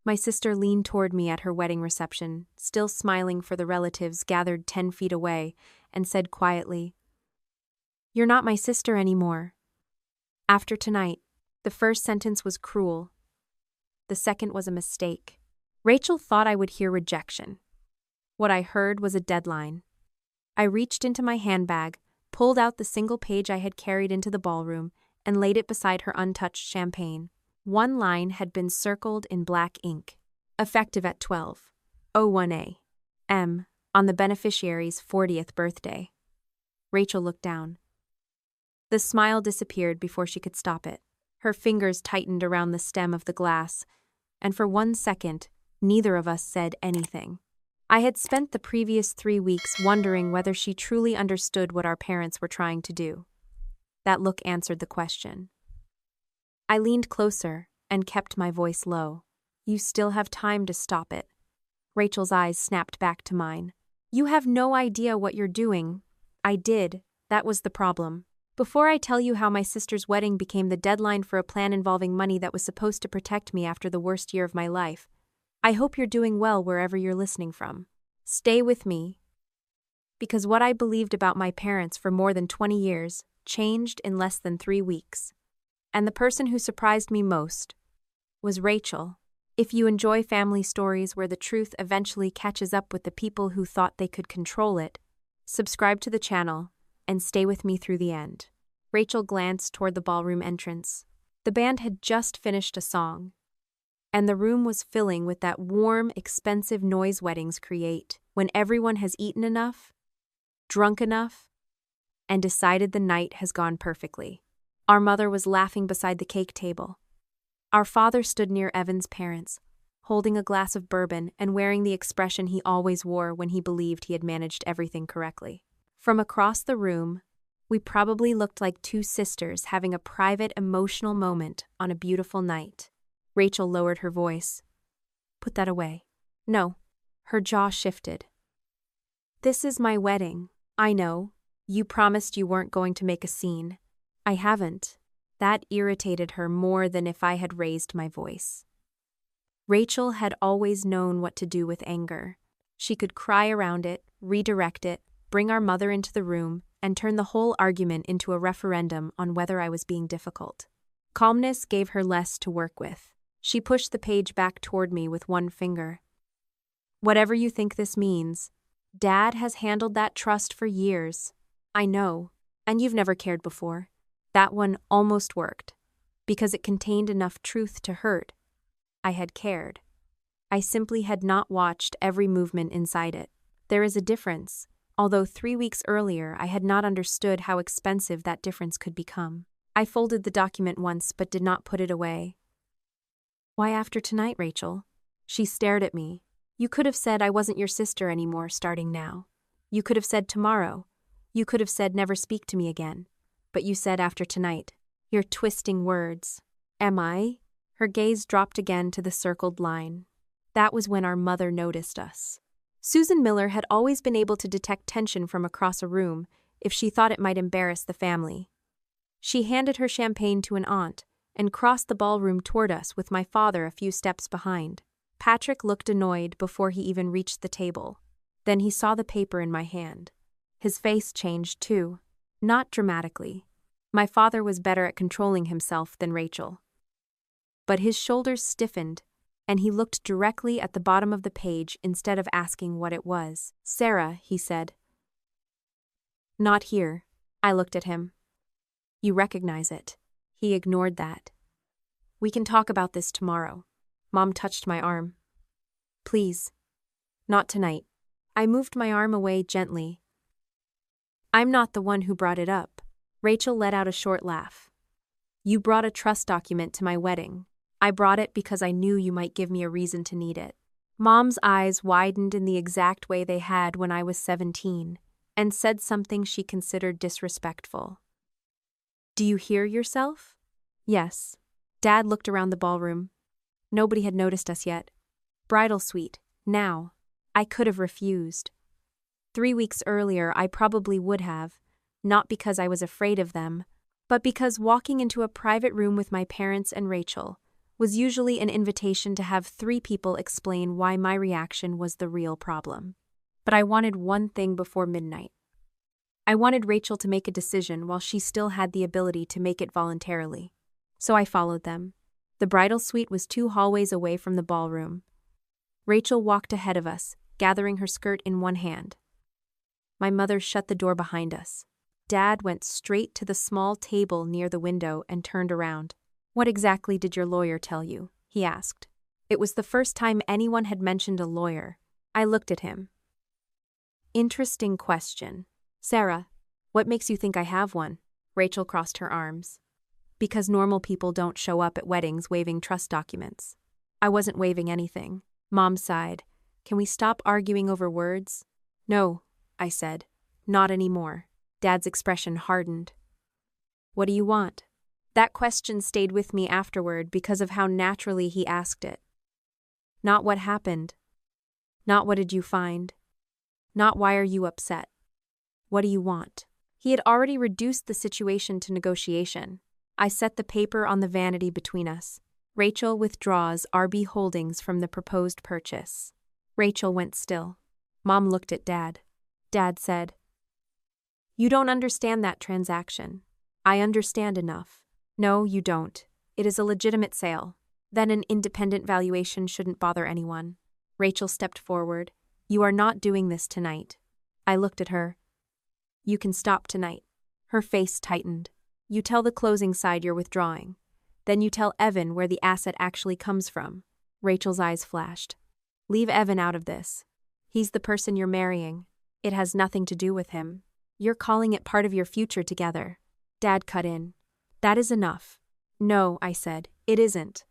My sister leaned toward me at her wedding reception, still smiling for the relatives gathered 10 feet away, and said quietly, "You're not my sister anymore." After tonight, the first sentence was cruel. The second was a mistake. Rachel thought I would hear rejection. What I heard was a deadline. I reached into my handbag, pulled out the single page I had carried into the ballroom, and laid it beside her untouched champagne. One line had been circled in black ink. Effective at 12:01 a.m. on the beneficiary's 40th birthday. Rachel looked down. The smile disappeared before she could stop it. Her fingers tightened around the stem of the glass, and for 1 second, neither of us said anything. I had spent the previous 3 weeks wondering whether she truly understood what our parents were trying to do. That look answered the question. I leaned closer and kept my voice low. "You still have time to stop it." Rachel's eyes snapped back to mine. "You have no idea what you're doing." I did. That was the problem. Before I tell you how my sister's wedding became the deadline for a plan involving money that was supposed to protect me after the worst year of my life, I hope you're doing well wherever you're listening from. Stay with me. Because what I believed about my parents for more than 20 years changed in less than 3 weeks. And the person who surprised me most was Rachel. If you enjoy family stories where the truth eventually catches up with the people who thought they could control it, subscribe to the channel and stay with me through the end. Rachel glanced toward the ballroom entrance. The band had just finished a song, and the room was filling with that warm, expensive noise weddings create when everyone has eaten enough, drunk enough, and decided the night has gone perfectly. Our mother was laughing beside the cake table. Our father stood near Evan's parents, holding a glass of bourbon and wearing the expression he always wore when he believed he had managed everything correctly. From across the room, we probably looked like two sisters having a private, emotional moment on a beautiful night. Rachel lowered her voice. "Put that away." "No." Her jaw shifted. "This is my wedding. I know. You promised you weren't going to make a scene. I haven't." That irritated her more than if I had raised my voice. Rachel had always known what to do with anger. She could cry around it, redirect it, bring our mother into the room, and turn the whole argument into a referendum on whether I was being difficult. Calmness gave her less to work with. She pushed the page back toward me with one finger. "Whatever you think this means, Dad has handled that trust for years. I know, and you've never cared before. That one almost worked, because it contained enough truth to hurt. I had cared. I simply had not watched every movement inside it. There is a difference, although 3 weeks earlier I had not understood how expensive that difference could become. I folded the document once but did not put it away. "Why after tonight, Rachel?" She stared at me. "You could have said I wasn't your sister anymore starting now. You could have said tomorrow. You could have said never speak to me again. But you said after tonight. You're twisting words." "Am I?" Her gaze dropped again to the circled line. That was when our mother noticed us. Susan Miller had always been able to detect tension from across a room if she thought it might embarrass the family. She handed her champagne to an aunt and crossed the ballroom toward us with my father a few steps behind. Patrick looked annoyed before he even reached the table. Then he saw the paper in my hand. His face changed too. Not dramatically. My father was better at controlling himself than Rachel. But his shoulders stiffened, and he looked directly at the bottom of the page instead of asking what it was. "Sarah," he said. "Not here." I looked at him. "You recognize it." He ignored that. "We can talk about this tomorrow." Mom touched my arm. "Please. Not tonight." I moved my arm away gently. "I'm not the one who brought it up." Rachel let out a short laugh. "You brought a trust document to my wedding. I brought it because I knew you might give me a reason to need it." Mom's eyes widened in the exact way they had when I was 17, and said something she considered disrespectful. "Do you hear yourself?" "Yes." Dad looked around the ballroom. Nobody had noticed us yet. Bridal suite, now. I could have refused. 3 weeks earlier, I probably would have, not because I was afraid of them, but because walking into a private room with my parents and Rachel was usually an invitation to have 3 people explain why my reaction was the real problem. But I wanted one thing before midnight. I wanted Rachel to make a decision while she still had the ability to make it voluntarily. So I followed them. The bridal suite was 2 hallways away from the ballroom. Rachel walked ahead of us, gathering her skirt in one hand. My mother shut the door behind us. Dad went straight to the small table near the window and turned around. "What exactly did your lawyer tell you?" he asked. It was the first time anyone had mentioned a lawyer. I looked at him. "Interesting question. Sarah, what makes you think I have one?" Rachel crossed her arms. "Because normal people don't show up at weddings waving trust documents." I wasn't waving anything. Mom sighed. "Can we stop arguing over words?" "No," I said. "Not anymore." Dad's expression hardened. "What do you want?" That question stayed with me afterward because of how naturally he asked it. Not what happened. Not what did you find. Not why are you upset. What do you want? He had already reduced the situation to negotiation. I set the paper on the vanity between us. Rachel withdraws RB Holdings from the proposed purchase. Rachel went still. Mom looked at Dad. Dad said, "You don't understand that transaction." "I understand enough." "No, you don't. It is a legitimate sale. Then an independent valuation shouldn't bother anyone." Rachel stepped forward. "You are not doing this tonight." I looked at her. "You can stop tonight." Her face tightened. "You tell the closing side you're withdrawing. Then you tell Evan where the asset actually comes from." Rachel's eyes flashed. "Leave Evan out of this. He's the person you're marrying. It has nothing to do with him. You're calling it part of your future together." Dad cut in. "That is enough." "No," I said, "it isn't."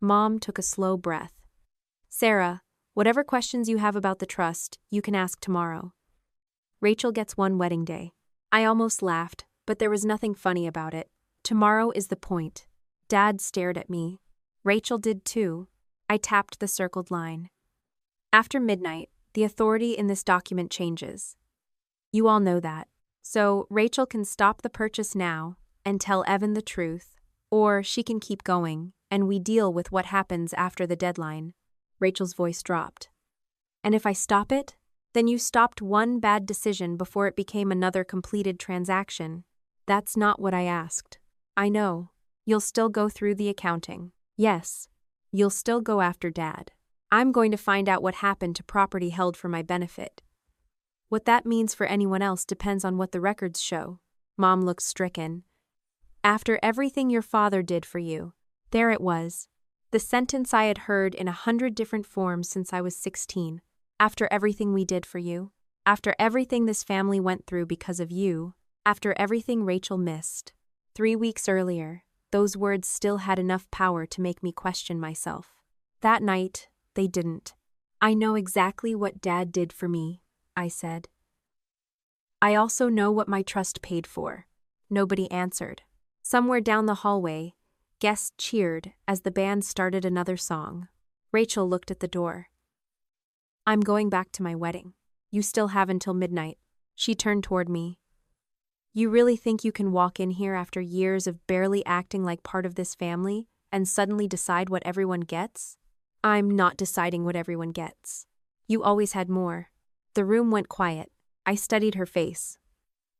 Mom took a slow breath. "Sarah, whatever questions you have about the trust, you can ask tomorrow. Rachel gets one wedding day." I almost laughed, but there was nothing funny about it. Tomorrow is the point. Dad stared at me. Rachel did too. I tapped the circled line. After midnight, the authority in this document changes. You all know that. So Rachel can stop the purchase now and tell Evan the truth, or she can keep going, and we deal with what happens after the deadline. Rachel's voice dropped. "And if I stop it, then you stopped one bad decision before it became another completed transaction." "That's not what I asked." "I know. You'll still go through the accounting." "Yes. You'll still go after Dad. I'm going to find out what happened to property held for my benefit. What that means for anyone else depends on what the records show." Mom looked stricken. "After everything your father did for you." There it was. The sentence I had heard in 100 different forms since I was 16. After everything we did for you. After everything this family went through because of you. After everything Rachel missed. 3 weeks earlier, those words still had enough power to make me question myself. That night, they didn't. "I know exactly what Dad did for me," I said. "I also know what my trust paid for." Nobody answered. Somewhere down the hallway, guests cheered as the band started another song. Rachel looked at the door. "I'm going back to my wedding. You still have until midnight." She turned toward me. "You really think you can walk in here after years of barely acting like part of this family and suddenly decide what everyone gets?" "I'm not deciding what everyone gets. You always had more." The room went quiet. I studied her face.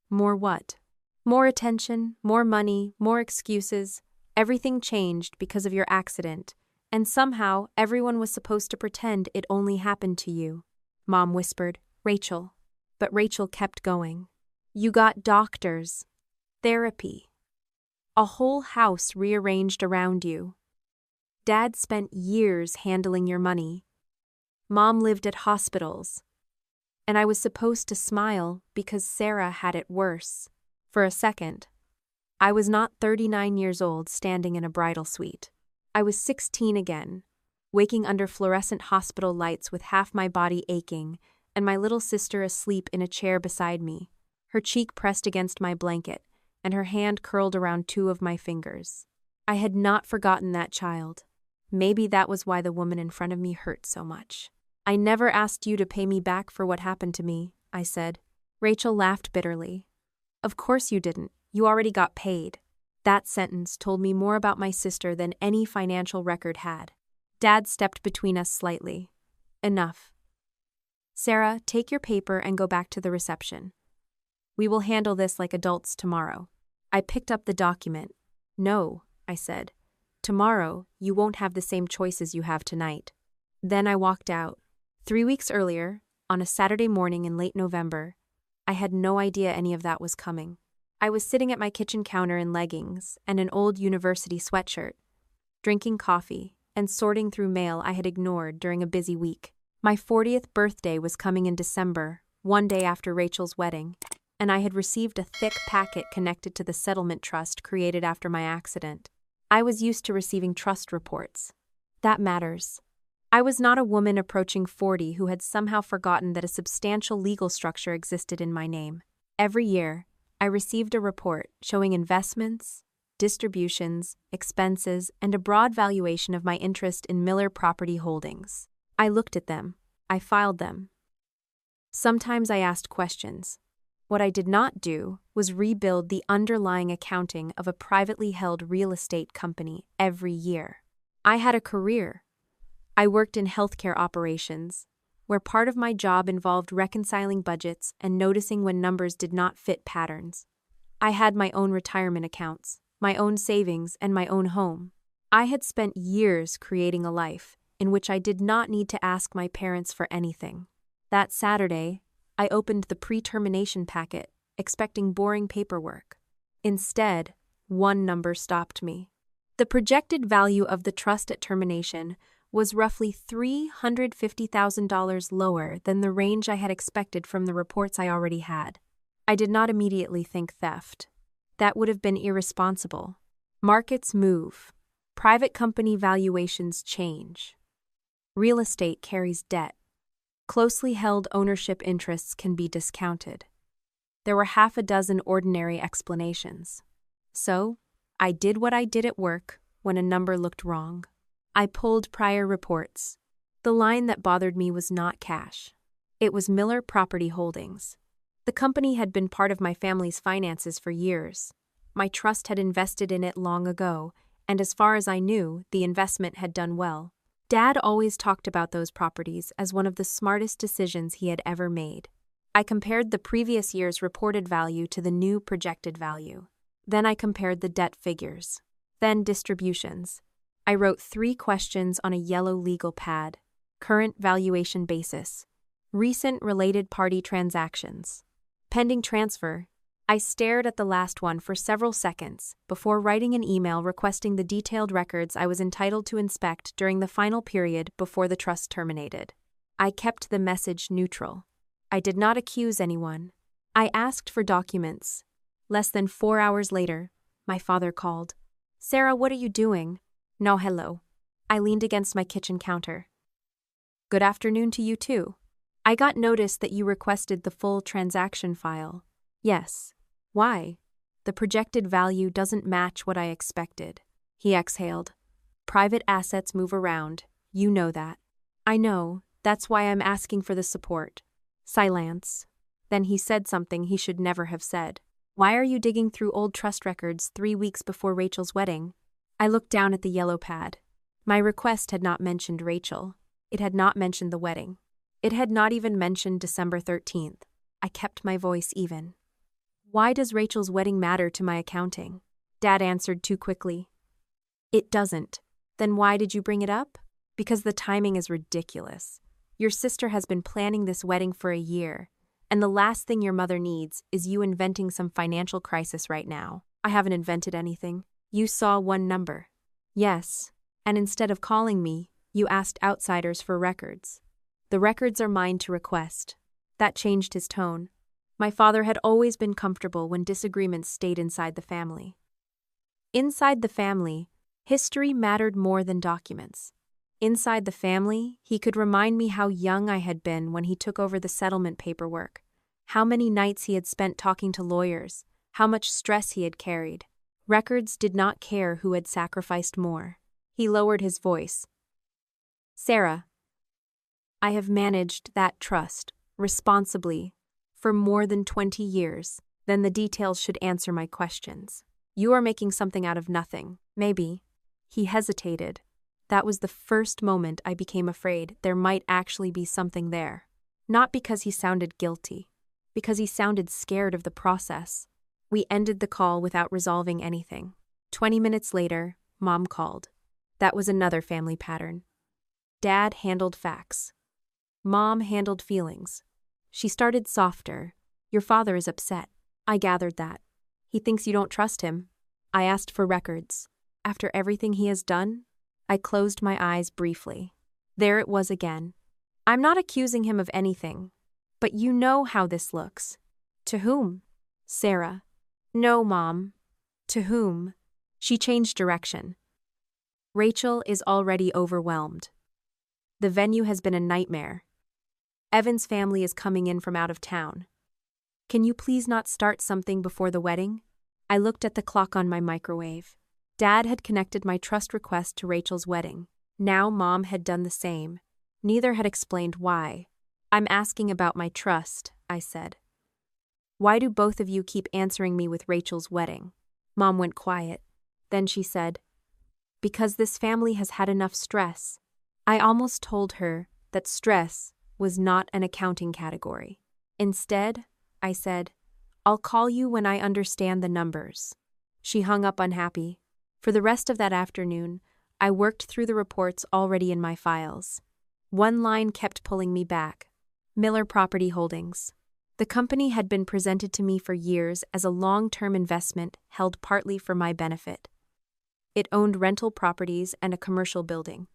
"More what?" "More attention, more money, more excuses. Everything changed because of your accident, and somehow everyone was supposed to pretend it only happened to you." Mom whispered, "Rachel." But Rachel kept going. "You got doctors, therapy, a whole house rearranged around you. Dad spent years handling your money. Mom lived at hospitals. And I was supposed to smile because Sarah had it worse." For a second, I was not 39 years old standing in a bridal suite. I was 16 again, waking under fluorescent hospital lights with half my body aching and my little sister asleep in a chair beside me, her cheek pressed against my blanket and her hand curled around 2 of my fingers. I had not forgotten that child. Maybe that was why the woman in front of me hurt so much. "I never asked you to pay me back for what happened to me," I said. Rachel laughed bitterly. "Of course you didn't. You already got paid." That sentence told me more about my sister than any financial record had. Dad stepped between us slightly. Enough. Sarah, take your paper and go back to the reception. We will handle this like adults tomorrow. I picked up the document. No, I said. Tomorrow, you won't have the same choices you have tonight. Then I walked out. 3 weeks earlier, on a Saturday morning in late November, I had no idea any of that was coming. I was sitting at my kitchen counter in leggings and an old university sweatshirt, drinking coffee and sorting through mail I had ignored during a busy week. My 40th birthday was coming in December, one day after Rachel's wedding, and I had received a thick packet connected to the settlement trust created after my accident. I was used to receiving trust reports. That matters. I was not a woman approaching 40 who had somehow forgotten that a substantial legal structure existed in my name. Every year, I received a report showing investments, distributions, expenses, and a broad valuation of my interest in Miller Property Holdings. I looked at them. I filed them. Sometimes I asked questions. What I did not do was rebuild the underlying accounting of a privately held real estate company every year. I had a career. I worked in healthcare operations, where part of my job involved reconciling budgets and noticing when numbers did not fit patterns. I had my own retirement accounts, my own savings, and my own home. I had spent years creating a life in which I did not need to ask my parents for anything. That Saturday, I opened the pre-termination packet, expecting boring paperwork. Instead, one number stopped me. The projected value of the trust at termination was roughly $350,000 lower than the range I had expected from the reports I already had. I did not immediately think theft. That would have been irresponsible. Markets move. Private company valuations change. Real estate carries debt. Closely held ownership interests can be discounted. There were half a dozen ordinary explanations. So, I did what I did at work when a number looked wrong. I pulled prior reports. The line that bothered me was not cash. It was Miller Property Holdings. The company had been part of my family's finances for years. My trust had invested in it long ago, and as far as I knew, the investment had done well. Dad always talked about those properties as one of the smartest decisions he had ever made. I compared the previous year's reported value to the new projected value. Then I compared the debt figures. Then distributions. I wrote 3 questions on a yellow legal pad. Current valuation basis. Recent related party transactions. Pending transfer. I stared at the last one for several seconds before writing an email requesting the detailed records I was entitled to inspect during the final period before the trust terminated. I kept the message neutral. I did not accuse anyone. I asked for documents. Less than 4 hours later, my father called. "Sarah, what are you doing?" "No, hello." I leaned against my kitchen counter. "Good afternoon to you too. I got notice that you requested the full transaction file." "Yes. Why?" "The projected value doesn't match what I expected." He exhaled. "Private assets move around. You know that." "I know. That's why I'm asking for the support." Silence. Then he said something he should never have said. "Why are you digging through old trust records 3 weeks before Rachel's wedding?" I looked down at the yellow pad. My request had not mentioned Rachel. It had not mentioned the wedding. It had not even mentioned December 13th. I kept my voice even. "Why does Rachel's wedding matter to my accounting?" Dad answered too quickly. "It doesn't." "Then why did you bring it up?" "Because the timing is ridiculous. Your sister has been planning this wedding for a year, and the last thing your mother needs is you inventing some financial crisis right now." "I haven't invented anything." "You saw one number." "Yes, and instead of calling me, you asked outsiders for records." "The records are mine to request." That changed his tone. My father had always been comfortable when disagreements stayed inside the family. Inside the family, history mattered more than documents. Inside the family, he could remind me how young I had been when he took over the settlement paperwork, how many nights he had spent talking to lawyers, how much stress he had carried. Records did not care who had sacrificed more. He lowered his voice. "Sarah, I have managed that trust responsibly for more than 20 years. Then the details should answer my questions." You are making something out of nothing, maybe. He hesitated. That was the first moment I became afraid there might actually be something there. Not because he sounded guilty, because he sounded scared of the process. We ended the call without resolving anything. 20 minutes later, Mom called. That was another family pattern. Dad handled facts. Mom handled feelings. She started softer. Your father is upset. I gathered that. He thinks you don't trust him. I asked for records. After everything he has done, I closed my eyes briefly. There it was again. I'm not accusing him of anything, but you know how this looks. To whom? Sarah. No, Mom. To whom? She changed direction. Rachel is already overwhelmed. The venue has been a nightmare. Evan's family is coming in from out of town. Can you please not start something before the wedding? I looked at the clock on my microwave. Dad had connected my trust request to Rachel's wedding. Now Mom had done the same. Neither had explained why. I'm asking about my trust, I said. Why do both of you keep answering me with Rachel's wedding? Mom went quiet. Then she said, because this family has had enough stress. I almost told her that stress was not an accounting category. Instead, I said, I'll call you when I understand the numbers. She hung up unhappy. For the rest of that afternoon, I worked through the reports already in my files. One line kept pulling me back. Miller Property Holdings. The company had been presented to me for years as a long-term investment held partly for my benefit. It owned rental properties and a commercial building.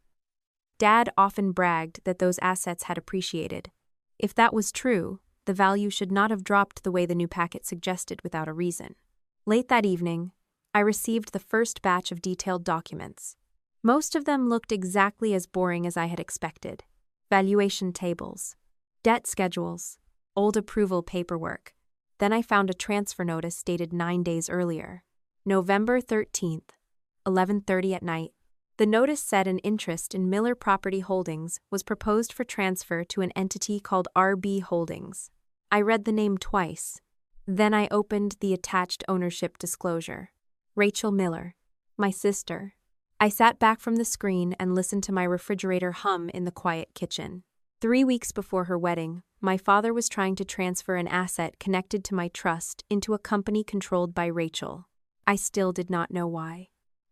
Dad often bragged that those assets had appreciated. If that was true, the value should not have dropped the way the new packet suggested without a reason. Late that evening, I received the first batch of detailed documents. Most of them looked exactly as boring as I had expected. Valuation tables, debt schedules, old approval paperwork. Then I found a transfer notice dated 9 days earlier. November 13th, 11:30 at night. The notice said an interest in Miller Property Holdings was proposed for transfer to an entity called RB Holdings. I read the name twice. Then I opened the attached ownership disclosure. Rachel Miller, my sister. I sat back from the screen and listened to my refrigerator hum in the quiet kitchen. 3 weeks before her wedding, my father was trying to transfer an asset connected to my trust into a company controlled by Rachel. I still did not know why.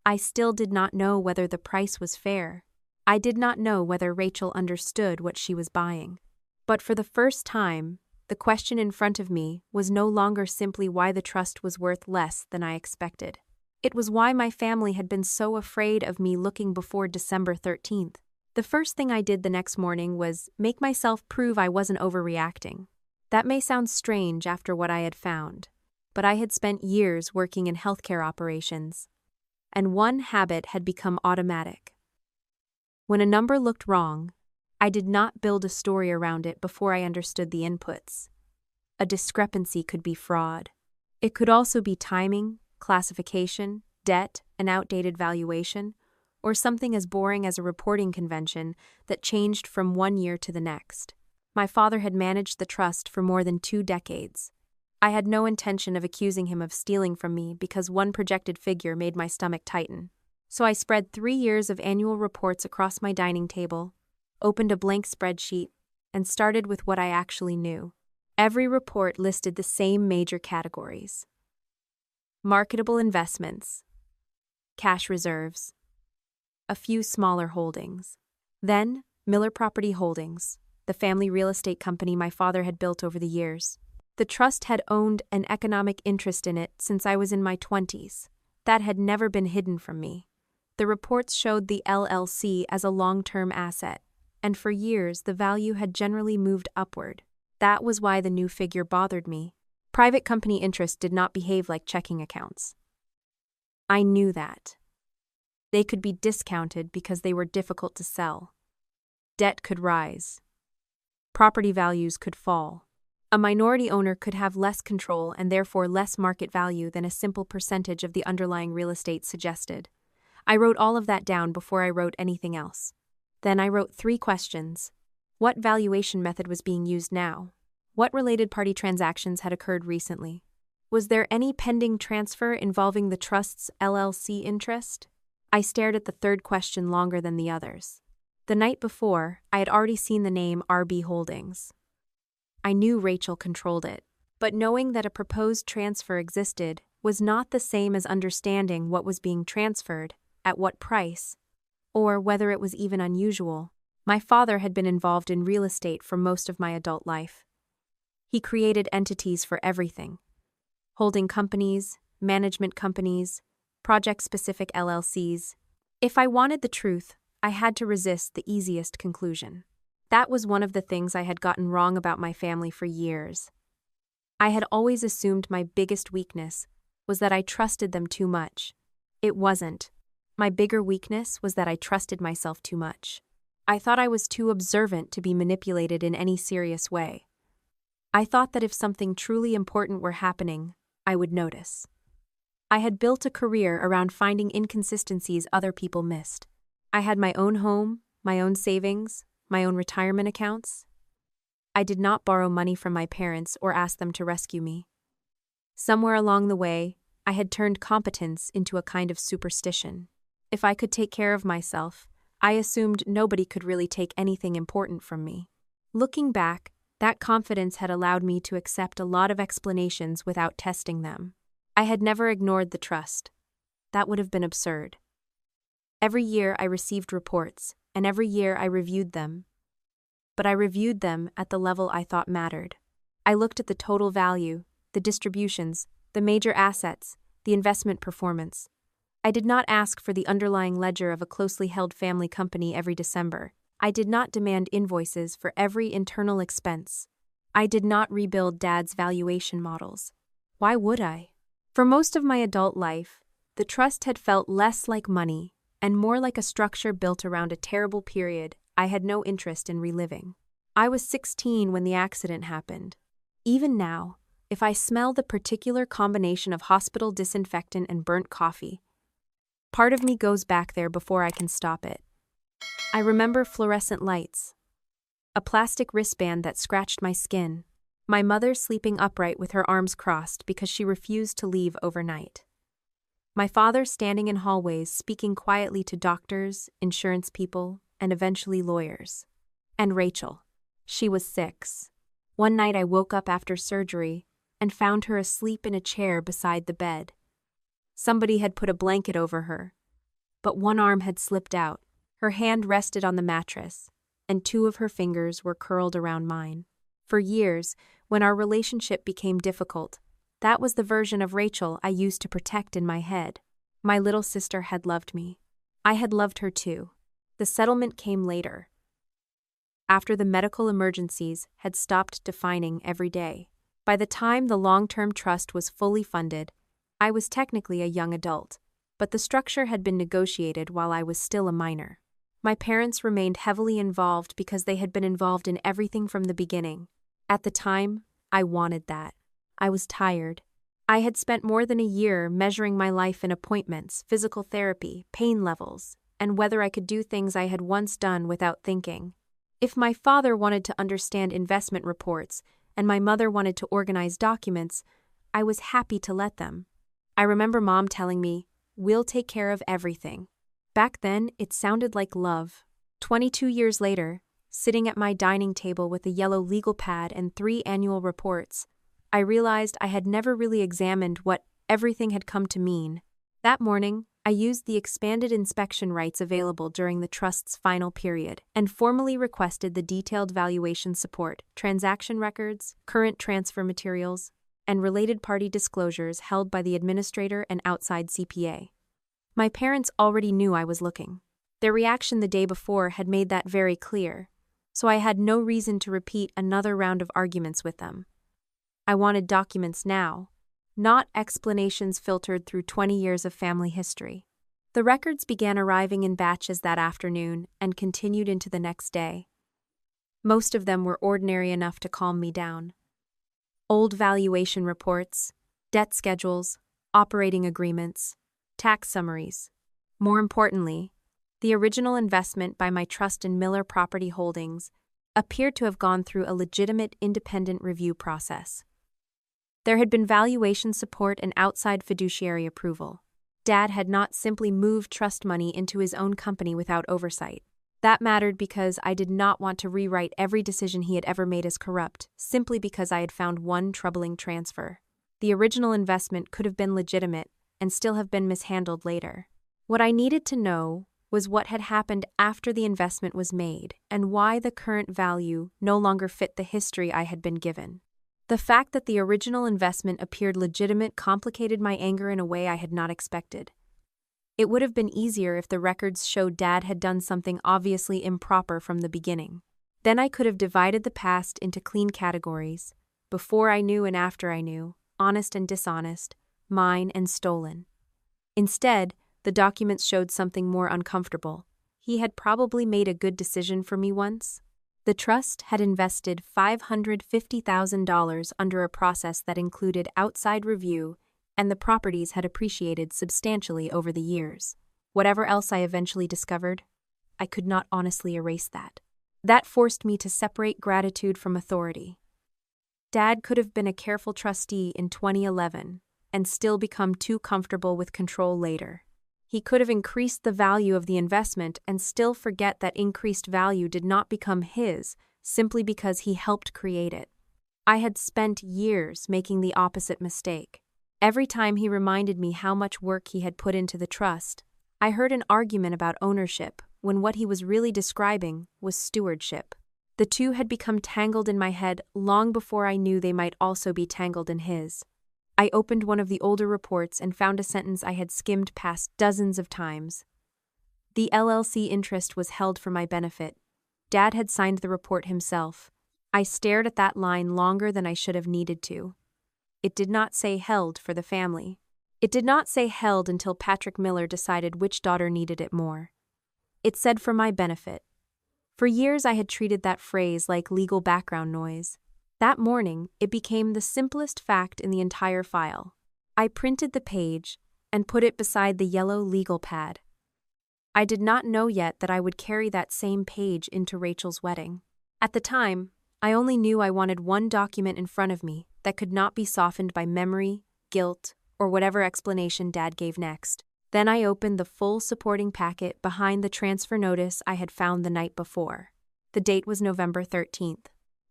I still did not know whether the price was fair. I did not know whether Rachel understood what she was buying. But for the first time, the question in front of me was no longer simply why the trust was worth less than I expected. It was why my family had been so afraid of me looking before December 13th. The first thing I did the next morning was make myself prove I wasn't overreacting. That may sound strange after what I had found, but I had spent years working in healthcare operations, and one habit had become automatic. When a number looked wrong, I did not build a story around it before I understood the inputs. A discrepancy could be fraud. It could also be timing, classification, debt, an outdated valuation, or something as boring as a reporting convention that changed from one year to the next. My father had managed the trust for more than 2 decades. I had no intention of accusing him of stealing from me because one projected figure made my stomach tighten. So I spread 3 years of annual reports across my dining table, opened a blank spreadsheet, and started with what I actually knew. Every report listed the same major categories: marketable investments, cash reserves, a few smaller holdings. Then, Miller Property Holdings, the family real estate company my father had built over the years. The trust had owned an economic interest in it since I was in my 20s. That had never been hidden from me. The reports showed the LLC as a long-term asset, and for years the value had generally moved upward. That was why the new figure bothered me. Private company interest did not behave like checking accounts. I knew that. They could be discounted because they were difficult to sell. Debt could rise. Property values could fall. A minority owner could have less control and therefore less market value than a simple percentage of the underlying real estate suggested. I wrote all of that down before I wrote anything else. Then I wrote 3 questions. What valuation method was being used now? What related party transactions had occurred recently? Was there any pending transfer involving the trust's LLC interest? I stared at the third question longer than the others. The night before, I had already seen the name RB Holdings. I knew Rachel controlled it, but knowing that a proposed transfer existed was not the same as understanding what was being transferred, at what price, or whether it was even unusual. My father had been involved in real estate for most of my adult life. He created entities for everything: holding companies, management companies, project-specific LLCs. If I wanted the truth, I had to resist the easiest conclusion. That was one of the things I had gotten wrong about my family for years. I had always assumed my biggest weakness was that I trusted them too much. It wasn't. My bigger weakness was that I trusted myself too much. I thought I was too observant to be manipulated in any serious way. I thought that if something truly important were happening, I would notice. I had built a career around finding inconsistencies other people missed. I had my own home, my own savings, my own retirement accounts. I did not borrow money from my parents or ask them to rescue me. Somewhere along the way, I had turned competence into a kind of superstition. If I could take care of myself, I assumed nobody could really take anything important from me. Looking back, that confidence had allowed me to accept a lot of explanations without testing them. I had never ignored the trust. That would have been absurd. Every year I received reports, and every year I reviewed them. But I reviewed them at the level I thought mattered. I looked at the total value, the distributions, the major assets, the investment performance. I did not ask for the underlying ledger of a closely held family company every December. I did not demand invoices for every internal expense. I did not rebuild Dad's valuation models. Why would I? For most of my adult life, the trust had felt less like money and more like a structure built around a terrible period I had no interest in reliving. I was 16 when the accident happened. Even now, if I smell the particular combination of hospital disinfectant and burnt coffee, part of me goes back there before I can stop it. I remember fluorescent lights, a plastic wristband that scratched my skin, my mother sleeping upright with her arms crossed because she refused to leave overnight, my father standing in hallways speaking quietly to doctors, insurance people, and eventually lawyers. And Rachel. She was 6. One night I woke up after surgery and found her asleep in a chair beside the bed. Somebody had put a blanket over her, but one arm had slipped out. Her hand rested on the mattress, and 2 of her fingers were curled around mine. For years, when our relationship became difficult, that was the version of Rachel I used to protect in my head. My little sister had loved me. I had loved her too. The settlement came later, after the medical emergencies had stopped defining every day. By the time the long-term trust was fully funded, I was technically a young adult, but the structure had been negotiated while I was still a minor. My parents remained heavily involved because they had been involved in everything from the beginning. At the time, I wanted that. I was tired. I had spent more than a year measuring my life in appointments, physical therapy, pain levels, and whether I could do things I had once done without thinking. If my father wanted to understand investment reports and my mother wanted to organize documents, I was happy to let them. I remember Mom telling me, "We'll take care of everything." Back then, it sounded like love. 22 years later, sitting at my dining table with a yellow legal pad and 3 annual reports, I realized I had never really examined what everything had come to mean. That morning, I used the expanded inspection rights available during the trust's final period and formally requested the detailed valuation support, transaction records, current transfer materials, and related party disclosures held by the administrator and outside CPA. My parents already knew I was looking. Their reaction the day before had made that very clear, so I had no reason to repeat another round of arguments with them. I wanted documents now, not explanations filtered through 20 years of family history. The records began arriving in batches that afternoon and continued into the next day. Most of them were ordinary enough to calm me down. Old valuation reports, debt schedules, operating agreements, tax summaries. More importantly, the original investment by my trust in Miller Property Holdings appeared to have gone through a legitimate independent review process. There had been valuation support and outside fiduciary approval. Dad had not simply moved trust money into his own company without oversight. That mattered because I did not want to rewrite every decision he had ever made as corrupt, simply because I had found one troubling transfer. The original investment could have been legitimate and still have been mishandled later. What I needed to know was what had happened after the investment was made and why the current value no longer fit the history I had been given. The fact that the original investment appeared legitimate complicated my anger in a way I had not expected. It would have been easier if the records showed Dad had done something obviously improper from the beginning. Then I could have divided the past into clean categories: before I knew and after I knew, honest and dishonest, mine and stolen. Instead, the documents showed something more uncomfortable. He had probably made a good decision for me once. The trust had invested $550,000 under a process that included outside review, and the properties had appreciated substantially over the years. Whatever else I eventually discovered, I could not honestly erase that. That forced me to separate gratitude from authority. Dad could have been a careful trustee in 2011 and still become too comfortable with control later. He could have increased the value of the investment and still forget that increased value did not become his simply because he helped create it. I had spent years making the opposite mistake. Every time he reminded me how much work he had put into the trust, I heard an argument about ownership when what he was really describing was stewardship. The two had become tangled in my head long before I knew they might also be tangled in his. I opened one of the older reports and found a sentence I had skimmed past dozens of times. The LLC interest was held for my benefit. Dad had signed the report himself. I stared at that line longer than I should have needed to. It did not say held for the family. It did not say held until Patrick Miller decided which daughter needed it more. It said for my benefit. For years I had treated that phrase like legal background noise. That morning, it became the simplest fact in the entire file. I printed the page and put it beside the yellow legal pad. I did not know yet that I would carry that same page into Rachel's wedding. At the time, I only knew I wanted one document in front of me that could not be softened by memory, guilt, or whatever explanation Dad gave next. Then I opened the full supporting packet behind the transfer notice I had found the night before. The date was November 13th.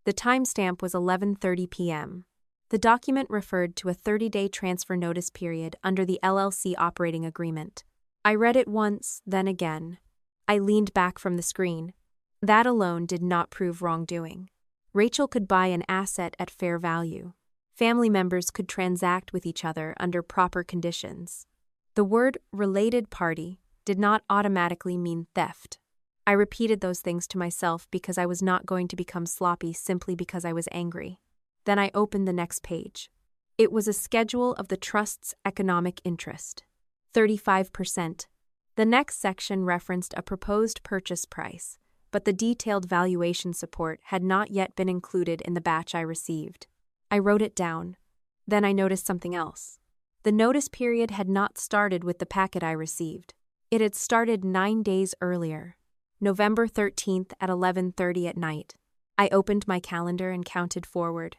The timestamp was 11:30 p.m. The document referred to a 30-day transfer notice period under the LLC operating agreement. I read it once, then again. I leaned back from the screen. That alone did not prove wrongdoing. Rachel could buy an asset at fair value. Family members could transact with each other under proper conditions. The word related party did not automatically mean theft. I repeated those things to myself because I was not going to become sloppy simply because I was angry. Then I opened the next page. It was a schedule of the trust's economic interest. 35%. The next section referenced a proposed purchase price, but the detailed valuation support had not yet been included in the batch I received. I wrote it down. Then I noticed something else. The notice period had not started with the packet I received. It had started 9 days earlier. November 13th at 11:30 at night. I opened my calendar and counted forward.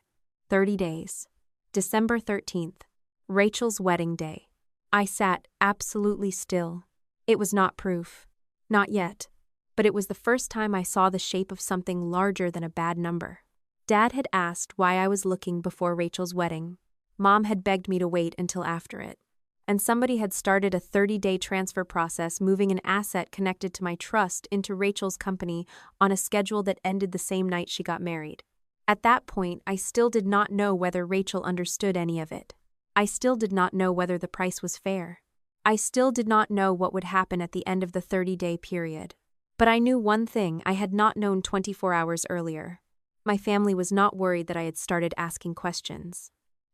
30 days. December 13th. Rachel's wedding day. I sat absolutely still. It was not proof. Not yet. But it was the first time I saw the shape of something larger than a bad number. Dad had asked why I was looking before Rachel's wedding. Mom had begged me to wait until after it. And somebody had started a 30-day transfer process moving an asset connected to my trust into Rachel's company on a schedule that ended the same night she got married. At that point, I still did not know whether Rachel understood any of it. I still did not know whether the price was fair. I still did not know what would happen at the end of the 30-day period. But I knew one thing I had not known 24 hours earlier. My family was not worried that I had started asking questions.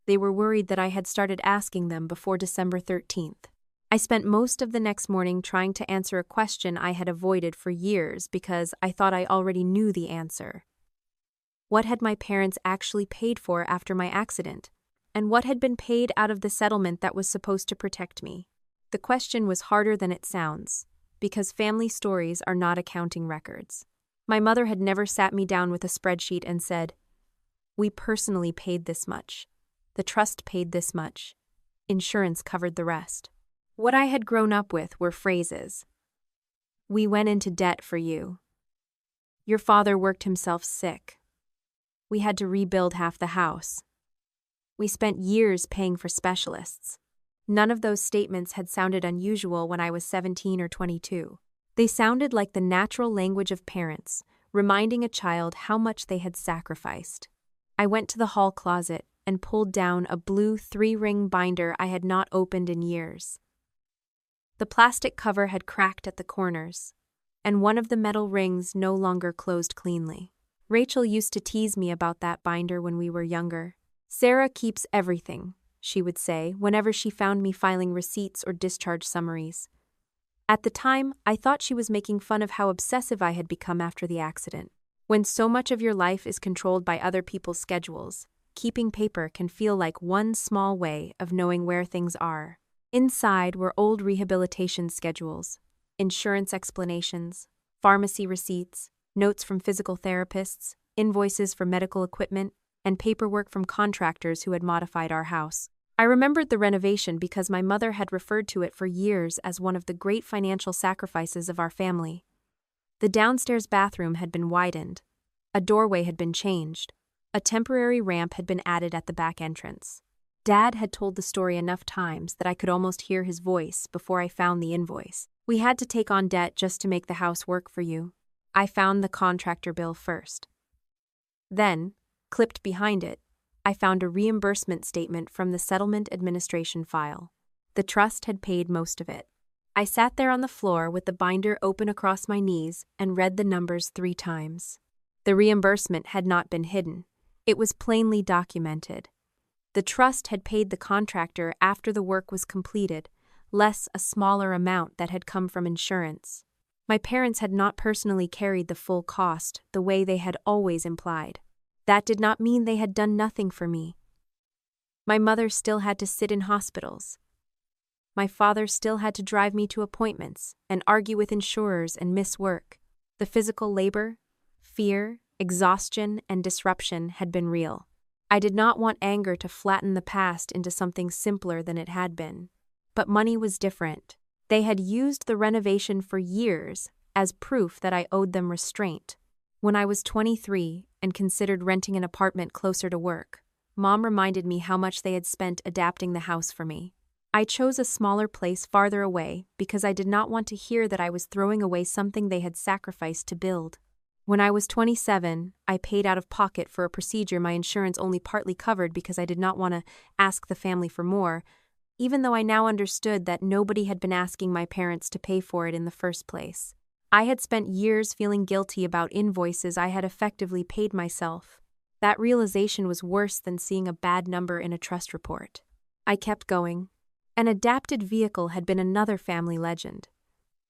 They were worried that I had started asking them before December 13th. I spent most of the next morning trying to answer a question I had avoided for years because I thought I already knew the answer. What had my parents actually paid for after my accident? And what had been paid out of the settlement that was supposed to protect me? The question was harder than it sounds, because family stories are not accounting records. My mother had never sat me down with a spreadsheet and said, "We personally paid this much." The trust paid this much. Insurance covered the rest. What I had grown up with were phrases. We went into debt for you. Your father worked himself sick. We had to rebuild half the house. We spent years paying for specialists. None of those statements had sounded unusual when I was 17 or 22. They sounded like the natural language of parents, reminding a child how much they had sacrificed. I went to the hall closet and pulled down a blue 3-ring binder I had not opened in years. The plastic cover had cracked at the corners, and one of the metal rings no longer closed cleanly. Rachel used to tease me about that binder when we were younger. Sarah keeps everything, she would say, whenever she found me filing receipts or discharge summaries. At the time, I thought she was making fun of how obsessive I had become after the accident. When so much of your life is controlled by other people's schedules, keeping paper can feel like one small way of knowing where things are. Inside were old rehabilitation schedules, insurance explanations, pharmacy receipts, notes from physical therapists, invoices for medical equipment, and paperwork from contractors who had modified our house. I remembered the renovation because my mother had referred to it for years as one of the great financial sacrifices of our family. The downstairs bathroom had been widened. A doorway had been changed. A temporary ramp had been added at the back entrance. Dad had told the story enough times that I could almost hear his voice before I found the invoice. We had to take on debt just to make the house work for you. I found the contractor bill first. Then, clipped behind it, I found a reimbursement statement from the settlement administration file. The trust had paid most of it. I sat there on the floor with the binder open across my knees and read the numbers 3 times. The reimbursement had not been hidden. It was plainly documented. The trust had paid the contractor after the work was completed, less a smaller amount that had come from insurance. My parents had not personally carried the full cost the way they had always implied. That did not mean they had done nothing for me. My mother still had to sit in hospitals. My father still had to drive me to appointments and argue with insurers and miss work. The physical labor, fear, exhaustion, and disruption had been real. I did not want anger to flatten the past into something simpler than it had been. But money was different. They had used the renovation for years as proof that I owed them restraint. When I was 23 and considered renting an apartment closer to work, Mom reminded me how much they had spent adapting the house for me. I chose a smaller place farther away because I did not want to hear that I was throwing away something they had sacrificed to build. When I was 27, I paid out of pocket for a procedure my insurance only partly covered because I did not want to ask the family for more, even though I now understood that nobody had been asking my parents to pay for it in the first place. I had spent years feeling guilty about invoices I had effectively paid myself. That realization was worse than seeing a bad number in a trust report. I kept going. An adapted vehicle had been another family legend.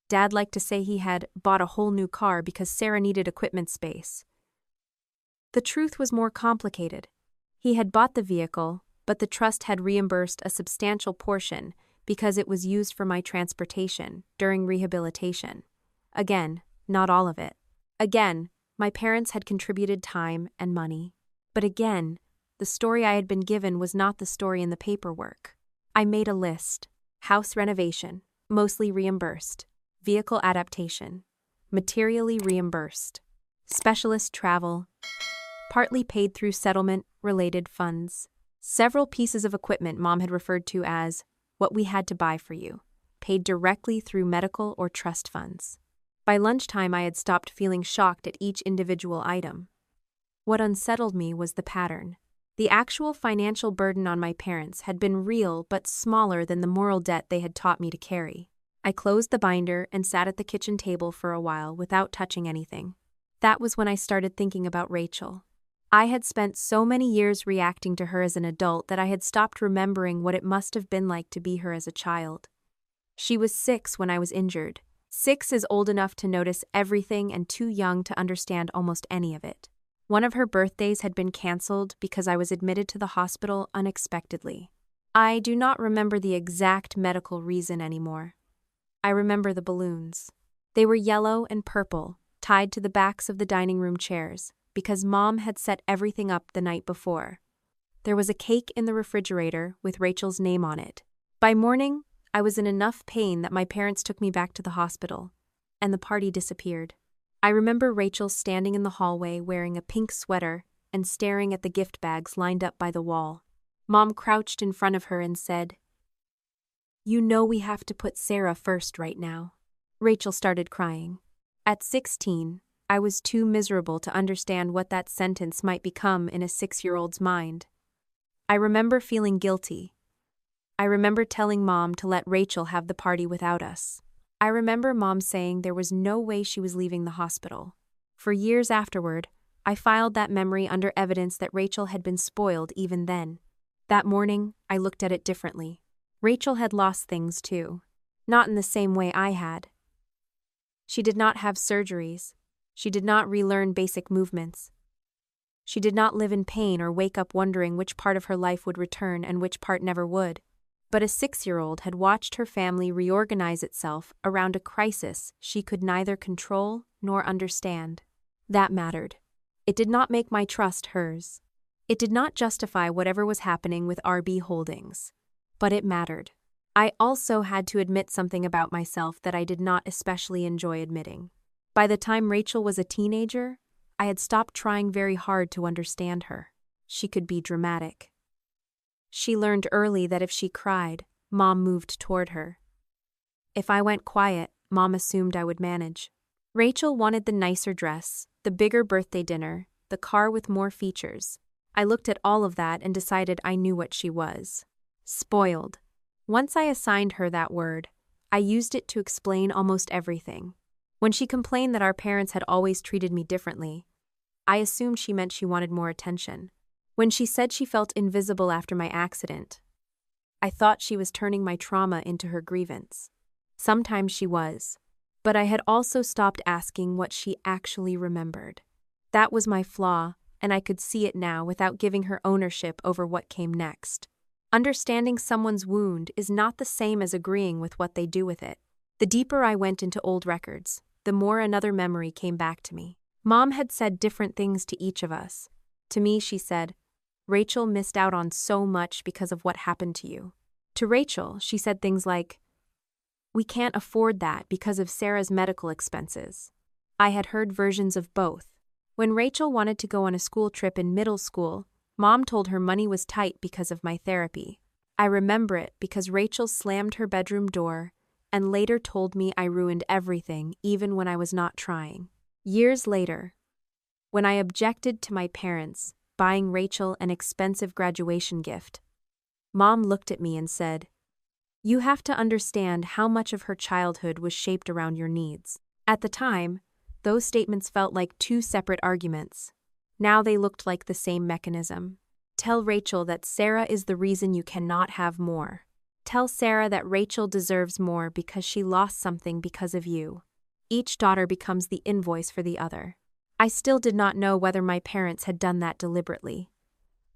Dad liked to say he had bought a whole new car because Sarah needed equipment space. The truth was more complicated. He had bought the vehicle, but the trust had reimbursed a substantial portion because it was used for my transportation during rehabilitation. Again, not all of it. Again, my parents had contributed time and money. But again, the story I had been given was not the story in the paperwork. I made a list. House renovation, mostly reimbursed. Vehicle adaptation, materially reimbursed. Specialist travel, partly paid through settlement-related funds. Several pieces of equipment Mom had referred to as what we had to buy for you, paid directly through medical or trust funds. By lunchtime, I had stopped feeling shocked at each individual item. What unsettled me was the pattern. The actual financial burden on my parents had been real but smaller than the moral debt they had taught me to carry. I closed the binder and sat at the kitchen table for a while without touching anything. That was when I started thinking about Rachel. I had spent so many years reacting to her as an adult that I had stopped remembering what it must have been like to be her as a child. She was 6 when I was injured. 6 is old enough to notice everything and too young to understand almost any of it. One of her birthdays had been canceled because I was admitted to the hospital unexpectedly. I do not remember the exact medical reason anymore. I remember the balloons. They were yellow and purple, tied to the backs of the dining room chairs, because Mom had set everything up the night before. There was a cake in the refrigerator with Rachel's name on it. By morning, I was in enough pain that my parents took me back to the hospital, and the party disappeared. I remember Rachel standing in the hallway wearing a pink sweater and staring at the gift bags lined up by the wall. Mom crouched in front of her and said, "You know we have to put Sarah first right now." Rachel started crying. At 16, I was too miserable to understand what that sentence might become in a 6-year-old's mind. I remember feeling guilty. I remember telling Mom to let Rachel have the party without us. I remember Mom saying there was no way she was leaving the hospital. For years afterward, I filed that memory under evidence that Rachel had been spoiled even then. That morning, I looked at it differently. Rachel had lost things too. Not in the same way I had. She did not have surgeries. She did not relearn basic movements. She did not live in pain or wake up wondering which part of her life would return and which part never would. But a 6-year-old had watched her family reorganize itself around a crisis she could neither control nor understand. That mattered. It did not make my trust hers. It did not justify whatever was happening with RB Holdings. But it mattered. I also had to admit something about myself that I did not especially enjoy admitting. By the time Rachel was a teenager, I had stopped trying very hard to understand her. She could be dramatic. She learned early that if she cried, Mom moved toward her. If I went quiet, Mom assumed I would manage. Rachel wanted the nicer dress, the bigger birthday dinner, the car with more features. I looked at all of that and decided I knew what she was. Spoiled. Once I assigned her that word, I used it to explain almost everything. When she complained that our parents had always treated me differently, I assumed she meant she wanted more attention. When she said she felt invisible after my accident, I thought she was turning my trauma into her grievance. Sometimes she was, but I had also stopped asking what she actually remembered. That was my flaw, and I could see it now without giving her ownership over what came next. Understanding someone's wound is not the same as agreeing with what they do with it. The deeper I went into old records, the more another memory came back to me. Mom had said different things to each of us. To me, she said, "Rachel missed out on so much because of what happened to you." To Rachel, she said things like, "We can't afford that because of Sarah's medical expenses." I had heard versions of both. When Rachel wanted to go on a school trip in middle school, Mom told her money was tight because of my therapy. I remember it because Rachel slammed her bedroom door and later told me I ruined everything even when I was not trying. Years later, when I objected to my parents buying Rachel an expensive graduation gift, Mom looked at me and said, "You have to understand how much of her childhood was shaped around your needs." At the time, those statements felt like two separate arguments. Now they looked like the same mechanism. Tell Rachel that Sarah is the reason you cannot have more. Tell Sarah that Rachel deserves more because she lost something because of you. Each daughter becomes the invoice for the other. I still did not know whether my parents had done that deliberately.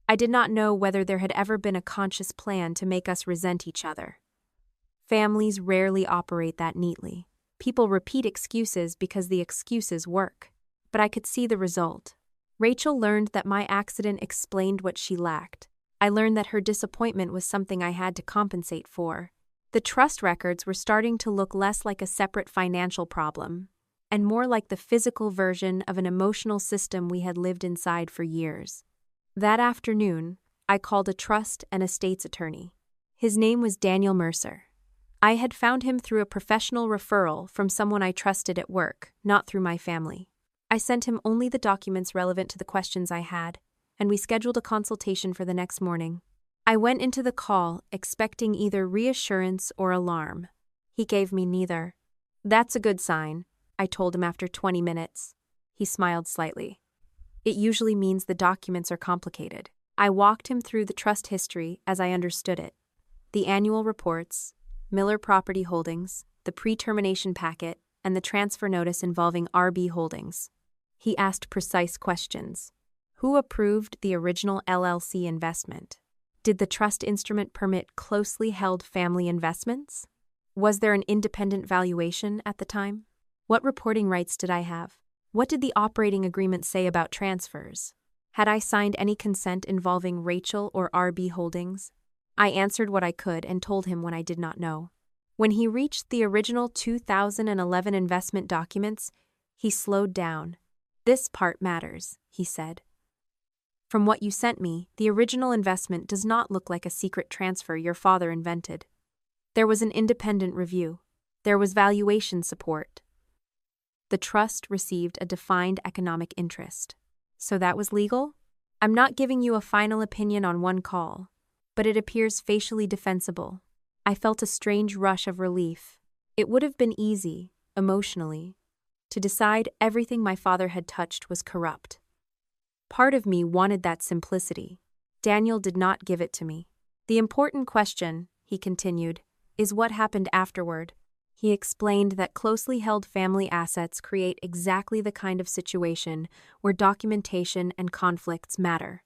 I did not know whether there had ever been a conscious plan to make us resent each other. Families rarely operate that neatly. People repeat excuses because the excuses work. But I could see the result. Rachel learned that my accident explained what she lacked. I learned that her disappointment was something I had to compensate for. The trust records were starting to look less like a separate financial problem, and more like the physical version of an emotional system we had lived inside for years. That afternoon, I called a trust and estates attorney. His name was Daniel Mercer. I had found him through a professional referral from someone I trusted at work, not through my family. I sent him only the documents relevant to the questions I had, and we scheduled a consultation for the next morning. I went into the call expecting either reassurance or alarm. He gave me neither. "That's a good sign," I told him after 20 minutes. He smiled slightly. "It usually means the documents are complicated." I walked him through the trust history as I understood it. The annual reports, Miller Property Holdings, the pre-termination packet, and the transfer notice involving RB Holdings. He asked precise questions. Who approved the original LLC investment? Did the trust instrument permit closely held family investments? Was there an independent valuation at the time? What reporting rights did I have? What did the operating agreement say about transfers? Had I signed any consent involving Rachel or RB Holdings? I answered what I could and told him when I did not know. When he reached the original 2011 investment documents, he slowed down. "This part matters," he said. "From what you sent me, the original investment does not look like a secret transfer your father invented. There was an independent review. There was valuation support. The trust received a defined economic interest. So that was legal? I'm not giving you a final opinion on one call, but it appears facially defensible." I felt a strange rush of relief. It would have been easy, emotionally, to decide everything my father had touched was corrupt. Part of me wanted that simplicity. Daniel did not give it to me. "The important question," he continued, "is what happened afterward." He explained that closely held family assets create exactly the kind of situation where documentation and conflicts matter.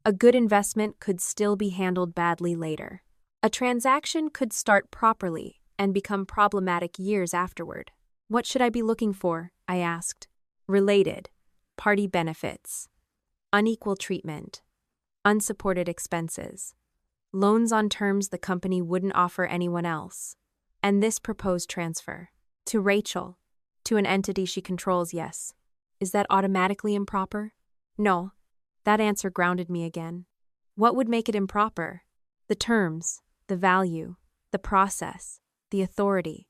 A good investment could still be handled badly later. A transaction could start properly and become problematic years afterward. "What should I be looking for?" I asked. "Related, party benefits, unequal treatment, unsupported expenses, loans on terms the company wouldn't offer anyone else, and this proposed transfer. To Rachel, to an entity she controls, yes. Is that automatically improper?" No. That answer grounded me again. What would make it improper? The terms, the value, the process, the authority.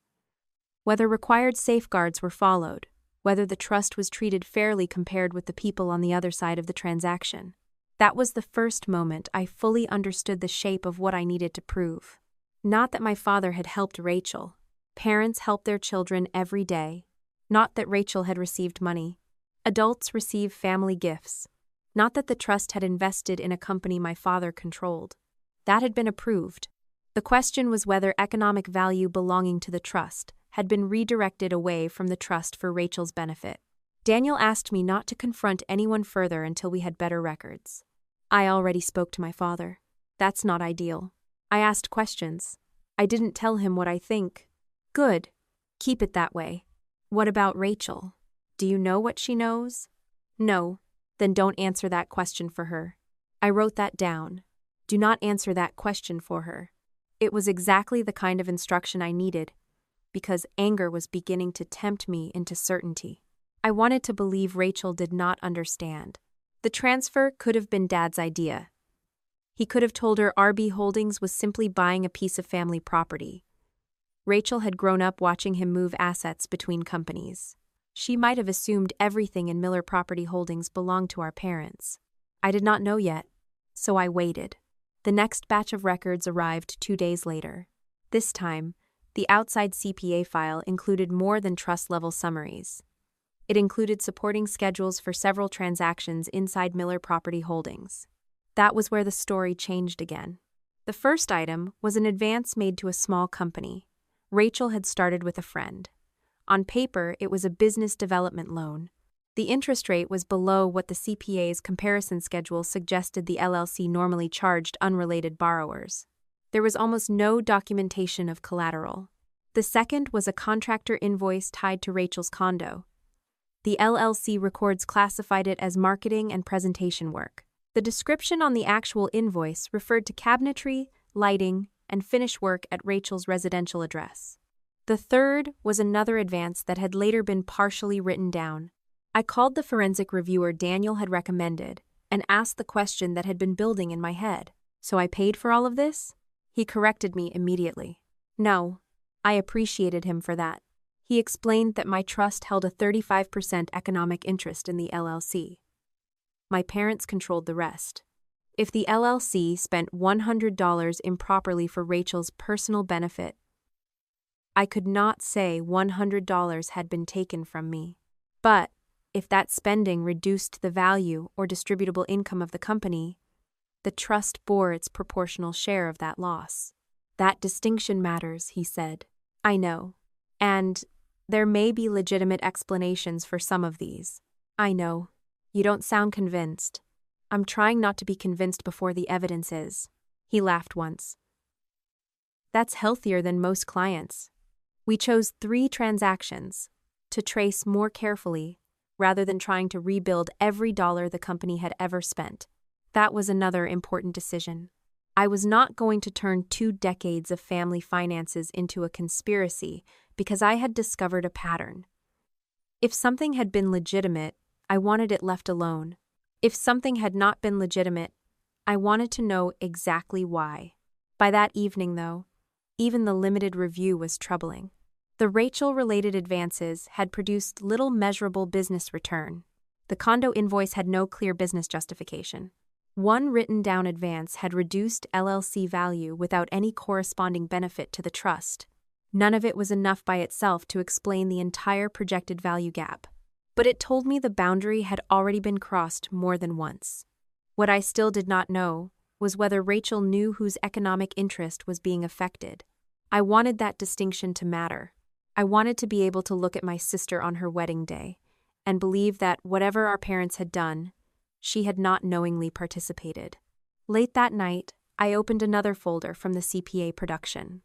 Whether required safeguards were followed, whether the trust was treated fairly compared with the people on the other side of the transaction. That was the first moment I fully understood the shape of what I needed to prove. Not that my father had helped Rachel. Parents help their children every day. Not that Rachel had received money. Adults receive family gifts. Not that the trust had invested in a company my father controlled. That had been approved. The question was whether economic value belonging to the trust had been redirected away from the trust for Rachel's benefit. Daniel asked me not to confront anyone further until we had better records. I already spoke to my father. That's not ideal. I asked questions. I didn't tell him what I think. Good. Keep it that way. What about Rachel? Do you know what she knows? No. Then don't answer that question for her. I wrote that down. Do not answer that question for her. It was exactly the kind of instruction I needed, because anger was beginning to tempt me into certainty. I wanted to believe Rachel did not understand. The transfer could have been Dad's idea. He could have told her RB Holdings was simply buying a piece of family property. Rachel had grown up watching him move assets between companies. She might have assumed everything in Miller Property Holdings belonged to our parents. I did not know yet, so I waited. The next batch of records arrived 2 days later. This time, the outside CPA file included more than trust-level summaries. It included supporting schedules for several transactions inside Miller Property Holdings. That was where the story changed again. The first item was an advance made to a small company. Rachel had started with a friend. On paper, it was a business development loan. The interest rate was below what the CPA's comparison schedule suggested the LLC normally charged unrelated borrowers. There was almost no documentation of collateral. The second was a contractor invoice tied to Rachel's condo. The LLC records classified it as marketing and presentation work. The description on the actual invoice referred to cabinetry, lighting, and finish work at Rachel's residential address. The third was another advance that had later been partially written down. I called the forensic reviewer Daniel had recommended and asked the question that had been building in my head. "So I paid for all of this?" He corrected me immediately. "No." I appreciated him for that. He explained that my trust held a 35% economic interest in the LLC. My parents controlled the rest. If the LLC spent $100 improperly for Rachel's personal benefit, I could not say $100 had been taken from me. But if that spending reduced the value or distributable income of the company, the trust bore its proportional share of that loss. "That distinction matters," he said. "I know. And there may be legitimate explanations for some of these. I know. You don't sound convinced. I'm trying not to be convinced before the evidence is." He laughed once. "That's healthier than most clients. We chose 3 transactions to trace more carefully rather than trying to rebuild every dollar the company had ever spent. That was another important decision. I was not going to turn 2 decades of family finances into a conspiracy because I had discovered a pattern. If something had been legitimate, I wanted it left alone. If something had not been legitimate, I wanted to know exactly why. By that evening, though, even the limited review was troubling. The Rachel-related advances had produced little measurable business return. The condo invoice had no clear business justification. One written-down advance had reduced LLC value without any corresponding benefit to the trust. None of it was enough by itself to explain the entire projected value gap. But it told me the boundary had already been crossed more than once. What I still did not know was whether Rachel knew whose economic interest was being affected. I wanted that distinction to matter. I wanted to be able to look at my sister on her wedding day and believe that whatever our parents had done, she had not knowingly participated. Late that night, I opened another folder from the CPA production.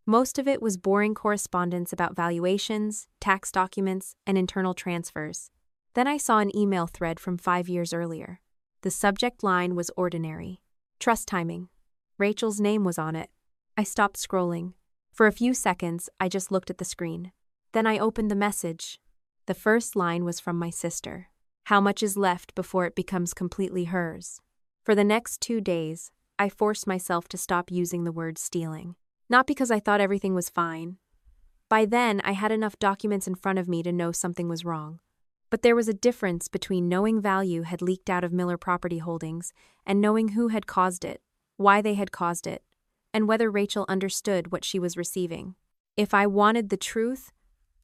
Most of it was boring correspondence about valuations, tax documents, and internal transfers. Then I saw an email thread from 5 years earlier. The subject line was ordinary. Trust timing. Rachel's name was on it. I stopped scrolling. For a few seconds, I just looked at the screen. Then I opened the message. The first line was from my sister. How much is left before it becomes completely hers? For the next 2 days, I forced myself to stop using the word stealing. Not because I thought everything was fine. By then, I had enough documents in front of me to know something was wrong. But there was a difference between knowing value had leaked out of Miller Property Holdings and knowing who had caused it, why they had caused it, and whether Rachel understood what she was receiving. If I wanted the truth,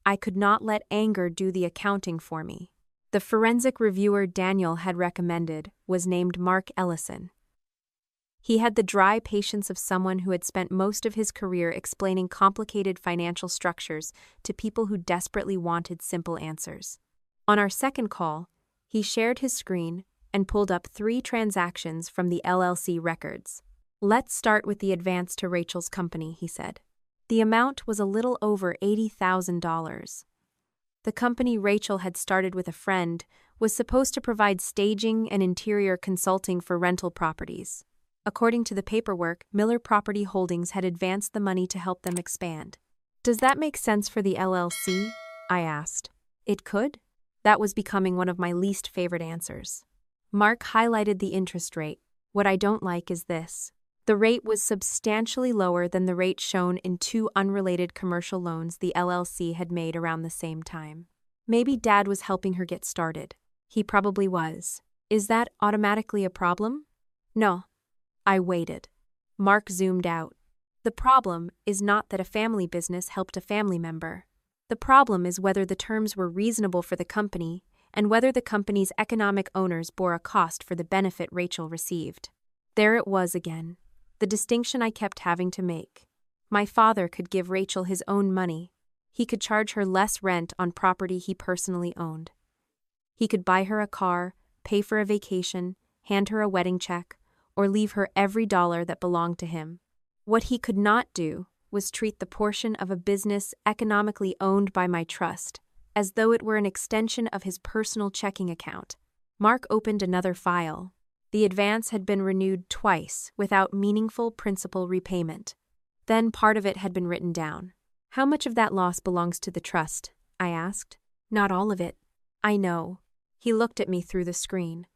I could not let anger do the accounting for me. The forensic reviewer Daniel had recommended was named Mark Ellison. He had the dry patience of someone who had spent most of his career explaining complicated financial structures to people who desperately wanted simple answers. On our second call, he shared his screen and pulled up 3 transactions from the LLC records. Let's start with the advance to Rachel's company, he said. The amount was a little over $80,000. The company Rachel had started with a friend was supposed to provide staging and interior consulting for rental properties. According to the paperwork, Miller Property Holdings had advanced the money to help them expand. Does that make sense for the LLC? I asked. It could? That was becoming one of my least favorite answers. Mark highlighted the interest rate. What I don't like is this. The rate was substantially lower than the rate shown in 2 unrelated commercial loans the LLC had made around the same time. Maybe Dad was helping her get started. He probably was. Is that automatically a problem? No. I waited. Mark zoomed out. The problem is not that a family business helped a family member. The problem is whether the terms were reasonable for the company and whether the company's economic owners bore a cost for the benefit Rachel received. There it was again, the distinction I kept having to make. My father could give Rachel his own money. He could charge her less rent on property he personally owned. He could buy her a car, pay for a vacation, hand her a wedding check, or leave her every dollar that belonged to him. What he could not do was treat the portion of a business economically owned by my trust as though it were an extension of his personal checking account. Mark opened another file. The advance had been renewed twice without meaningful principal repayment. Then part of it had been written down. How much of that loss belongs to the trust? I asked. Not all of it. I know. He looked at me through the screen.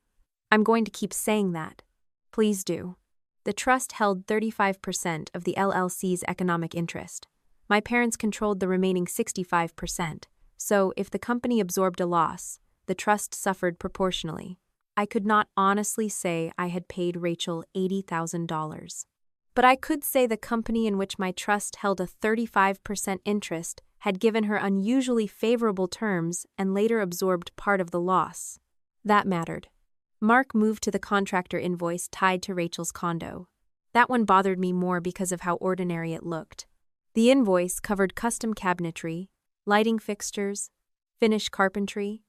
I'm going to keep saying that. Please do. The trust held 35% of the LLC's economic interest. My parents controlled the remaining 65%, so if the company absorbed a loss, the trust suffered proportionally. I could not honestly say I had paid Rachel $80,000. But I could say the company in which my trust held a 35% interest had given her unusually favorable terms and later absorbed part of the loss. That mattered. Mark moved to the contractor invoice tied to Rachel's condo. That one bothered me more because of how ordinary it looked. The invoice covered custom cabinetry, lighting fixtures, finish carpentry,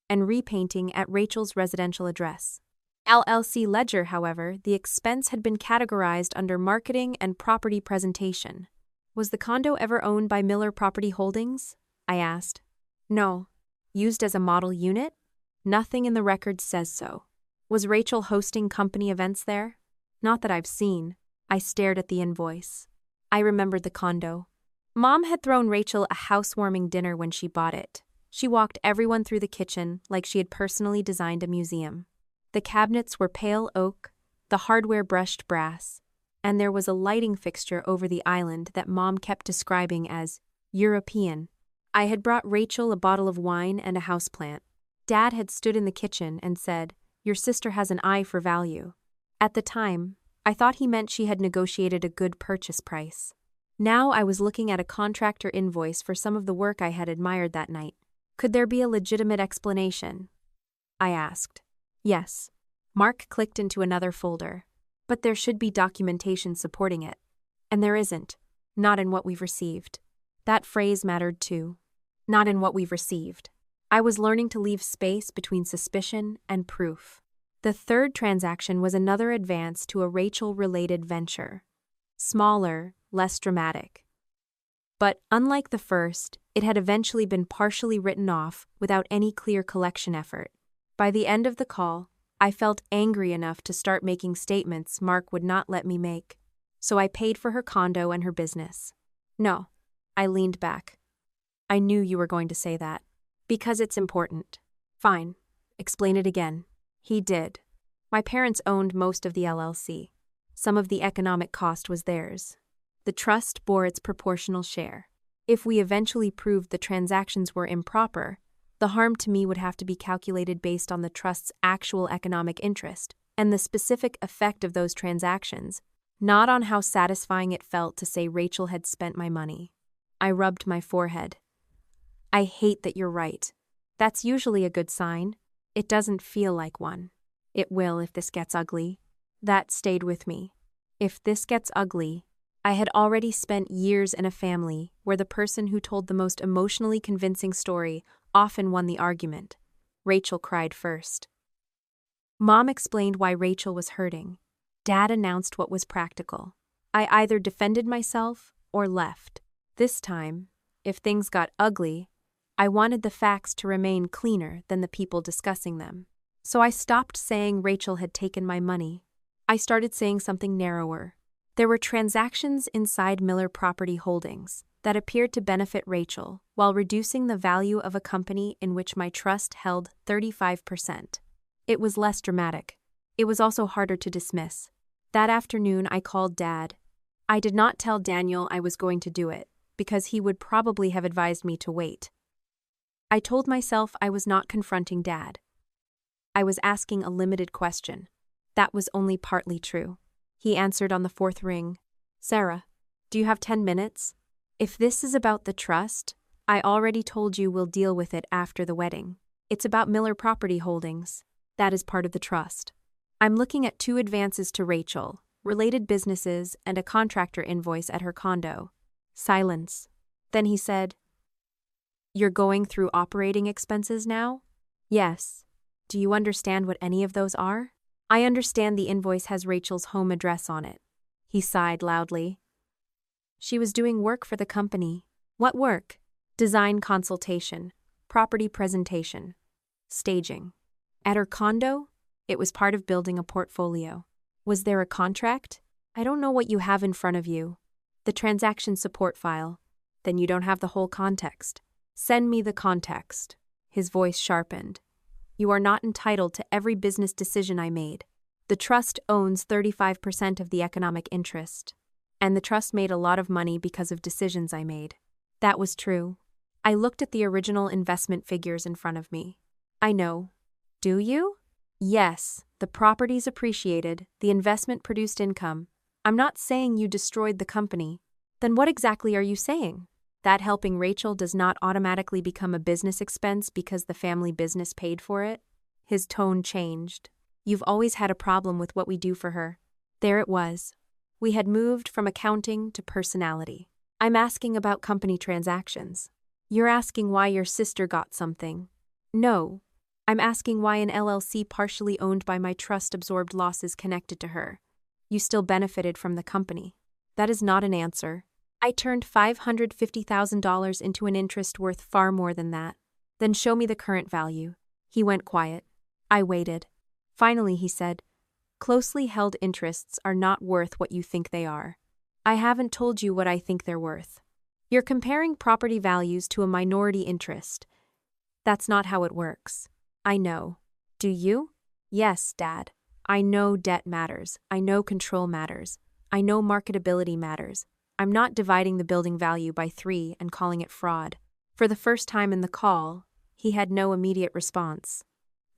and repainting at Rachel's residential address. LLC ledger, however, the expense had been categorized under marketing and property presentation. Was the condo ever owned by Miller Property Holdings? I asked. No. Used as a model unit? Nothing in the records says so. Was Rachel hosting company events there? Not that I've seen. I stared at the invoice. I remembered the condo. Mom had thrown Rachel a housewarming dinner when she bought it. She walked everyone through the kitchen like she had personally designed a museum. The cabinets were pale oak, the hardware brushed brass, and there was a lighting fixture over the island that Mom kept describing as European. I had brought Rachel a bottle of wine and a houseplant. Dad had stood in the kitchen and said, "Your sister has an eye for value." At the time, I thought he meant she had negotiated a good purchase price. Now I was looking at a contractor invoice for some of the work I had admired that night. Could there be a legitimate explanation? I asked. Yes. Mark clicked into another folder. But there should be documentation supporting it. And there isn't. Not in what we've received. That phrase mattered too. Not in what we've received. I was learning to leave space between suspicion and proof. The third transaction was another advance to a Rachel-related venture. Smaller, less dramatic. But unlike the first, it had eventually been partially written off without any clear collection effort. By the end of the call, I felt angry enough to start making statements Mark would not let me make. So I paid for her condo and her business. No, I leaned back. I knew you were going to say that. Because it's important. Fine. Explain it again. He did. My parents owned most of the LLC. Some of the economic cost was theirs. The trust bore its proportional share. If we eventually proved the transactions were improper, the harm to me would have to be calculated based on the trust's actual economic interest and the specific effect of those transactions, not on how satisfying it felt to say Rachel had spent my money. I rubbed my forehead. I hate that you're right. That's usually a good sign. It doesn't feel like one. It will if this gets ugly. That stayed with me. If this gets ugly, I had already spent years in a family where the person who told the most emotionally convincing story often won the argument. Rachel cried first. Mom explained why Rachel was hurting. Dad announced what was practical. I either defended myself or left. This time, if things got ugly, I wanted the facts to remain cleaner than the people discussing them. So I stopped saying Rachel had taken my money. I started saying something narrower. There were transactions inside Miller Property Holdings that appeared to benefit Rachel while reducing the value of a company in which my trust held 35%. It was less dramatic. It was also harder to dismiss. That afternoon I called Dad. I did not tell Daniel I was going to do it, because he would probably have advised me to wait. I told myself I was not confronting Dad. I was asking a limited question. That was only partly true. He answered on the fourth ring. Sarah, do you have 10 minutes? If this is about the trust, I already told you we'll deal with it after the wedding. It's about Miller Property Holdings. That is part of the trust. I'm looking at 2 advances to Rachel, related businesses, and a contractor invoice at her condo. Silence. Then he said, You're going through operating expenses now? Yes. Do you understand what any of those are? I understand the invoice has Rachel's home address on it. He sighed loudly. She was doing work for the company. What work? Design consultation, property presentation, staging. At her condo? It was part of building a portfolio. Was there a contract? I don't know what you have in front of you. The transaction support file. Then you don't have the whole context. Send me the context. His voice sharpened. You are not entitled to every business decision I made. The trust owns 35% of the economic interest. And the trust made a lot of money because of decisions I made. That was true. I looked at the original investment figures in front of me. I know. Do you? Yes, the properties appreciated, the investment produced income. I'm not saying you destroyed the company. Then what exactly are you saying? That helping Rachel does not automatically become a business expense because the family business paid for it? His tone changed. You've always had a problem with what we do for her. There it was. We had moved from accounting to personality. I'm asking about company transactions. You're asking why your sister got something. No. I'm asking why an LLC partially owned by my trust absorbed losses connected to her. You still benefited from the company. That is not an answer. I turned $550,000 into an interest worth far more than that. Then show me the current value. He went quiet. I waited. Finally, he said, "Closely held interests are not worth what you think they are. I haven't told you what I think they're worth. You're comparing property values to a minority interest. That's not how it works. I know. Do you?" "Yes, Dad. I know debt matters. I know control matters. I know marketability matters. I'm not dividing the building value by 3 and calling it fraud." For the first time in the call, he had no immediate response.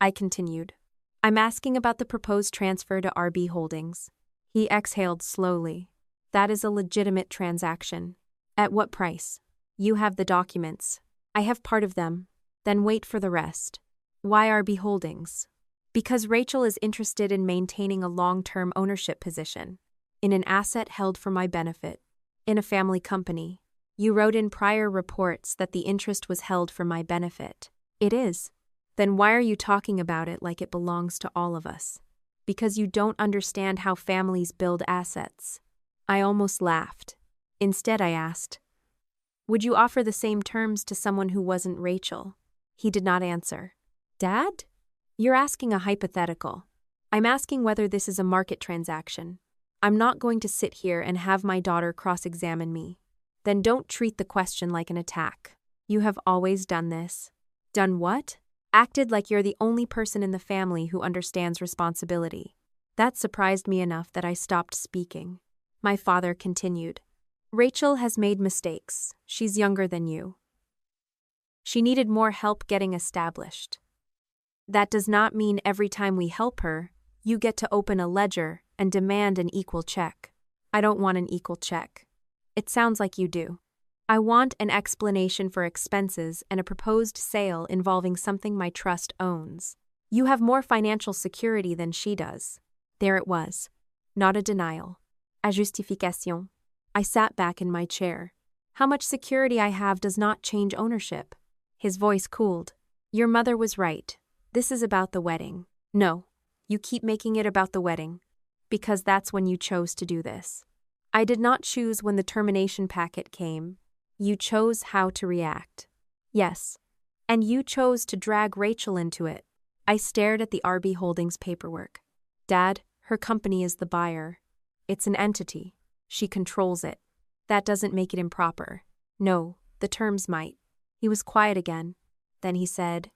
I continued. "I'm asking about the proposed transfer to RB Holdings." He exhaled slowly. "That is a legitimate transaction. At what price?" "You have the documents. I have part of them. Then wait for the rest." "Why RB Holdings?" "Because Rachel is interested in maintaining a long-term ownership position in an asset held for my benefit, in a family company. You wrote in prior reports that the interest was held for my benefit." "It is." "Then why are you talking about it like it belongs to all of us?" "Because you don't understand how families build assets." I almost laughed. Instead, I asked, "Would you offer the same terms to someone who wasn't Rachel?" He did not answer. "Dad? You're asking a hypothetical. I'm asking whether this is a market transaction. I'm not going to sit here and have my daughter cross-examine me." "Then don't treat the question like an attack. You have always done this." "Done what?" "Acted like you're the only person in the family who understands responsibility." That surprised me enough that I stopped speaking. My father continued. "Rachel has made mistakes. She's younger than you. She needed more help getting established. That does not mean every time we help her, you get to open a ledger and demand an equal check." "I don't want an equal check." "It sounds like you do." "I want an explanation for expenses and a proposed sale involving something my trust owns. You have more financial security than she does." There it was. Not a denial. A justification. I sat back in my chair. "How much security I have does not change ownership." His voice cooled. "Your mother was right. This is about the wedding." "No, you keep making it about the wedding. Because that's when you chose to do this." "I did not choose when the termination packet came. You chose how to react." "Yes. And you chose to drag Rachel into it." I stared at the RB Holdings paperwork. "Dad, her company is the buyer. It's an entity. She controls it. That doesn't make it improper." "No, the terms might." He was quiet again. Then he said,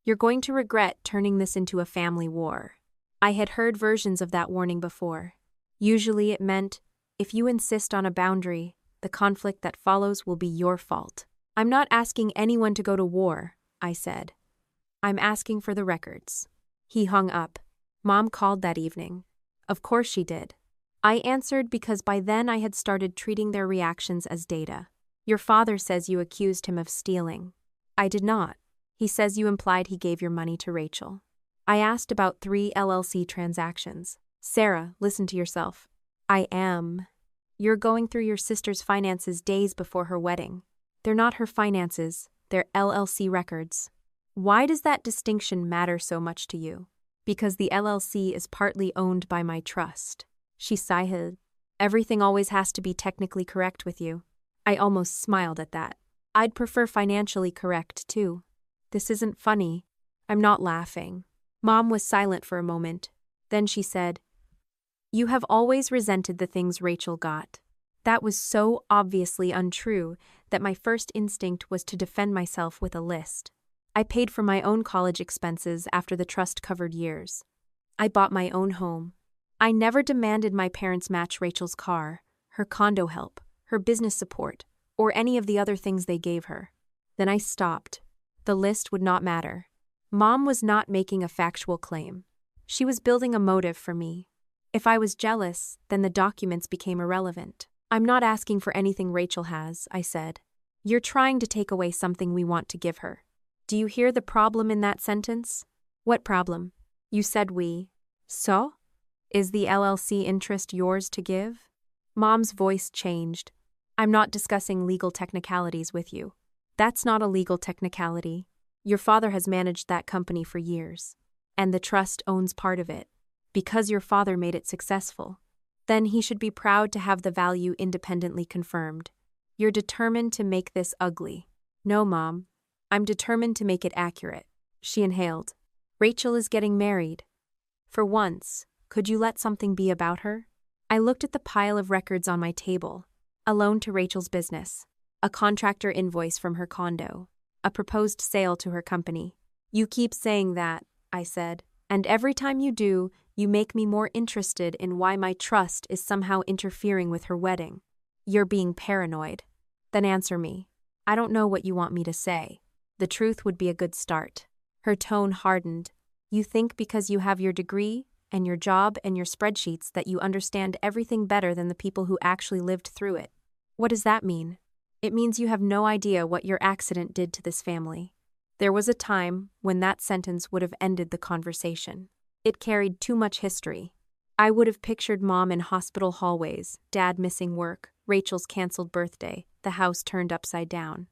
"You're going to regret turning this into a family war." I had heard versions of that warning before. Usually it meant, if you insist on a boundary, the conflict that follows will be your fault. "I'm not asking anyone to go to war," I said. "I'm asking for the records." He hung up. "Mom called that evening." "Of course she did." I answered because by then I had started treating their reactions as data. "Your father says you accused him of stealing." "I did not." "He says you implied he gave your money to Rachel." I asked about 3 LLC transactions. "Sarah, listen to yourself." "I am." "You're going through your sister's finances days before her wedding." "They're not her finances, they're LLC records." "Why does that distinction matter so much to you?" "Because the LLC is partly owned by my trust." She sighed. "Everything always has to be technically correct with you." I almost smiled at that. "I'd prefer financially correct, too." "This isn't funny." "I'm not laughing." Mom was silent for a moment. Then she said, "You have always resented the things Rachel got." That was so obviously untrue that my first instinct was to defend myself with a list. I paid for my own college expenses after the trust covered years. I bought my own home. I never demanded my parents match Rachel's car, her condo help, her business support, or any of the other things they gave her. Then I stopped. The list would not matter. Mom was not making a factual claim. She was building a motive for me. If I was jealous, then the documents became irrelevant. "I'm not asking for anything Rachel has," I said. "You're trying to take away something we want to give her." Do you hear the problem in that sentence? "What problem?" "You said we." "So? Is the LLC interest yours to give?" Mom's voice changed. "I'm not discussing legal technicalities with you." "That's not a legal technicality. Your father has managed that company for years, and the trust owns part of it, because your father made it successful. Then he should be proud to have the value independently confirmed. You're determined to make this ugly." "No, Mom. I'm determined to make it accurate." She inhaled. Rachel is getting married. For once, could you let something be about her? I looked at the pile of records on my table. A loan to Rachel's business. A contractor invoice from her condo. A proposed sale to her company. You keep saying that, I said, and every time you do, you make me more interested in why my trust is somehow interfering with her wedding. You're being paranoid. Then answer me. I don't know what you want me to say. The truth would be a good start. Her tone hardened. You think because you have your degree, and your job and your spreadsheets that you understand everything better than the people who actually lived through it. What does that mean? It means you have no idea what your accident did to this family. There was a time when that sentence would have ended the conversation. It carried too much history. I would have pictured Mom in hospital hallways, Dad missing work, Rachel's canceled birthday, the house turned upside down.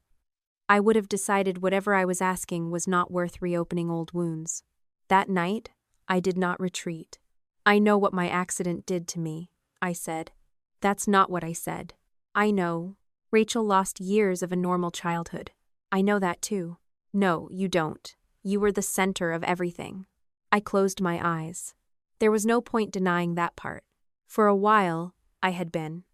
I would have decided whatever I was asking was not worth reopening old wounds. That night, I did not retreat. I know what my accident did to me, I said. That's not what I said. I know. Rachel lost years of a normal childhood. I know that too. No, you don't. You were the center of everything. I closed my eyes. There was no point denying that part. For a while, I had been.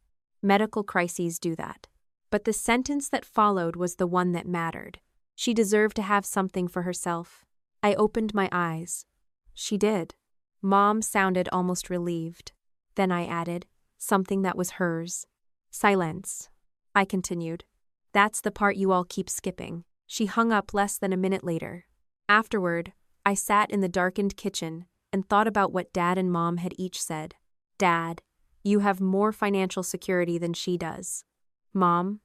Medical crises do that. But the sentence that followed was the one that mattered. She deserved to have something for herself. I opened my eyes. She did. Mom sounded almost relieved. Then I added, something that was hers. Silence. I continued. That's the part you all keep skipping. She hung up less than a minute later. Afterward, I sat in the darkened kitchen and thought about what Dad and Mom had each said. Dad, you have more financial security than she does. Mom,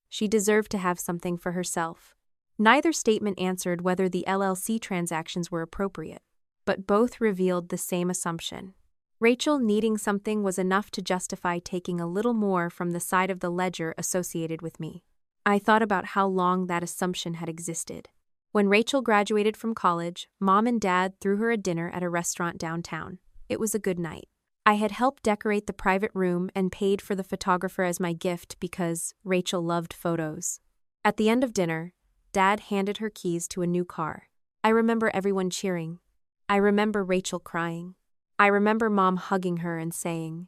she deserved to have something for herself. Neither statement answered whether the LLC transactions were appropriate, but both revealed the same assumption. Rachel needing something was enough to justify taking a little more from the side of the ledger associated with me. I thought about how long that assumption had existed. When Rachel graduated from college, Mom and Dad threw her a dinner at a restaurant downtown. It was a good night. I had helped decorate the private room and paid for the photographer as my gift because Rachel loved photos. At the end of dinner, Dad handed her keys to a new car. I remember everyone cheering. I remember Rachel crying. I remember Mom hugging her and saying,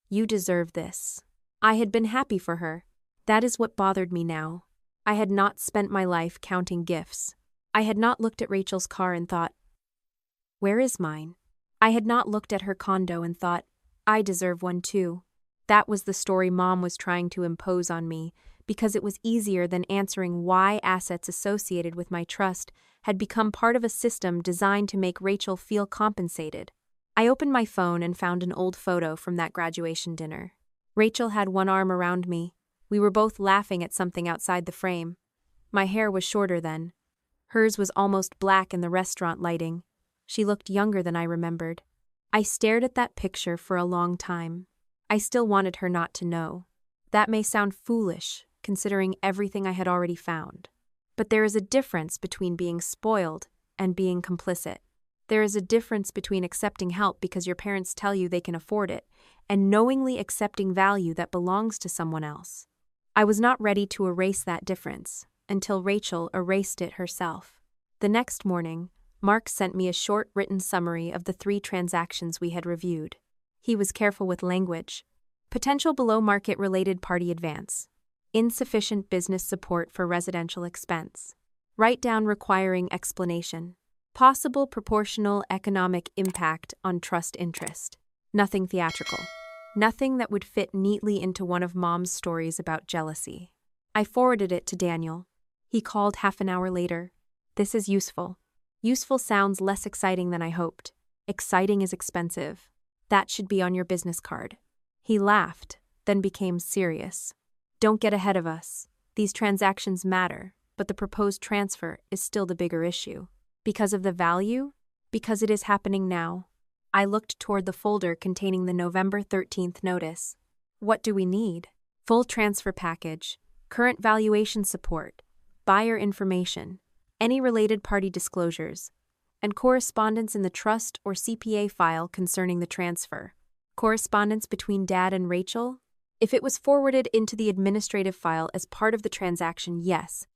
"You deserve this." I had been happy for her. That is what bothered me now. I had not spent my life counting gifts. I had not looked at Rachel's car and thought, "Where is mine?" I had not looked at her condo and thought, "I deserve one too." That was the story Mom was trying to impose on me, because it was easier than answering why assets associated with my trust had become part of a system designed to make Rachel feel compensated. I opened my phone and found an old photo from that graduation dinner. Rachel had one arm around me. We were both laughing at something outside the frame. My hair was shorter then. Hers was almost black in the restaurant lighting. She looked younger than I remembered. I stared at that picture for a long time. I still wanted her not to know. That may sound foolish, considering everything I had already found. But there is a difference between being spoiled and being complicit. There is a difference between accepting help because your parents tell you they can afford it, and knowingly accepting value that belongs to someone else. I was not ready to erase that difference until Rachel erased it herself. The next morning, Mark sent me a short written summary of the 3 transactions we had reviewed. He was careful with language. Potential below-market related party advance. Insufficient business support for residential expense. Write-down requiring explanation. Possible proportional economic impact on trust interest. Nothing theatrical. Nothing that would fit neatly into one of Mom's stories about jealousy. I forwarded it to Daniel. He called half an hour later. "This is useful." Useful sounds less exciting than I hoped. Exciting is expensive. That should be on your business card. He laughed, then became serious. "Don't get ahead of us. These transactions matter, but the proposed transfer is still the bigger issue. Because of the value? Because it is happening now." I looked toward the folder containing the November 13th notice. What do we need? Full transfer package, current valuation support, buyer information, any related party disclosures, and correspondence in the trust or CPA file concerning the transfer. Correspondence between Dad and Rachel? If it was forwarded into the administrative file as part of the transaction, yes.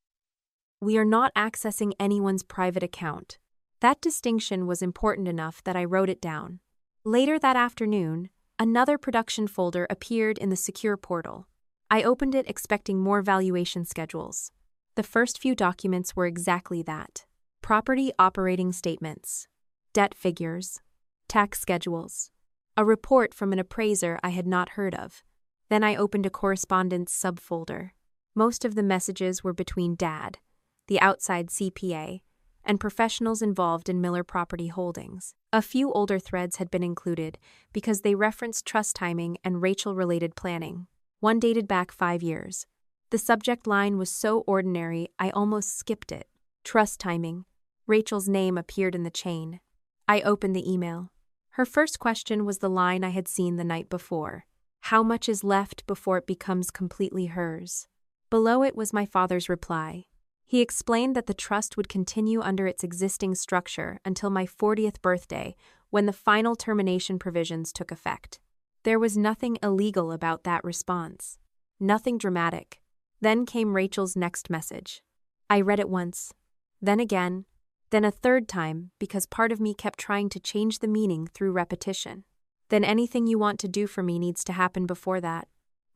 We are not accessing anyone's private account. That distinction was important enough that I wrote it down. Later that afternoon, another production folder appeared in the secure portal. I opened it expecting more valuation schedules. The first few documents were exactly that: property operating statements, debt figures, tax schedules, a report from an appraiser I had not heard of. Then I opened a correspondence subfolder. Most of the messages were between Dad, the outside CPA, and professionals involved in Miller Property Holdings. A few older threads had been included because they referenced trust timing and Rachel-related planning. One dated back 5 years. The subject line was so ordinary I almost skipped it. Trust timing. Rachel's name appeared in the chain. I opened the email. Her first question was the line I had seen the night before. How much is left before it becomes completely hers? Below it was my father's reply. He explained that the trust would continue under its existing structure until my 40th birthday, when the final termination provisions took effect. There was nothing illegal about that response. Nothing dramatic. Then came Rachel's next message. I read it once, then again, then a third time because part of me kept trying to change the meaning through repetition. Then anything you want to do for me needs to happen before that.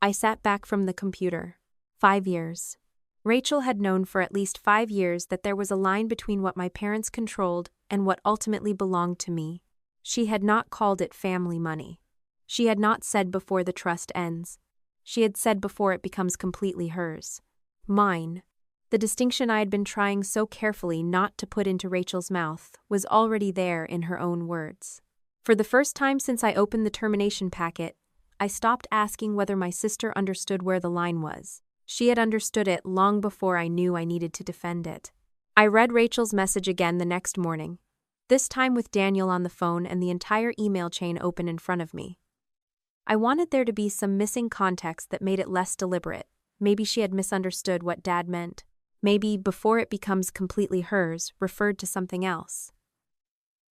I sat back from the computer. 5 years. Rachel had known for at least 5 years that there was a line between what my parents controlled and what ultimately belonged to me. She had not called it family money. She had not said before the trust ends. She had said before it becomes completely hers. Mine. The distinction I had been trying so carefully not to put into Rachel's mouth was already there in her own words. For the first time since I opened the termination packet, I stopped asking whether my sister understood where the line was. She had understood it long before I knew I needed to defend it. I read Rachel's message again the next morning, this time with Daniel on the phone and the entire email chain open in front of me. I wanted there to be some missing context that made it less deliberate. Maybe she had misunderstood what Dad meant. Maybe before it becomes completely hers referred to something else.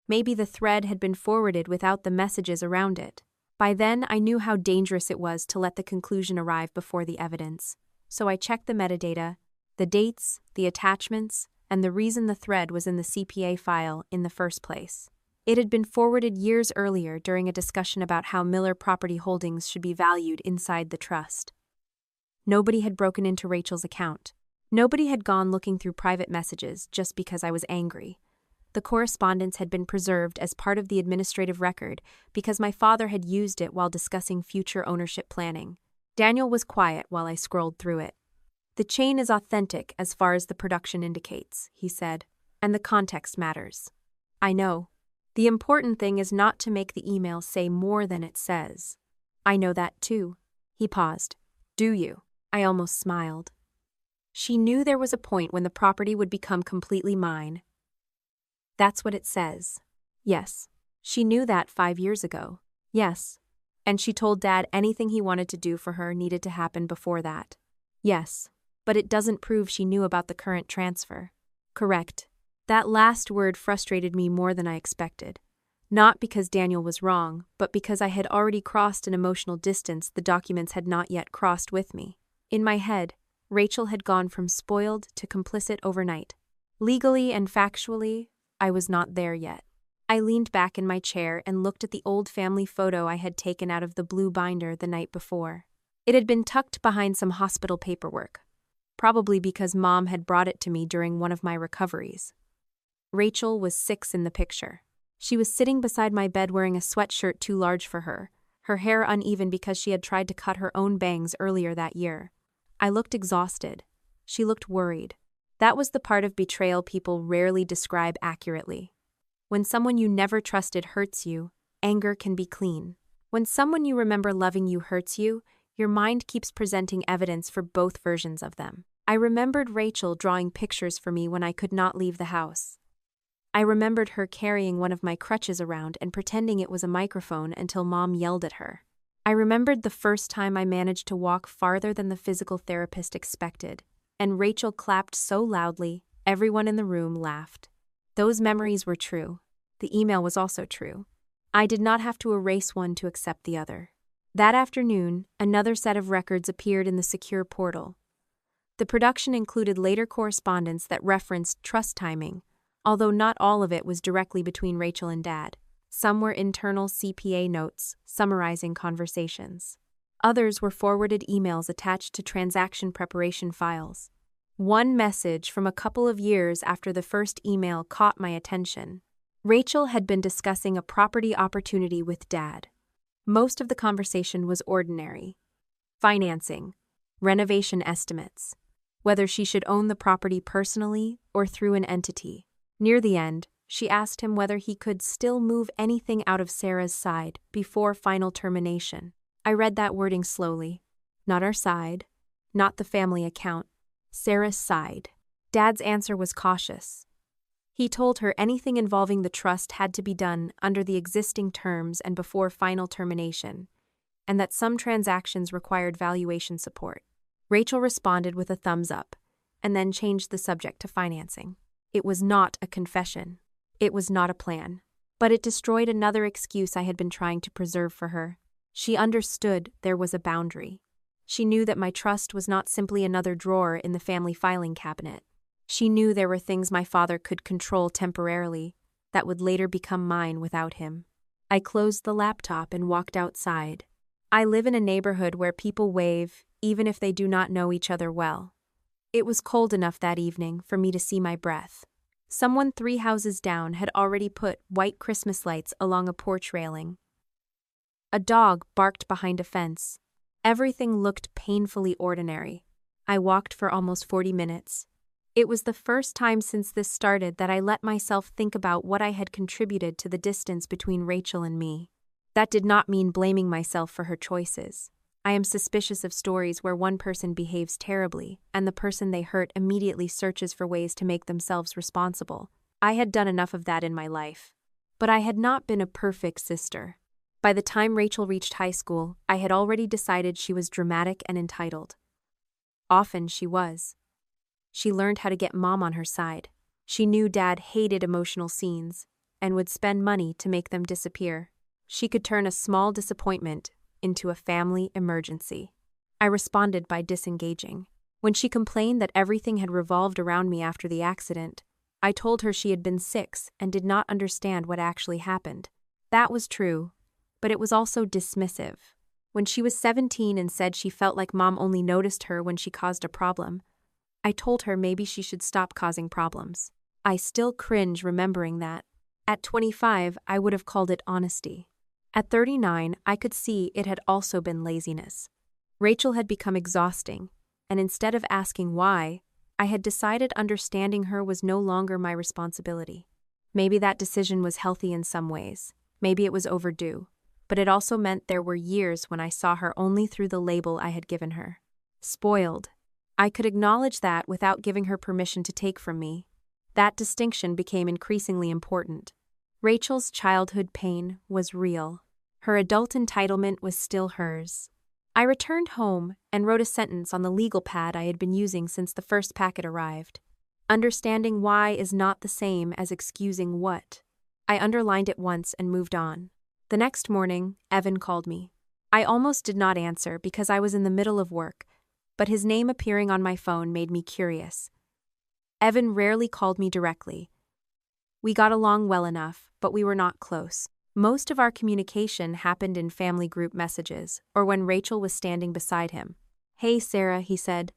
Maybe the thread had been forwarded without the messages around it. By then, I knew how dangerous it was to let the conclusion arrive before the evidence. So I checked the metadata, the dates, the attachments, and the reason the thread was in the CPA file in the first place. It had been forwarded years earlier during a discussion about how Miller Property Holdings should be valued inside the trust. Nobody had broken into Rachel's account. Nobody had gone looking through private messages just because I was angry. The correspondence had been preserved as part of the administrative record because my father had used it while discussing future ownership planning. Daniel was quiet while I scrolled through it. The chain is authentic as far as the production indicates, he said, and the context matters. I know. The important thing is not to make the email say more than it says. I know that too. He paused. Do you? I almost smiled. She knew there was a point when the property would become completely mine. That's what it says. Yes. She knew that 5 years ago. Yes. And she told Dad anything he wanted to do for her needed to happen before that. Yes. But it doesn't prove she knew about the current transfer. Correct. That last word frustrated me more than I expected. Not because Daniel was wrong, but because I had already crossed an emotional distance the documents had not yet crossed with me. In my head, Rachel had gone from spoiled to complicit overnight. Legally and factually, I was not there yet. I leaned back in my chair and looked at the old family photo I had taken out of the blue binder the night before. It had been tucked behind some hospital paperwork, probably because Mom had brought it to me during one of my recoveries. Rachel was 6 in the picture. She was sitting beside my bed wearing a sweatshirt too large for her hair uneven because she had tried to cut her own bangs earlier that year. I looked exhausted. She looked worried. That was the part of betrayal people rarely describe accurately. When someone you never trusted hurts you, anger can be clean. When someone you remember loving you hurts you, your mind keeps presenting evidence for both versions of them. I remembered Rachel drawing pictures for me when I could not leave the house. I remembered her carrying one of my crutches around and pretending it was a microphone until Mom yelled at her. I remembered the first time I managed to walk farther than the physical therapist expected, and Rachel clapped so loudly, everyone in the room laughed. Those memories were true. The email was also true. I did not have to erase one to accept the other. That afternoon, another set of records appeared in the secure portal. The production included later correspondence that referenced trust timing, although not all of it was directly between Rachel and Dad. Some were internal CPA notes summarizing conversations. Others were forwarded emails attached to transaction preparation files. One message from a couple of years after the first email caught my attention. Rachel had been discussing a property opportunity with Dad. Most of the conversation was ordinary. Financing, renovation estimates, whether she should own the property personally or through an entity. Near the end, she asked him whether he could still move anything out of Sarah's side before final termination. I read that wording slowly. Not our side, not the family account, Sarah's side. Dad's answer was cautious. He told her anything involving the trust had to be done under the existing terms and before final termination, and that some transactions required valuation support. Rachel responded with a thumbs up, and then changed the subject to financing. It was not a confession. It was not a plan. But it destroyed another excuse I had been trying to preserve for her. She understood there was a boundary. She knew that my trust was not simply another drawer in the family filing cabinet. She knew there were things my father could control temporarily that would later become mine without him. I closed the laptop and walked outside. I live in a neighborhood where people wave, even if they do not know each other well. It was cold enough that evening for me to see my breath. Someone 3 houses down had already put white Christmas lights along a porch railing. A dog barked behind a fence. Everything looked painfully ordinary. I walked for almost 40 minutes. It was the first time since this started that I let myself think about what I had contributed to the distance between Rachel and me. That did not mean blaming myself for her choices. I am suspicious of stories where one person behaves terribly and the person they hurt immediately searches for ways to make themselves responsible. I had done enough of that in my life. But I had not been a perfect sister. By the time Rachel reached high school, I had already decided she was dramatic and entitled. Often she was. She learned how to get Mom on her side. She knew Dad hated emotional scenes and would spend money to make them disappear. She could turn a small disappointment into a family emergency. I responded by disengaging. When she complained that everything had revolved around me after the accident, I told her she had been 6 and did not understand what actually happened. That was true, but it was also dismissive. When she was 17 and said she felt like Mom only noticed her when she caused a problem, I told her maybe she should stop causing problems. I still cringe remembering that. At 25, I would have called it honesty. At 39, I could see it had also been laziness. Rachel had become exhausting, and instead of asking why, I had decided understanding her was no longer my responsibility. Maybe that decision was healthy in some ways. Maybe it was overdue. But it also meant there were years when I saw her only through the label I had given her. Spoiled. I could acknowledge that without giving her permission to take from me. That distinction became increasingly important. Rachel's childhood pain was real. Her adult entitlement was still hers. I returned home and wrote a sentence on the legal pad I had been using since the first packet arrived. Understanding why is not the same as excusing what. I underlined it once and moved on. The next morning, Evan called me. I almost did not answer because I was in the middle of work, but his name appearing on my phone made me curious. Evan rarely called me directly. We got along well enough, but we were not close. Most of our communication happened in family group messages or when Rachel was standing beside him. "Hey, Sarah," he said.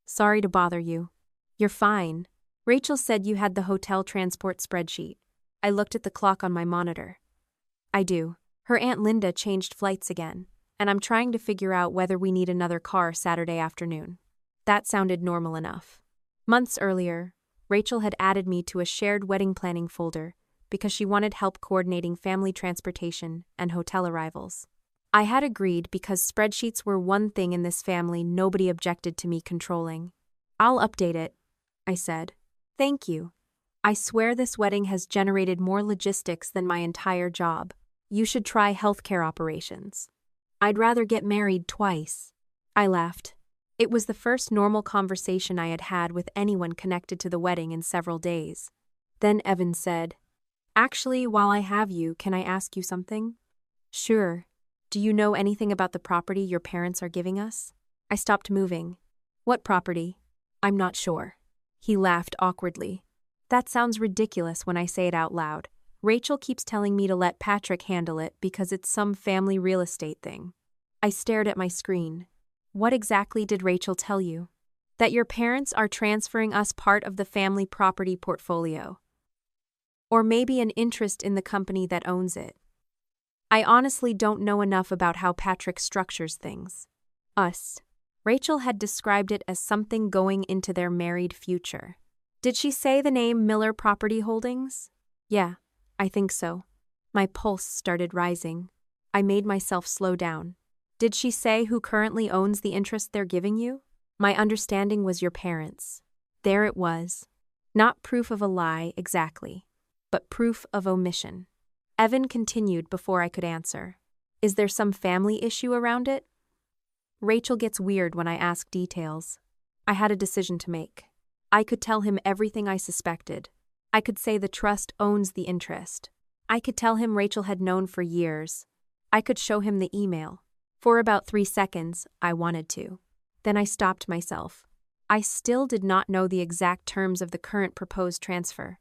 "Sorry to bother you." "You're fine." Rachel said you had the hotel transport spreadsheet. I looked at the clock on my monitor. I do. Her Aunt Linda changed flights again, and I'm trying to figure out whether we need another car Saturday afternoon. That sounded normal enough. Months earlier, Rachel had added me to a shared wedding planning folder because she wanted help coordinating family transportation and hotel arrivals. I had agreed because spreadsheets were one thing in this family nobody objected to me controlling. "I'll update it," I said. "Thank you. I swear this wedding has generated more logistics than my entire job. You should try healthcare operations." "I'd rather get married twice." I laughed. It was the first normal conversation I had had with anyone connected to the wedding in several days. Then Evan said, "Actually, while I have you, can I ask you something?" "Sure. Do you know anything about the property your parents are giving us?" I stopped moving. "What property?" "I'm not sure." He laughed awkwardly. That sounds ridiculous when I say it out loud. Rachel keeps telling me to let Patrick handle it because it's some family real estate thing. I stared at my screen. What exactly did Rachel tell you? That your parents are transferring us part of the family property portfolio. Or maybe an interest in the company that owns it. I honestly don't know enough about how Patrick structures things. Us. Rachel had described it as something going into their married future. Did she say the name Miller Property Holdings? Yeah, I think so. My pulse started rising. I made myself slow down. Did she say who currently owns the interest they're giving you? My understanding was your parents. There it was. Not proof of a lie, exactly, but proof of omission. Evan continued before I could answer. Is there some family issue around it? Rachel gets weird when I ask details. I had a decision to make. I could tell him everything I suspected. I could say the trust owns the interest. I could tell him Rachel had known for years. I could show him the email. For about 3 seconds, I wanted to. Then I stopped myself. I still did not know the exact terms of the current proposed transfer.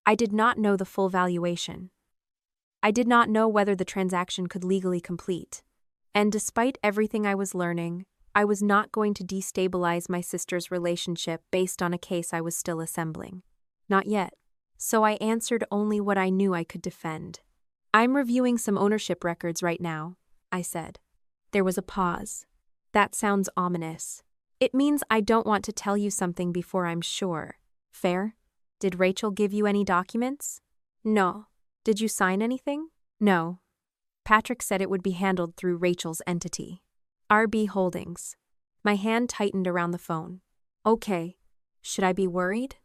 I did not know the full valuation. I did not know whether the transaction could legally complete. And despite everything I was learning, I was not going to destabilize my sister's relationship based on a case I was still assembling. Not yet. So I answered only what I knew I could defend. I'm reviewing some ownership records right now, I said. There was a pause. That sounds ominous. It means I don't want to tell you something before I'm sure. Fair? Did Rachel give you any documents? No. Did you sign anything? No. Patrick said it would be handled through Rachel's entity. RB Holdings. My hand tightened around the phone. Okay. Should I be worried?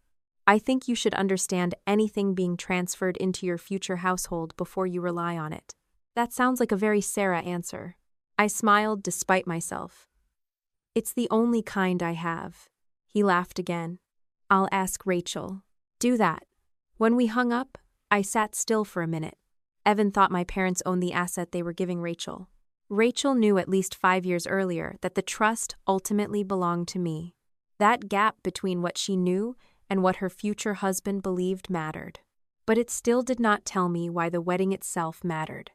I think you should understand anything being transferred into your future household before you rely on it. That sounds like a very Sarah answer. I smiled despite myself. It's the only kind I have. He laughed again. I'll ask Rachel. Do that. When we hung up, I sat still for a minute. Evan thought my parents owned the asset they were giving Rachel. Rachel knew at least 5 years earlier that the trust ultimately belonged to me. That gap between what she knew and what her future husband believed mattered. But it still did not tell me why the wedding itself mattered.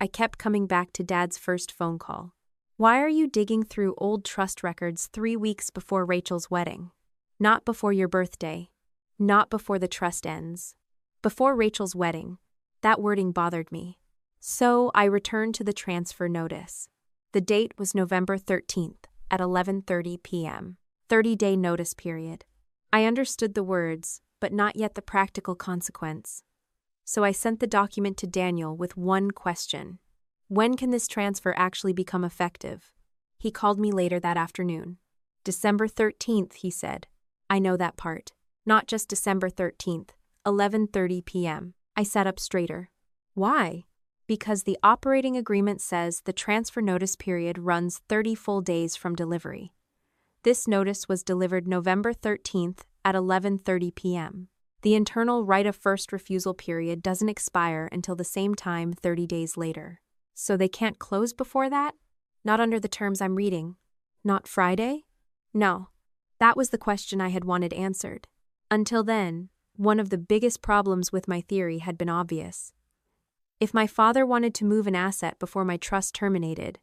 I kept coming back to Dad's first phone call. Why are you digging through old trust records 3 weeks before Rachel's wedding? Not before your birthday. Not before the trust ends. Before Rachel's wedding. That wording bothered me. So I returned to the transfer notice. The date was November 13th at 11:30 p.m. 30-day notice period. I understood the words, but not yet the practical consequence. So I sent the document to Daniel with one question. When can this transfer actually become effective? He called me later that afternoon. December 13th, he said. I know that part. Not just December 13th, 11:30 p.m. I sat up straighter. Why? Because the operating agreement says the transfer notice period runs 30 full days from delivery. This notice was delivered November 13th at 11:30 p.m. The internal right of first refusal period doesn't expire until the same time 30 days later. So they can't close before that? Not under the terms I'm reading. Not Friday? No. That was the question I had wanted answered. Until then, one of the biggest problems with my theory had been obvious. If my father wanted to move an asset before my trust terminated,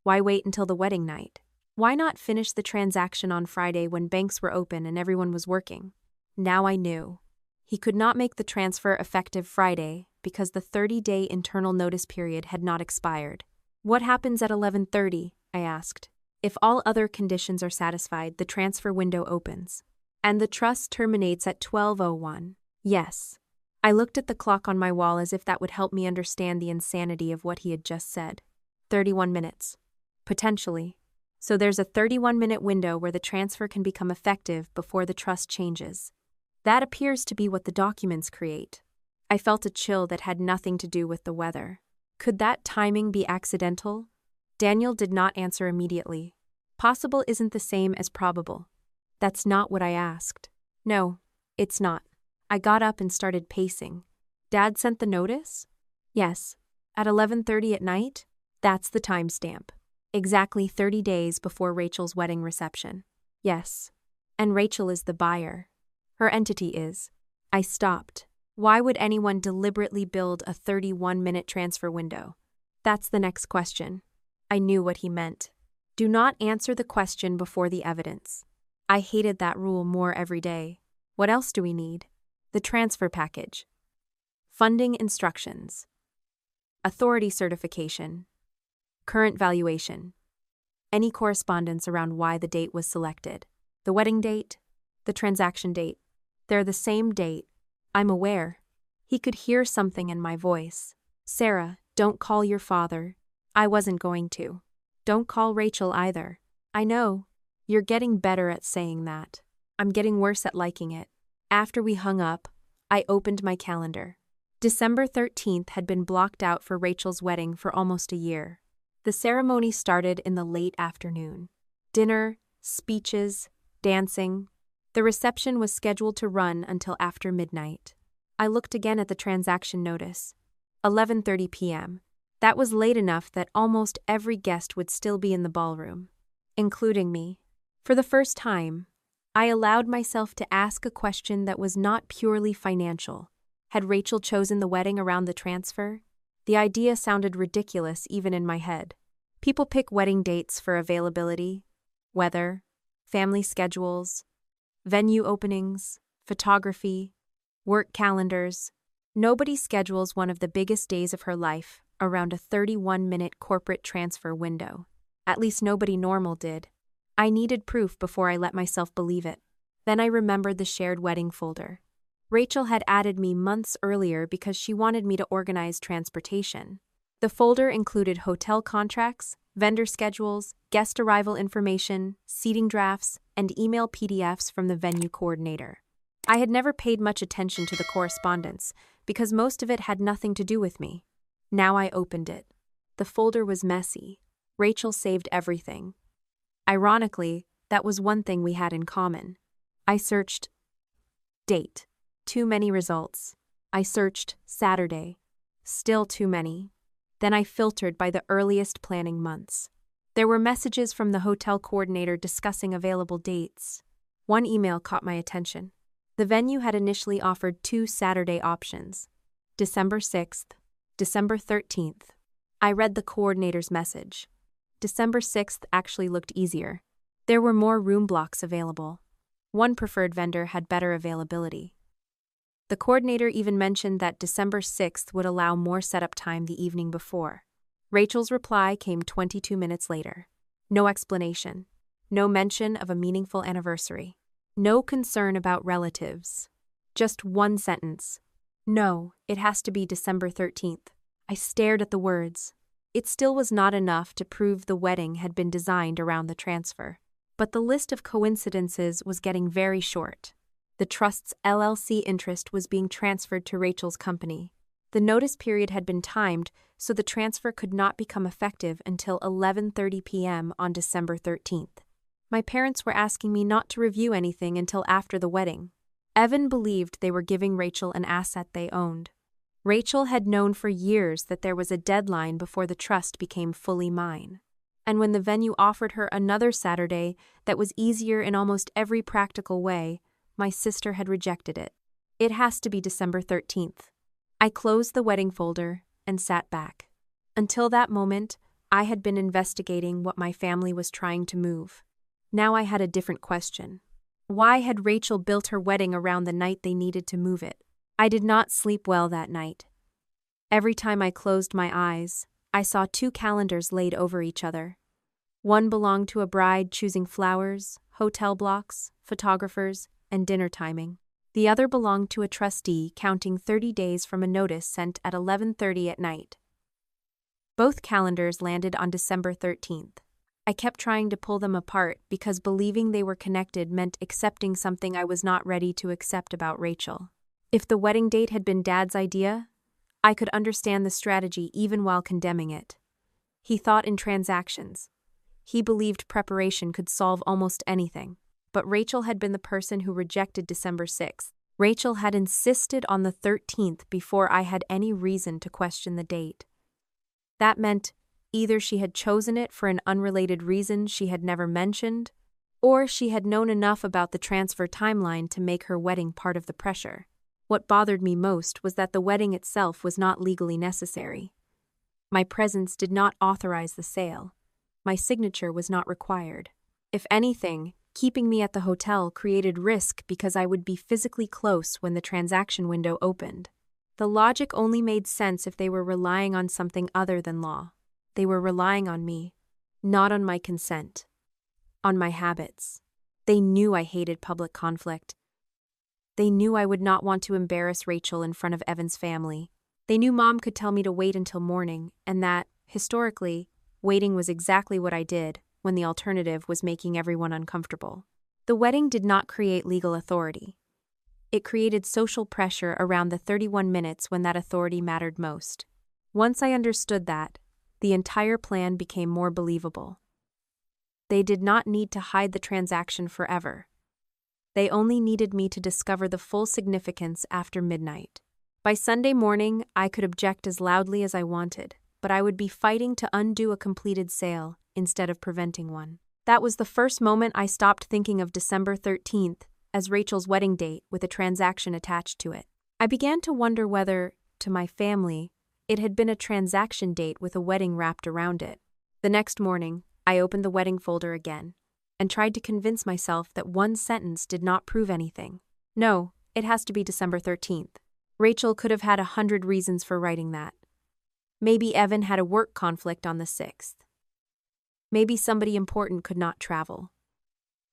why wait until the wedding night? Why not finish the transaction on Friday when banks were open and everyone was working? Now I knew. He could not make the transfer effective Friday because the 30-day internal notice period had not expired. What happens at 11:30? I asked. If all other conditions are satisfied, the transfer window opens. And the trust terminates at 12:01. Yes. I looked at the clock on my wall as if that would help me understand the insanity of what he had just said. 31 minutes. Potentially. So there's a 31-minute window where the transfer can become effective before the trust changes. That appears to be what the documents create. I felt a chill that had nothing to do with the weather. Could that timing be accidental? Daniel did not answer immediately. Possible isn't the same as probable. That's not what I asked. No, it's not. I got up and started pacing. Dad sent the notice? Yes. At 11:30 at night? That's the timestamp. Exactly 30 days before Rachel's wedding reception. Yes. And Rachel is the buyer. Her entity is. I stopped. Why would anyone deliberately build a 31-minute transfer window? That's the next question. I knew what he meant. Do not answer the question before the evidence. I hated that rule more every day. What else do we need? The transfer package. Funding instructions. Authority certification. Current valuation. Any correspondence around why the date was selected. The wedding date. The transaction date. They're the same date. I'm aware. He could hear something in my voice. Sarah, don't call your father. I wasn't going to. Don't call Rachel either. I know. You're getting better at saying that. I'm getting worse at liking it. After we hung up, I opened my calendar. December 13th had been blocked out for Rachel's wedding for almost a year. The ceremony started in the late afternoon. Dinner, speeches, dancing. The reception was scheduled to run until after midnight. I looked again at the transaction notice. 11:30 p.m. That was late enough that almost every guest would still be in the ballroom, including me. For the first time, I allowed myself to ask a question that was not purely financial. Had Rachel chosen the wedding around the transfer? The idea sounded ridiculous even in my head. People pick wedding dates for availability, weather, family schedules, venue openings, photography, work calendars. Nobody schedules one of the biggest days of her life around a 31-minute corporate transfer window. At least nobody normal did. I needed proof before I let myself believe it. Then I remembered the shared wedding folder. Rachel had added me months earlier because she wanted me to organize transportation. The folder included hotel contracts, vendor schedules, guest arrival information, seating drafts, and email PDFs from the venue coordinator. I had never paid much attention to the correspondence because most of it had nothing to do with me. Now I opened it. The folder was messy. Rachel saved everything. Ironically, that was one thing we had in common. I searched date. Too many results. I searched Saturday. Still too many. Then I filtered by the earliest planning months. There were messages from the hotel coordinator discussing available dates. One email caught my attention. The venue had initially offered 2 Saturday options, December 6th, December 13th. I read the coordinator's message. December 6th actually looked easier. There were more room blocks available. One preferred vendor had better availability. The coordinator even mentioned that December 6th would allow more setup time the evening before. Rachel's reply came 22 minutes later. No explanation. No mention of a meaningful anniversary. No concern about relatives. Just one sentence. No, it has to be December 13th. I stared at the words. It still was not enough to prove the wedding had been designed around the transfer. But the list of coincidences was getting very short. The trust's LLC interest was being transferred to Rachel's company. The notice period had been timed, so the transfer could not become effective until 11:30 p.m. on December 13th. My parents were asking me not to review anything until after the wedding. Evan believed they were giving Rachel an asset they owned. Rachel had known for years that there was a deadline before the trust became fully mine. And when the venue offered her another Saturday that was easier in almost every practical way, my sister had rejected it. It has to be December 13th. I closed the wedding folder and sat back. Until that moment, I had been investigating what my family was trying to move. Now I had a different question. Why had Rachel built her wedding around the night they needed to move it? I did not sleep well that night. Every time I closed my eyes, I saw 2 calendars laid over each other. One belonged to a bride choosing flowers, hotel blocks, photographers, and dinner timing. The other belonged to a trustee counting 30 days from a notice sent at 11:30 at night. Both calendars landed on December 13th. I kept trying to pull them apart because believing they were connected meant accepting something I was not ready to accept about Rachel. If the wedding date had been Dad's idea, I could understand the strategy even while condemning it. He thought in transactions. He believed preparation could solve almost anything. But Rachel had been the person who rejected December 6th. Rachel had insisted on the 13th before I had any reason to question the date. That meant either she had chosen it for an unrelated reason she had never mentioned, or she had known enough about the transfer timeline to make her wedding part of the pressure. What bothered me most was that the wedding itself was not legally necessary. My presence did not authorize the sale. My signature was not required. If anything, keeping me at the hotel created risk because I would be physically close when the transaction window opened. The logic only made sense if they were relying on something other than law. They were relying on me, not on my consent, on my habits. They knew I hated public conflict. They knew I would not want to embarrass Rachel in front of Evan's family. They knew Mom could tell me to wait until morning, and that, historically, waiting was exactly what I did when the alternative was making everyone uncomfortable. The wedding did not create legal authority. It created social pressure around the 31 minutes when that authority mattered most. Once I understood that, the entire plan became more believable. They did not need to hide the transaction forever. They only needed me to discover the full significance after midnight. By Sunday morning, I could object as loudly as I wanted, but I would be fighting to undo a completed sale instead of preventing one. That was the first moment I stopped thinking of December 13th as Rachel's wedding date with a transaction attached to it. I began to wonder whether, to my family, it had been a transaction date with a wedding wrapped around it. The next morning, I opened the wedding folder again and tried to convince myself that one sentence did not prove anything. No, it has to be December 13th. Rachel could have had 100 reasons for writing that. Maybe Evan had a work conflict on the 6th. Maybe somebody important could not travel.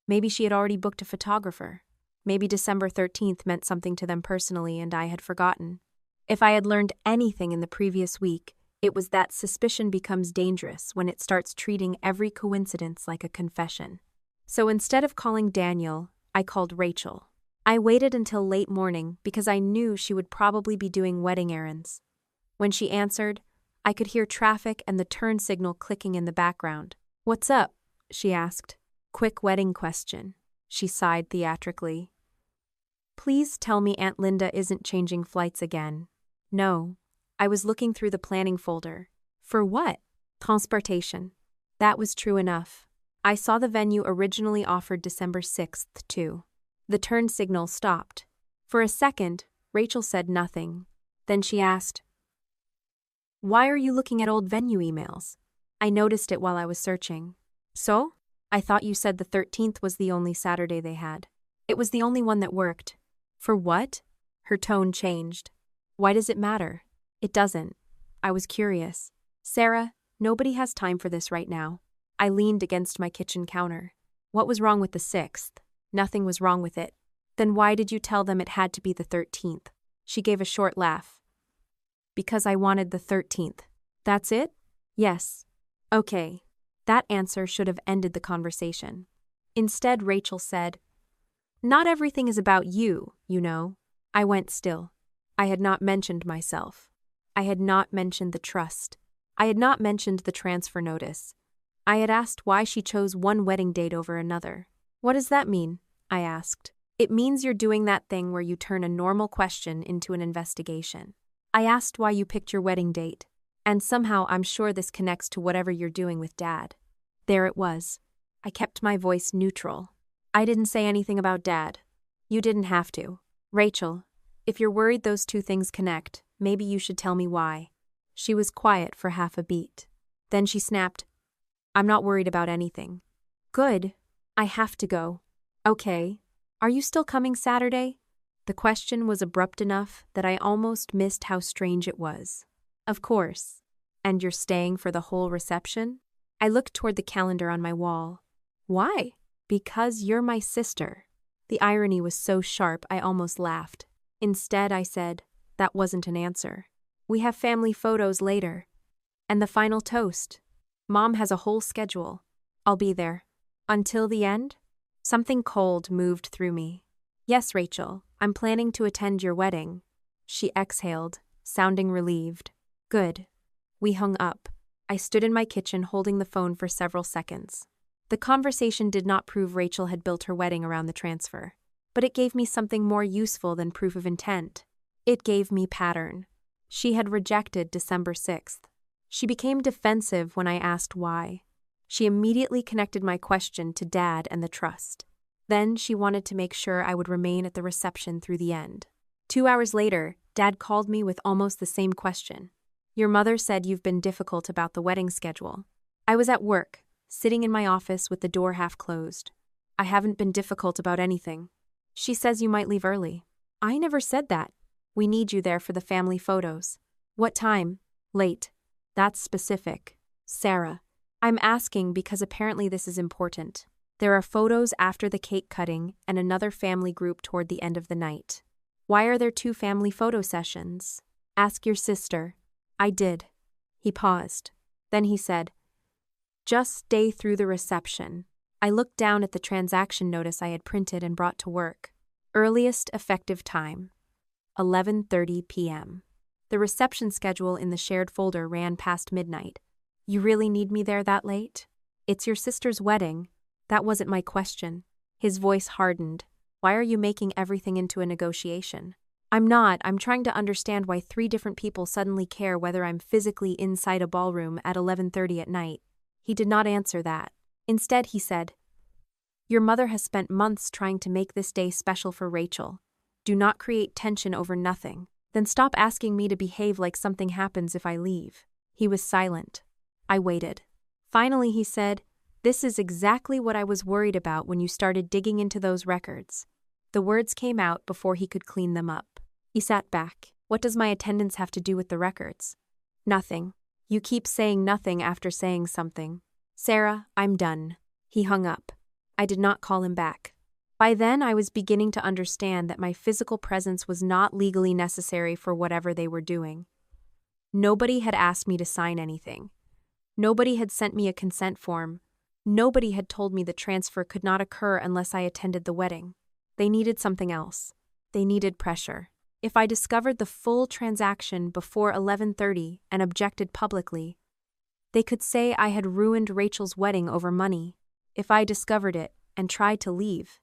Maybe she had already booked a photographer. Maybe December 13th meant something to them personally and I had forgotten. If I had learned anything in the previous week, it was that suspicion becomes dangerous when it starts treating every coincidence like a confession. So instead of calling Daniel, I called Rachel. I waited until late morning because I knew she would probably be doing wedding errands. When she answered, I could hear traffic and the turn signal clicking in the background. "What's up?" she asked. "Quick wedding question." She sighed theatrically. "Please tell me Aunt Linda isn't changing flights again." No. I was looking through the planning folder. For what? Transportation. That was true enough. I saw the venue originally offered December 6th, too. The turn signal stopped. For a second, Rachel said nothing. Then she asked, "Why are you looking at old venue emails?" I noticed it while I was searching. "So? I thought you said the 13th was the only Saturday they had." "It was the only one that worked." "For what?" Her tone changed. "Why does it matter?" "It doesn't." I was curious. "Sarah, nobody has time for this right now." I leaned against my kitchen counter. What was wrong with the 6th? Nothing was wrong with it. Then why did you tell them it had to be the 13th? She gave a short laugh. "Because I wanted the 13th. That's it?" "Yes." "Okay." That answer should have ended the conversation. Instead, Rachel said, "Not everything is about you, you know." I went still. I had not mentioned myself. I had not mentioned the trust. I had not mentioned the transfer notice. I had asked why she chose one wedding date over another. "What does that mean?" I asked. "It means you're doing that thing where you turn a normal question into an investigation." I asked why you picked your wedding date. And somehow I'm sure this connects to whatever you're doing with Dad. There it was. I kept my voice neutral. I didn't say anything about Dad. You didn't have to. "Rachel, if you're worried those two things connect, maybe you should tell me why." She was quiet for half a beat. Then she snapped, "I'm not worried about anything." "Good. I have to go." "Okay. Are you still coming Saturday?" The question was abrupt enough that I almost missed how strange it was. "Of course. And you're staying for the whole reception?" I looked toward the calendar on my wall. "Why?" "Because you're my sister." The irony was so sharp I almost laughed. Instead, I said, "That wasn't an answer. We have family photos later. And the final toast. Mom has a whole schedule. I'll be there." "Until the end?" Something cold moved through me. "Yes, Rachel, I'm planning to attend your wedding." She exhaled, sounding relieved. "Good." We hung up. I stood in my kitchen holding the phone for several seconds. The conversation did not prove Rachel had built her wedding around the transfer, but it gave me something more useful than proof of intent. It gave me pattern. She had rejected December 6th. She became defensive when I asked why. She immediately connected my question to Dad and the trust. Then she wanted to make sure I would remain at the reception through the end. 2 hours later, Dad called me with almost the same question. Your mother said you've been difficult about the wedding schedule. I was at work, sitting in my office with the door half closed. I haven't been difficult about anything. She says you might leave early. I never said that. We need you there for the family photos. What time? Late. That's specific. Sarah. I'm asking because apparently this is important. There are photos after the cake cutting and another family group toward the end of the night. Why are there 2 family photo sessions? Ask your sister. I did. He paused. Then he said, just stay through the reception. I looked down at the transaction notice I had printed and brought to work. Earliest effective time, 11:30 p.m. The reception schedule in the shared folder ran past midnight. You really need me there that late? It's your sister's wedding. That wasn't my question. His voice hardened. Why are you making everything into a negotiation? I'm not. I'm trying to understand why 3 different people suddenly care whether I'm physically inside a ballroom at 11:30 at night. He did not answer that. Instead, he said, your mother has spent months trying to make this day special for Rachel. Do not create tension over nothing. Then stop asking me to behave like something happens if I leave. He was silent. I waited. Finally, he said, this is exactly what I was worried about when you started digging into those records. The words came out before he could clean them up. He sat back. What does my attendance have to do with the records? Nothing. You keep saying nothing after saying something. Sarah, I'm done. He hung up. I did not call him back. By then, I was beginning to understand that my physical presence was not legally necessary for whatever they were doing. Nobody had asked me to sign anything. Nobody had sent me a consent form. Nobody had told me the transfer could not occur unless I attended the wedding. They needed something else. They needed pressure. If I discovered the full transaction before 11:30 and objected publicly, they could say I had ruined Rachel's wedding over money. If I discovered it and tried to leave,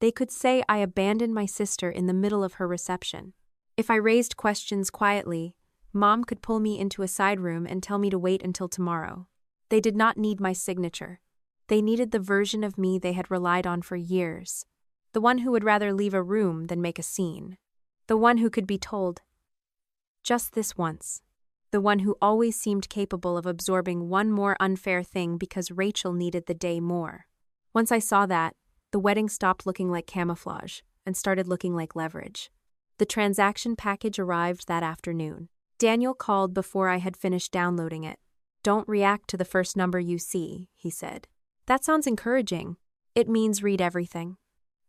they could say I abandoned my sister in the middle of her reception. If I raised questions quietly, Mom could pull me into a side room and tell me to wait until tomorrow. They did not need my signature. They needed the version of me they had relied on for years. The one who would rather leave a room than make a scene. The one who could be told, just this once. The one who always seemed capable of absorbing one more unfair thing because Rachel needed the day more. Once I saw that, the wedding stopped looking like camouflage and started looking like leverage. The transaction package arrived that afternoon. Daniel called before I had finished downloading it. Don't react to the first number you see, he said. That sounds encouraging. It means read everything.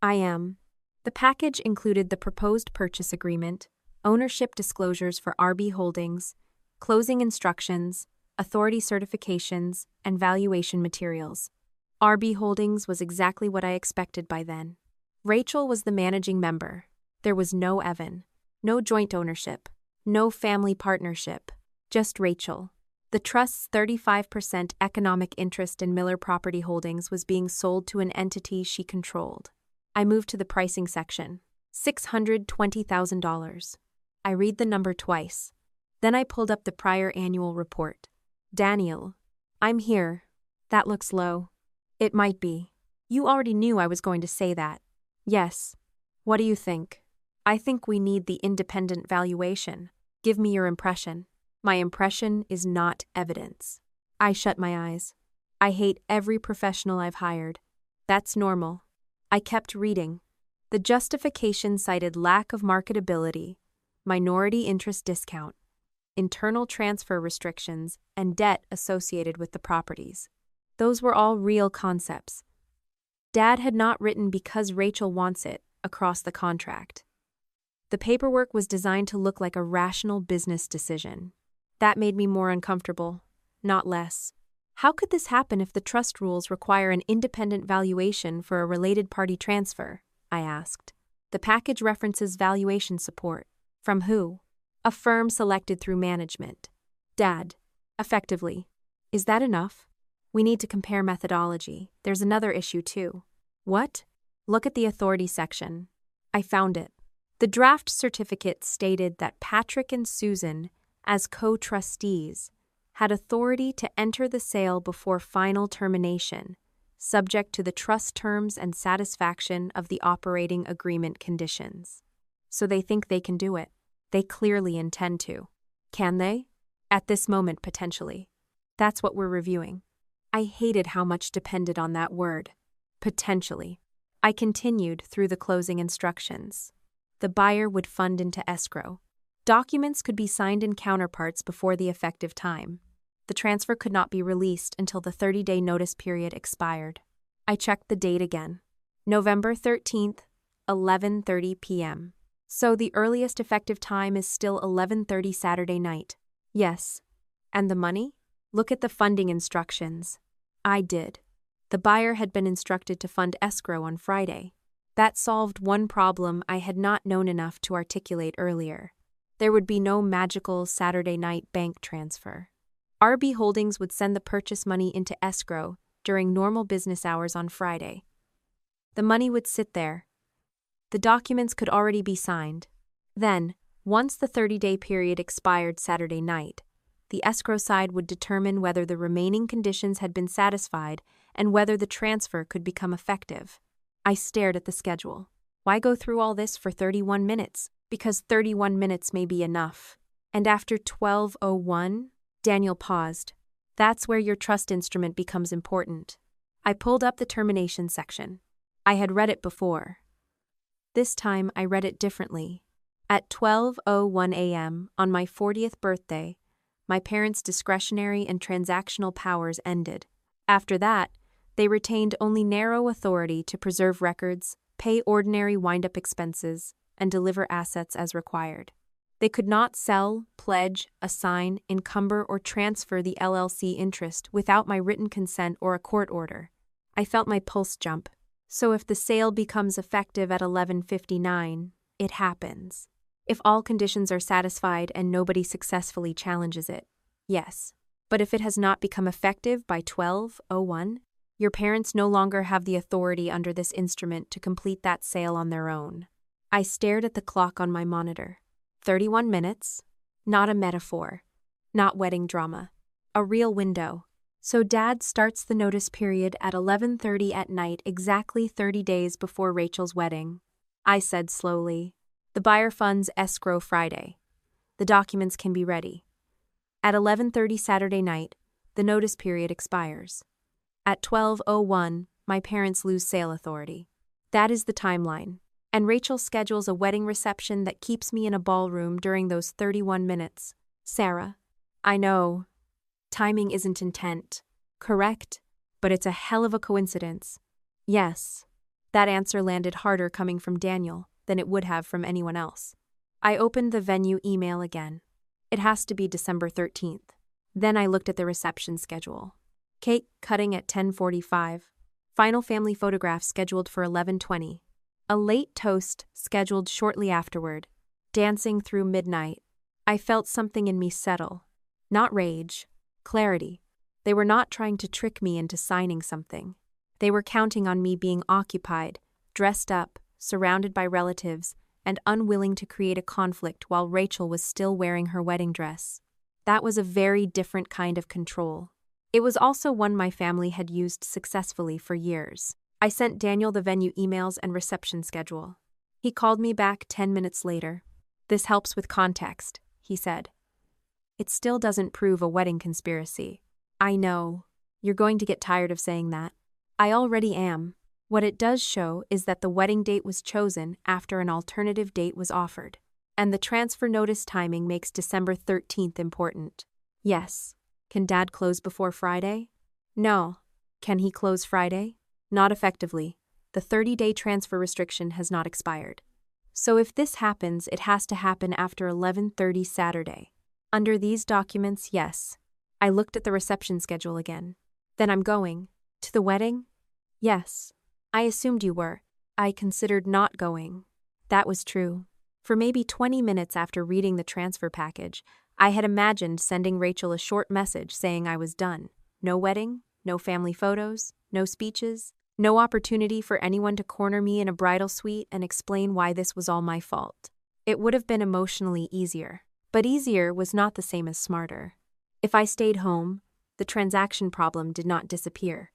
I am. The package included the proposed purchase agreement, ownership disclosures for RB Holdings, closing instructions, authority certifications, and valuation materials. RB Holdings was exactly what I expected by then. Rachel was the managing member. There was no Evan, no joint ownership, no family partnership, just Rachel. The trust's 35% economic interest in Miller Property Holdings was being sold to an entity she controlled. I moved to the pricing section. $620,000. I read the number twice. Then I pulled up the prior annual report. Daniel, I'm here. That looks low. It might be. You already knew I was going to say that. Yes. What do you think? I think we need the independent valuation. Give me your impression. My impression is not evidence. I shut my eyes. I hate every professional I've hired. That's normal. I kept reading. The justification cited lack of marketability, minority interest discount, internal transfer restrictions, and debt associated with the properties. Those were all real concepts. Dad had not written because Rachel wants it across the contract. The paperwork was designed to look like a rational business decision. That made me more uncomfortable, not less. How could this happen if the trust rules require an independent valuation for a related party transfer? I asked. The package references valuation support. From who? A firm selected through management. Dad. Effectively. Is that enough? We need to compare methodology. There's another issue too. What? Look at the authority section. I found it. The draft certificate stated that Patrick and Susan, as co-trustees, had authority to enter the sale before final termination, subject to the trust terms and satisfaction of the operating agreement conditions. So they think they can do it. They clearly intend to. Can they? At this moment, potentially. That's what we're reviewing. I hated how much depended on that word. Potentially. I continued through the closing instructions. The buyer would fund into escrow. Documents could be signed in counterparts before the effective time. The transfer could not be released until the 30-day notice period expired. I checked the date again. November 13th, 11:30 p.m. So the earliest effective time is still 11:30 Saturday night. Yes. And the money? Look at the funding instructions. I did. The buyer had been instructed to fund escrow on Friday. That solved one problem I had not known enough to articulate earlier. There would be no magical Saturday night bank transfer. RB Holdings would send the purchase money into escrow during normal business hours on Friday. The money would sit there. The documents could already be signed. Then, once the 30-day period expired Saturday night, the escrow side would determine whether the remaining conditions had been satisfied and whether the transfer could become effective. I stared at the schedule. Why go through all this for 31 minutes? Because 31 minutes may be enough. And after 12:01, Daniel paused. That's where your trust instrument becomes important. I pulled up the termination section. I had read it before. This time I read it differently. At 12:01 a.m. on my 40th birthday, my parents' discretionary and transactional powers ended. After that, they retained only narrow authority to preserve records, pay ordinary wind-up expenses, and deliver assets as required. They could not sell, pledge, assign, encumber, or transfer the LLC interest without my written consent or a court order. I felt my pulse jump. So if the sale becomes effective at 11:59, it happens. If all conditions are satisfied and nobody successfully challenges it, yes. But if it has not become effective by 12:01, your parents no longer have the authority under this instrument to complete that sale on their own. I stared at the clock on my monitor. 31 minutes. Not a metaphor. Not wedding drama. A real window. So Dad starts the notice period at 11:30 at night, exactly 30 days before Rachel's wedding. I said slowly. The buyer funds escrow Friday. The documents can be ready. At 11:30 Saturday night, the notice period expires. At 12:01, my parents lose sale authority. That is the timeline. And Rachel schedules a wedding reception that keeps me in a ballroom during those 31 minutes. Sarah. I know. Timing isn't intent. Correct. But it's a hell of a coincidence. Yes. That answer landed harder coming from Daniel than it would have from anyone else. I opened the venue email again. It has to be December 13th. Then I looked at the reception schedule. Cake cutting at 10:45. Final family photograph scheduled for 11:20. A late toast scheduled shortly afterward. Dancing through midnight. I felt something in me settle. Not rage. Clarity. They were not trying to trick me into signing something. They were counting on me being occupied, dressed up, surrounded by relatives, and unwilling to create a conflict while Rachel was still wearing her wedding dress. That was a very different kind of control. It was also one my family had used successfully for years. I sent Daniel the venue emails and reception schedule. He called me back 10 minutes later. This helps with context, he said. It still doesn't prove a wedding conspiracy. I know. You're going to get tired of saying that. I already am. What it does show is that the wedding date was chosen after an alternative date was offered. And the transfer notice timing makes December 13th important. Yes. Can Dad close before Friday? No. Can he close Friday? Not effectively. The 30-day transfer restriction has not expired. So if this happens, it has to happen after 11:30 Saturday. Under these documents, yes. I looked at the reception schedule again. Then I'm going. To the wedding? Yes. I assumed you were. I considered not going. That was true. For maybe 20 minutes after reading the transfer package, I had imagined sending Rachel a short message saying I was done. No wedding, no family photos, no speeches, no opportunity for anyone to corner me in a bridal suite and explain why this was all my fault. It would have been emotionally easier. But easier was not the same as smarter. If I stayed home, the transaction problem did not disappear.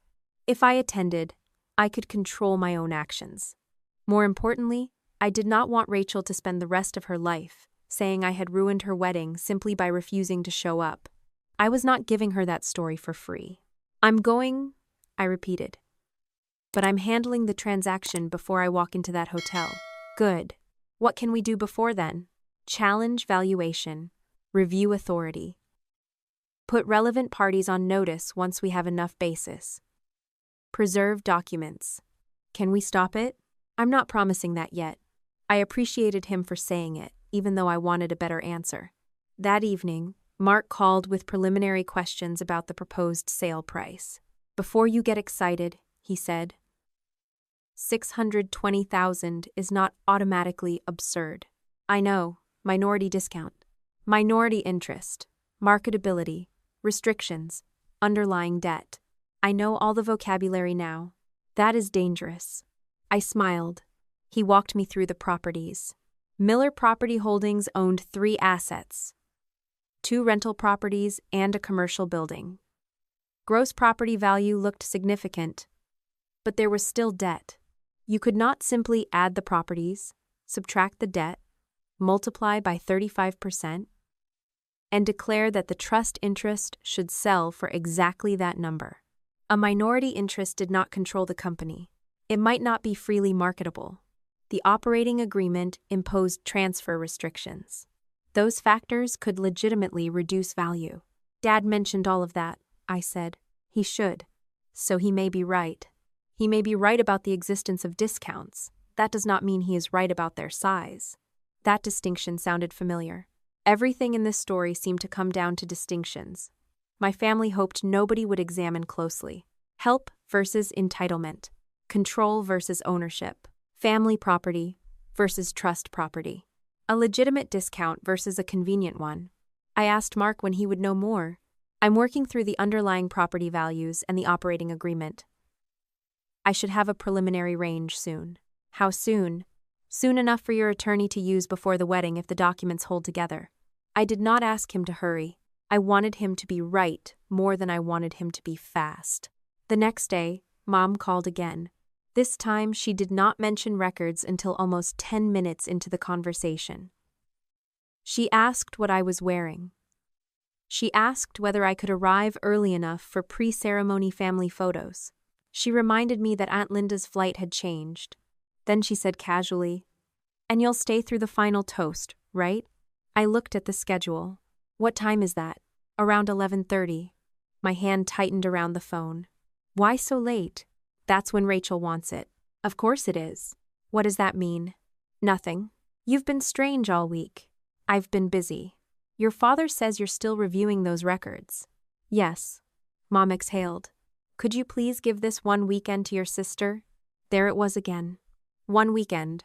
If I attended, I could control my own actions. More importantly, I did not want Rachel to spend the rest of her life saying I had ruined her wedding simply by refusing to show up. I was not giving her that story for free. "I'm going," I repeated. "But I'm handling the transaction before I walk into that hotel." "Good. What can we do before then?" "Challenge valuation. Review authority. Put relevant parties on notice once we have enough basis. Preserve documents." "Can we stop it?" "I'm not promising that yet." I appreciated him for saying it, even though I wanted a better answer. That evening, Mark called with preliminary questions about the proposed sale price. "Before you get excited," he said, "$620,000 is not automatically absurd. I know, minority discount, minority interest, marketability, restrictions, underlying debt. I know all the vocabulary now. That is dangerous." I smiled. He walked me through the properties. Miller Property Holdings owned 3 assets: 2 rental properties and a commercial building. Gross property value looked significant, but there was still debt. You could not simply add the properties, subtract the debt, multiply by 35%, and declare that the trust interest should sell for exactly that number. A minority interest did not control the company. It might not be freely marketable. The operating agreement imposed transfer restrictions. Those factors could legitimately reduce value. "Dad mentioned all of that," I said. "He should. So he may be right. He may be right about the existence of discounts. That does not mean he is right about their size." That distinction sounded familiar. Everything in this story seemed to come down to distinctions. My family hoped nobody would examine closely. Help versus entitlement. Control versus ownership. Family property versus trust property. A legitimate discount versus a convenient one. I asked Mark when he would know more. "I'm working through the underlying property values and the operating agreement. I should have a preliminary range soon." "How soon?" "Soon enough for your attorney to use before the wedding if the documents hold together." I did not ask him to hurry. I wanted him to be right more than I wanted him to be fast. The next day, Mom called again. This time, she did not mention records until almost 10 minutes into the conversation. She asked what I was wearing. She asked whether I could arrive early enough for pre-ceremony family photos. She reminded me that Aunt Linda's flight had changed. Then she said casually, "And you'll stay through the final toast, right?" I looked at the schedule. "What time is that?" "Around 11:30. My hand tightened around the phone. "Why so late?" "That's when Rachel wants it." "Of course it is." "What does that mean?" "Nothing. You've been strange all week." "I've been busy." "Your father says you're still reviewing those records." "Yes." Mom exhaled. "Could you please give this one weekend to your sister?" There it was again. One weekend.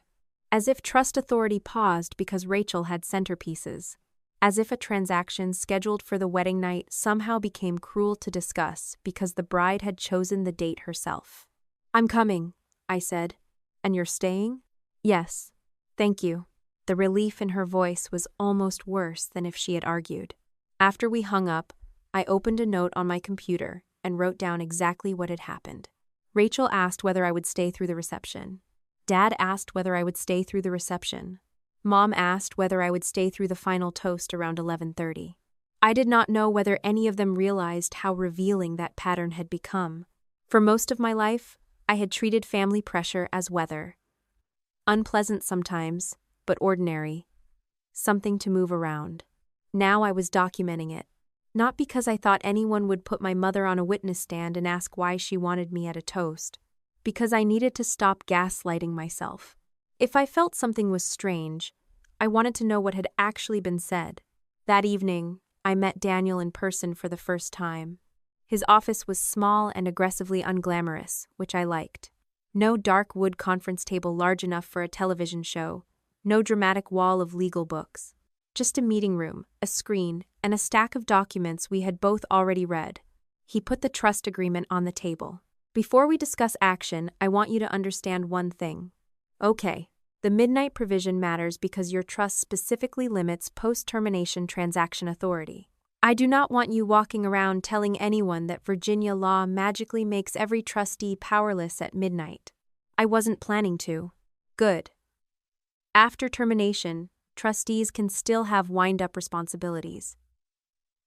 As if trust authority paused because Rachel had centerpieces. As if a transaction scheduled for the wedding night somehow became cruel to discuss because the bride had chosen the date herself. "I'm coming," I said. "And you're staying?" "Yes. Thank you." The relief in her voice was almost worse than if she had argued. After we hung up, I opened a note on my computer and wrote down exactly what had happened. Rachel asked whether I would stay through the reception. Dad asked whether I would stay through the reception. Mom asked whether I would stay through the final toast around 11:30. I did not know whether any of them realized how revealing that pattern had become. For most of my life, I had treated family pressure as weather. Unpleasant sometimes, but ordinary. Something to move around. Now I was documenting it. Not because I thought anyone would put my mother on a witness stand and ask why she wanted me at a toast. Because I needed to stop gaslighting myself. If I felt something was strange, I wanted to know what had actually been said. That evening, I met Daniel in person for the first time. His office was small and aggressively unglamorous, which I liked. No dark wood conference table large enough for a television show, no dramatic wall of legal books. Just a meeting room, a screen, and a stack of documents we had both already read. He put the trust agreement on the table. "Before we discuss action, I want you to understand one thing." "Okay. The midnight provision matters because your trust specifically limits post-termination transaction authority. I do not want you walking around telling anyone that Virginia law magically makes every trustee powerless at midnight." I wasn't planning to. "Good. After termination, trustees can still have wind-up responsibilities.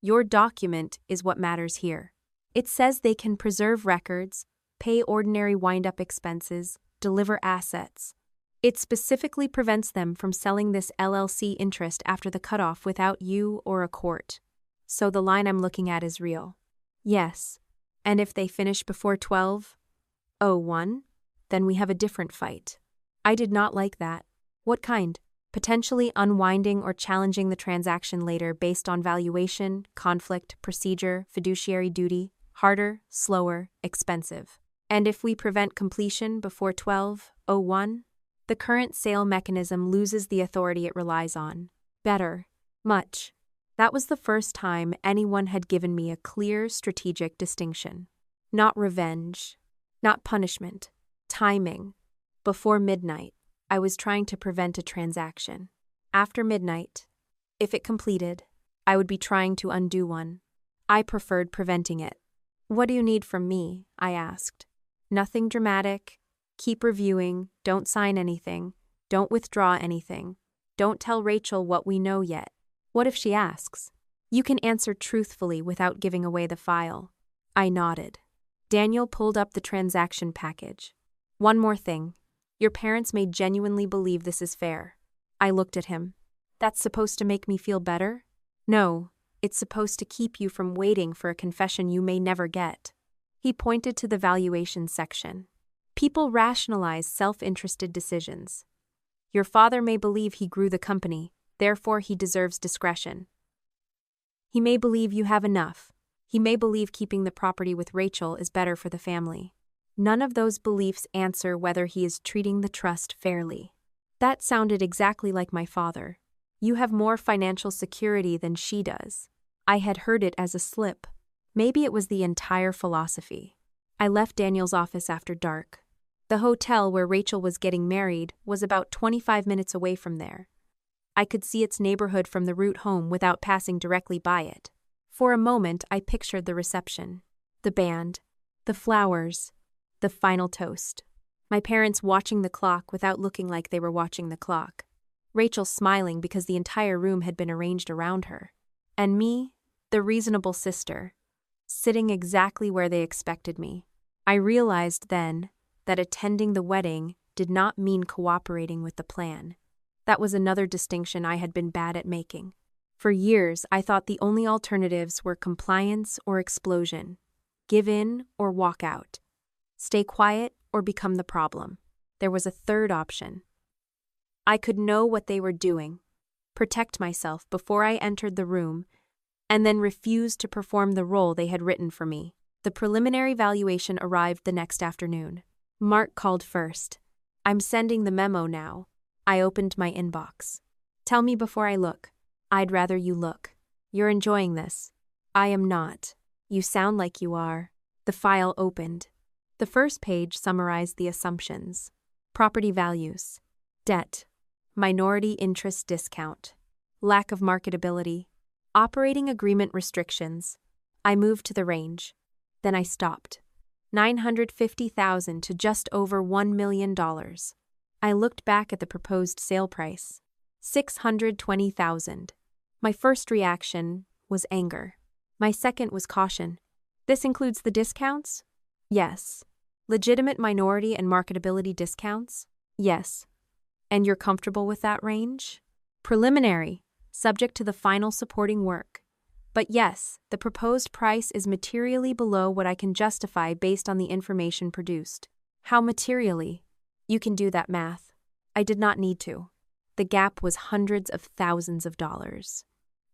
Your document is what matters here. It says they can preserve records, pay ordinary wind-up expenses, deliver assets. It specifically prevents them from selling this LLC interest after the cutoff without you or a court. So the line I'm looking at is real. Yes. And if they finish before 12:01, then we have a different fight. I did not like that. What kind? Potentially unwinding or challenging the transaction later based on valuation, conflict, procedure, fiduciary duty, harder, slower, expensive. And if we prevent completion before 12:01, the current sale mechanism loses the authority it relies on. Better. Much. That was the first time anyone had given me a clear strategic distinction. Not revenge. Not punishment. Timing. Before midnight, I was trying to prevent a transaction. After midnight, if it completed, I would be trying to undo one. I preferred preventing it. What do you need from me? I asked. Nothing dramatic. Keep reviewing. Don't sign anything. Don't withdraw anything. Don't tell Rachel what we know yet. What if she asks? You can answer truthfully without giving away the file. I nodded. Daniel pulled up the transaction package. One more thing. Your parents may genuinely believe this is fair. I looked at him. That's supposed to make me feel better? No, it's supposed to keep you from waiting for a confession you may never get. He pointed to the valuation section. People rationalize self-interested decisions. Your father may believe he grew the company, therefore he deserves discretion. He may believe you have enough. He may believe keeping the property with Rachel is better for the family. None of those beliefs answer whether he is treating the trust fairly. That sounded exactly like my father. You have more financial security than she does. I had heard it as a slip. Maybe it was the entire philosophy. I left Daniel's office after dark. The hotel where Rachel was getting married was about 25 minutes away from there. I could see its neighborhood from the route home without passing directly by it. For a moment, I pictured the reception, the band, the flowers, the final toast. My parents watching the clock without looking like they were watching the clock. Rachel smiling because the entire room had been arranged around her. And me, the reasonable sister, sitting exactly where they expected me. I realized then that attending the wedding did not mean cooperating with the plan. That was another distinction I had been bad at making. For years, I thought the only alternatives were compliance or explosion, give in or walk out, stay quiet or become the problem. There was a third option. I could know what they were doing, protect myself before I entered the room, and then refuse to perform the role they had written for me. The preliminary valuation arrived the next afternoon. Mark called first. I'm sending the memo now. I opened my inbox. Tell me before I look. I'd rather you look. You're enjoying this. I am not. You sound like you are. The file opened. The first page summarized the assumptions. Property values. Debt. Minority interest discount. Lack of marketability. Operating agreement restrictions. I moved to the range. Then I stopped. $950,000 to just over $1 million. I looked back at the proposed sale price. $620,000. My first reaction was anger. My second was caution. This includes the discounts? Yes. Legitimate minority and marketability discounts? Yes. And you're comfortable with that range? Preliminary, subject to the final supporting work. But yes, the proposed price is materially below what I can justify based on the information produced. How materially? You can do that math. I did not need to. The gap was hundreds of thousands of dollars.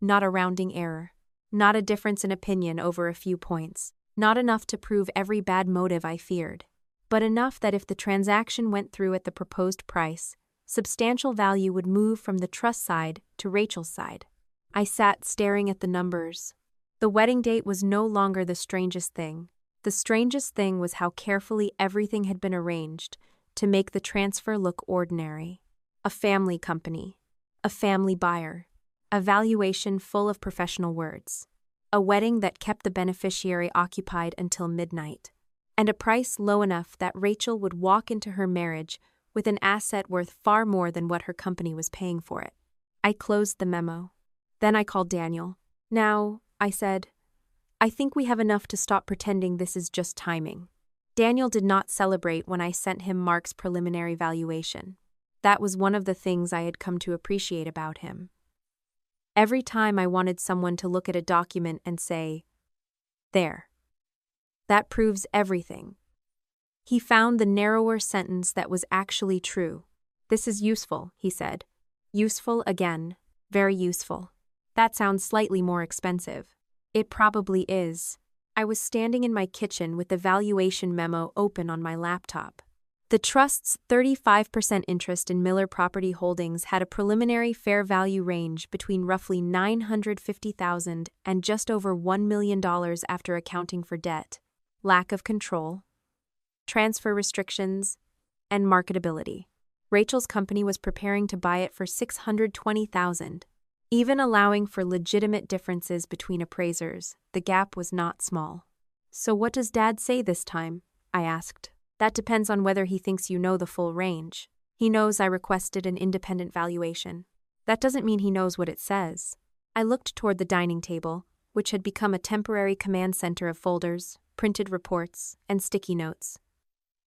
Not a rounding error. Not a difference in opinion over a few points. Not enough to prove every bad motive I feared. But enough that if the transaction went through at the proposed price, substantial value would move from the trust side to Rachel's side. I sat staring at the numbers. The wedding date was no longer the strangest thing. The strangest thing was how carefully everything had been arranged to make the transfer look ordinary. A family company. A family buyer. A valuation full of professional words. A wedding that kept the beneficiary occupied until midnight. And a price low enough that Rachel would walk into her marriage with an asset worth far more than what her company was paying for it. I closed the memo. Then I called Daniel. Now, I said, I think we have enough to stop pretending this is just timing. Daniel did not celebrate when I sent him Mark's preliminary valuation. That was one of the things I had come to appreciate about him. Every time I wanted someone to look at a document and say, "There. That proves everything." He found the narrower sentence that was actually true. "This is useful," he said. Useful again. Very useful. That sounds slightly more expensive. It probably is. I was standing in my kitchen with the valuation memo open on my laptop. The trust's 35% interest in Miller Property Holdings had a preliminary fair value range between roughly $950,000 and just over $1 million after accounting for debt, lack of control, transfer restrictions, and marketability. Rachel's company was preparing to buy it for $620,000. Even allowing for legitimate differences between appraisers, the gap was not small. "So what does Dad say this time?" I asked. "That depends on whether he thinks you know the full range. He knows I requested an independent valuation. That doesn't mean he knows what it says." I looked toward the dining table, which had become a temporary command center of folders, printed reports, and sticky notes.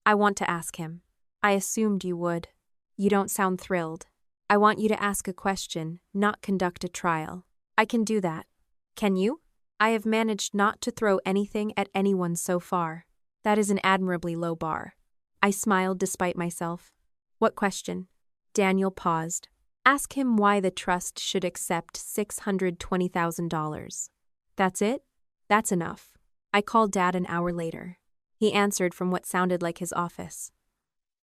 "I want to ask him." "I assumed you would. You don't sound thrilled." "I want you to ask a question, not conduct a trial." "I can do that." "Can you?" "I have managed not to throw anything at anyone so far." "That is an admirably low bar." I smiled despite myself. "What question?" Daniel paused. "Ask him why the trust should accept $620,000. "That's it?" "That's enough." I called Dad an hour later. He answered from what sounded like his office.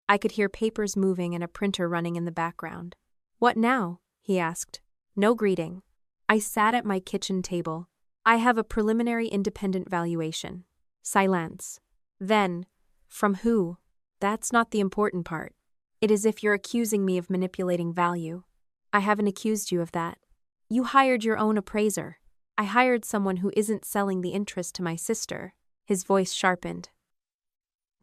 I could hear papers moving and a printer running in the background. "What now?" he asked. No greeting. I sat at my kitchen table. "I have a preliminary independent valuation." Silence. Then, "From who?" "That's not the important part. It is if you're accusing me of manipulating value." "I haven't accused you of that." "You hired your own appraiser." "I hired someone who isn't selling the interest to my sister." His voice sharpened.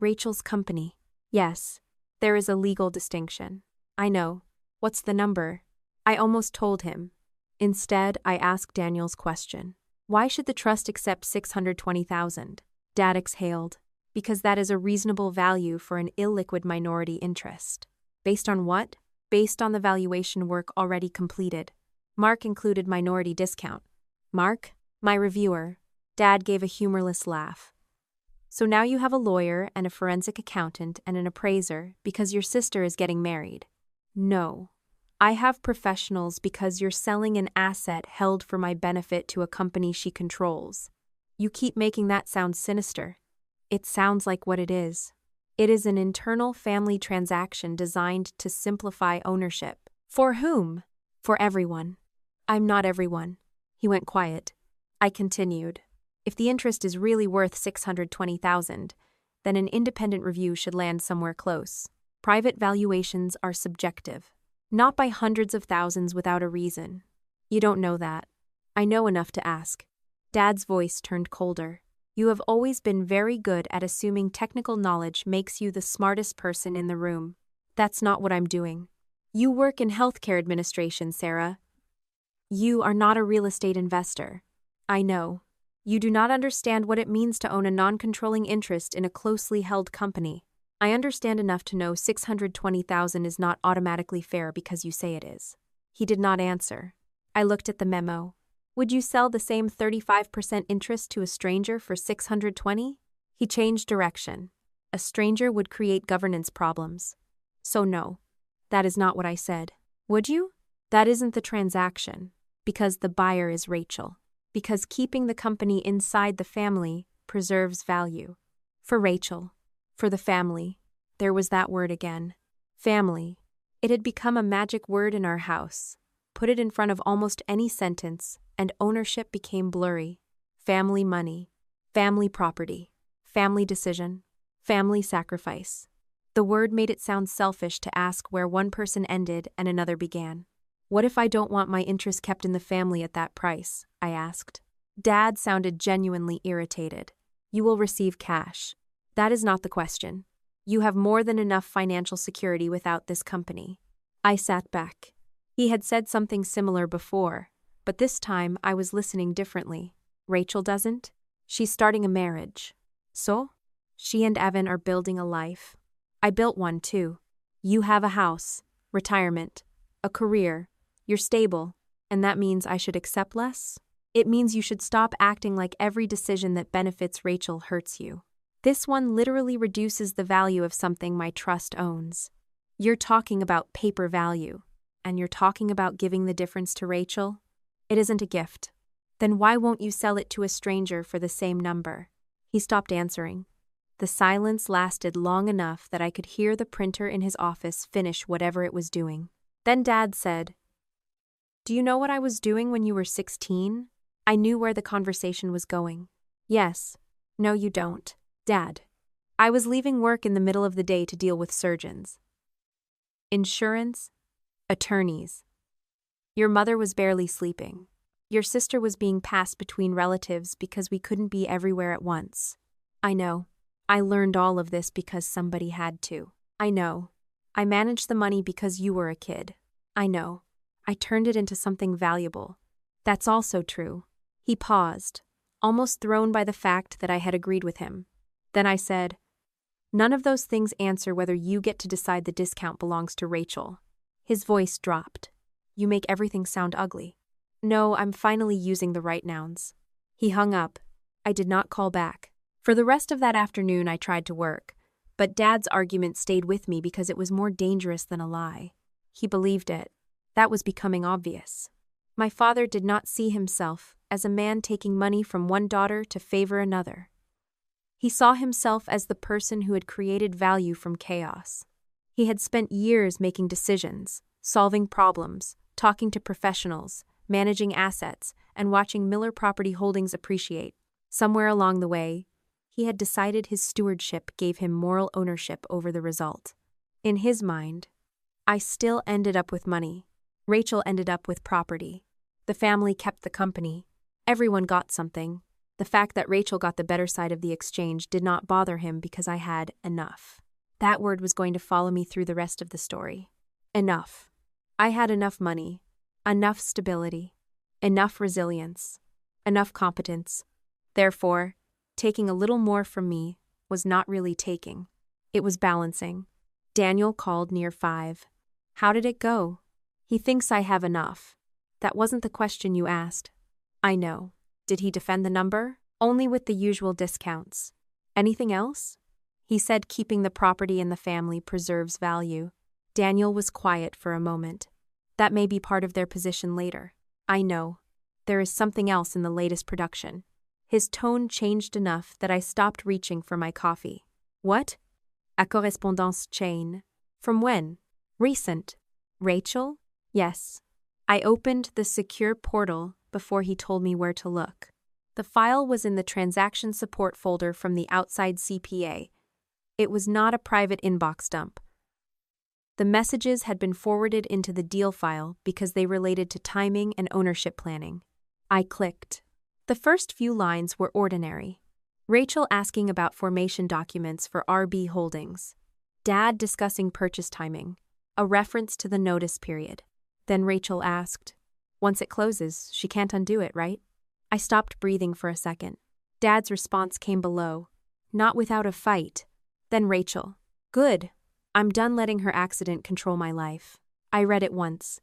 "Rachel's company." "Yes. There is a legal distinction." "I know. What's the number?" I almost told him. Instead, I asked Daniel's question. "Why should the trust accept $620,000? Dad exhaled. "Because that is a reasonable value for an illiquid minority interest." "Based on what?" "Based on the valuation work already completed." Mark included minority discount. "Mark?" "My reviewer." Dad gave a humorless laugh. "So now you have a lawyer and a forensic accountant and an appraiser because your sister is getting married." "No. I have professionals because you're selling an asset held for my benefit to a company she controls." "You keep making that sound sinister." "It sounds like what it is. It is an internal family transaction designed to simplify ownership." "For whom?" "For everyone." "I'm not everyone." He went quiet. I continued. "If the interest is really worth $620,000, then an independent review should land somewhere close. Private valuations are subjective. Not by hundreds of thousands without a reason." "You don't know that." "I know enough to ask." Dad's voice turned colder. "You have always been very good at assuming technical knowledge makes you the smartest person in the room. That's not what I'm doing. You work in healthcare administration, Sarah. You are not a real estate investor." "I know. You do not understand what it means to own a non-controlling interest in a closely held company. I understand enough to know $620,000 is not automatically fair because you say it is." He did not answer. I looked at the memo. "Would you sell the same 35% interest to a stranger for $620,000? He changed direction. "A stranger would create governance problems." "So no. That is not what I said." "Would you?" "That isn't the transaction. Because the buyer is Rachel. Because keeping the company inside the family preserves value. For Rachel. For the family." There was that word again. Family. It had become a magic word in our house. Put it in front of almost any sentence, and ownership became blurry. Family money. Family property. Family decision. Family sacrifice. The word made it sound selfish to ask where one person ended and another began. "What if I don't want my interest kept in the family at that price?" I asked. Dad sounded genuinely irritated. "You will receive cash." "That is not the question." You have more than enough financial security without this company. I sat back. He had said something similar before, but this time I was listening differently. Rachel doesn't? She's starting a marriage. So? She and Evan are building a life. I built one too. You have a house, retirement, a career, you're stable, and that means I should accept less? It means you should stop acting like every decision that benefits Rachel hurts you. This one literally reduces the value of something my trust owns. You're talking about paper value, and you're talking about giving the difference to Rachel? It isn't a gift. Then why won't you sell it to a stranger for the same number? He stopped answering. The silence lasted long enough that I could hear the printer in his office finish whatever it was doing. Then Dad said, "Do you know what I was doing when you were 16? I knew where the conversation was going." Yes. No, you don't. Dad. I was leaving work in the middle of the day to deal with surgeons, insurance, attorneys. Your mother was barely sleeping. Your sister was being passed between relatives because we couldn't be everywhere at once. I know. I learned all of this because somebody had to. I know. I managed the money because you were a kid. I know. I turned it into something valuable. That's also true. He paused, almost thrown by the fact that I had agreed with him. Then I said, "None of those things answer whether you get to decide the discount belongs to Rachel." His voice dropped. "You make everything sound ugly." "No, I'm finally using the right nouns." He hung up. I did not call back. For the rest of that afternoon I tried to work, but Dad's argument stayed with me because it was more dangerous than a lie. He believed it. That was becoming obvious. My father did not see himself as a man taking money from one daughter to favor another. He saw himself as the person who had created value from chaos. He had spent years making decisions, solving problems, talking to professionals, managing assets, and watching Miller Property Holdings appreciate. Somewhere along the way, he had decided his stewardship gave him moral ownership over the result. In his mind, I still ended up with money. Rachel ended up with property. The family kept the company. Everyone got something. The fact that Rachel got the better side of the exchange did not bother him because I had enough. That word was going to follow me through the rest of the story. Enough. I had enough money, enough stability, enough resilience, enough competence. Therefore, taking a little more from me was not really taking. It was balancing. Daniel called near 5. "How did it go?" "He thinks I have enough." "That wasn't the question you asked." "I know. Did he defend the number?" "Only with the usual discounts." "Anything else?" "He said keeping the property in the family preserves value." Daniel was quiet for a moment. "That may be part of their position later." "I know. There is something else in the latest production." His tone changed enough that I stopped reaching for my coffee. "What?" "A correspondance chain." "From when?" "Recent." "Rachel?" "Yes." I opened the secure portal before he told me where to look. The file was in the transaction support folder from the outside CPA. It was not a private inbox dump. The messages had been forwarded into the deal file because they related to timing and ownership planning. I clicked. The first few lines were ordinary. Rachel asking about formation documents for RB Holdings. Dad discussing purchase timing, a reference to the notice period. Then Rachel asked, "Once it closes, she can't undo it, right?" I stopped breathing for a second. Dad's response came below, "Not without a fight." Then Rachel, "Good. I'm done letting her accident control my life." I read it once.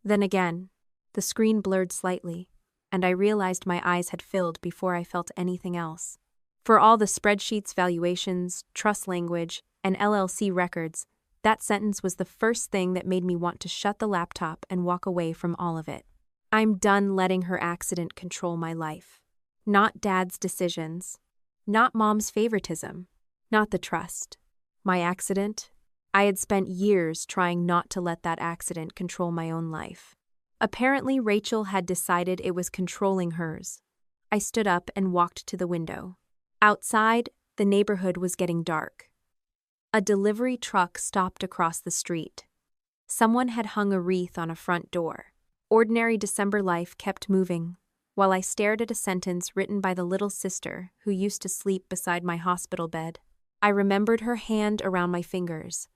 Then again. The screen blurred slightly, and I realized my eyes had filled before I felt anything else. For all the spreadsheets, valuations, trust language, and LLC records, that sentence was the first thing that made me want to shut the laptop and walk away from all of it. I'm done letting her accident control my life. Not Dad's decisions. Not Mom's favoritism. Not the trust. My accident? I had spent years trying not to let that accident control my own life. Apparently, Rachel had decided it was controlling hers. I stood up and walked to the window. Outside, the neighborhood was getting dark. A delivery truck stopped across the street. Someone had hung a wreath on a front door. Ordinary December life kept moving, while I stared at a sentence written by the little sister who used to sleep beside my hospital bed. I remembered her hand around my fingers.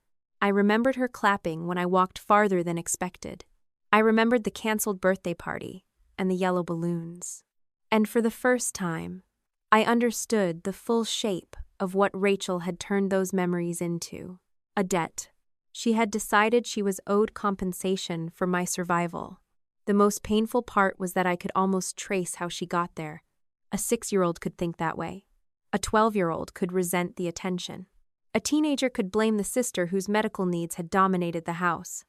I remembered her clapping when I walked farther than expected. I remembered the canceled birthday party and the yellow balloons. And for the first time, I understood the full shape of what Rachel had turned those memories into. A debt. She had decided she was owed compensation for my survival. The most painful part was that I could almost trace how she got there. A 6-year-old could think that way. A 12-year-old could resent the attention. A teenager could blame the sister whose medical needs had dominated the house.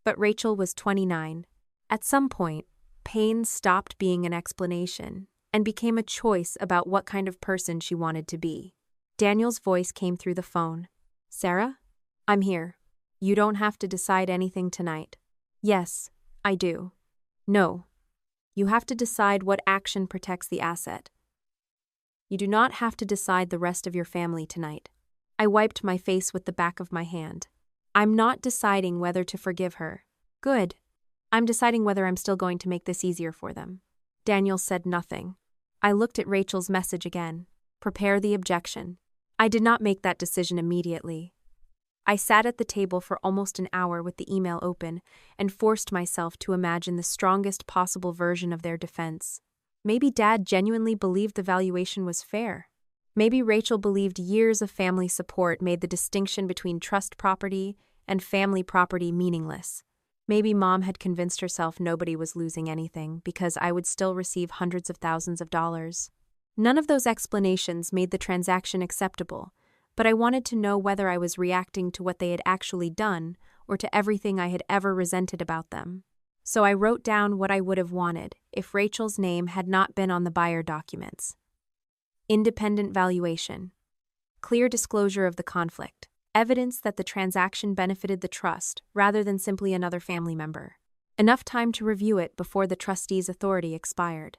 But Rachel was 29. At some point, pain stopped being an explanation and became a choice about what kind of person she wanted to be. Daniel's voice came through the phone. "Sarah? I'm here. You don't have to decide anything tonight." "Yes, I do." "No. You have to decide what action protects the asset. You do not have to decide the rest of your family tonight." I wiped my face with the back of my hand. "I'm not deciding whether to forgive her." "Good. I'm deciding whether I'm still going to make this easier for them." Daniel said nothing. I looked at Rachel's message again. Prepare the objection. I did not make that decision immediately. I sat at the table for almost an hour with the email open and forced myself to imagine the strongest possible version of their defense. Maybe Dad genuinely believed the valuation was fair. Maybe Rachel believed years of family support made the distinction between trust property and family property meaningless. Maybe Mom had convinced herself nobody was losing anything because I would still receive hundreds of thousands of dollars. None of those explanations made the transaction acceptable, but I wanted to know whether I was reacting to what they had actually done or to everything I had ever resented about them. So I wrote down what I would have wanted if Rachel's name had not been on the buyer documents. Independent valuation. Clear disclosure of the conflict. Evidence that the transaction benefited the trust rather than simply another family member. Enough time to review it before the trustee's authority expired.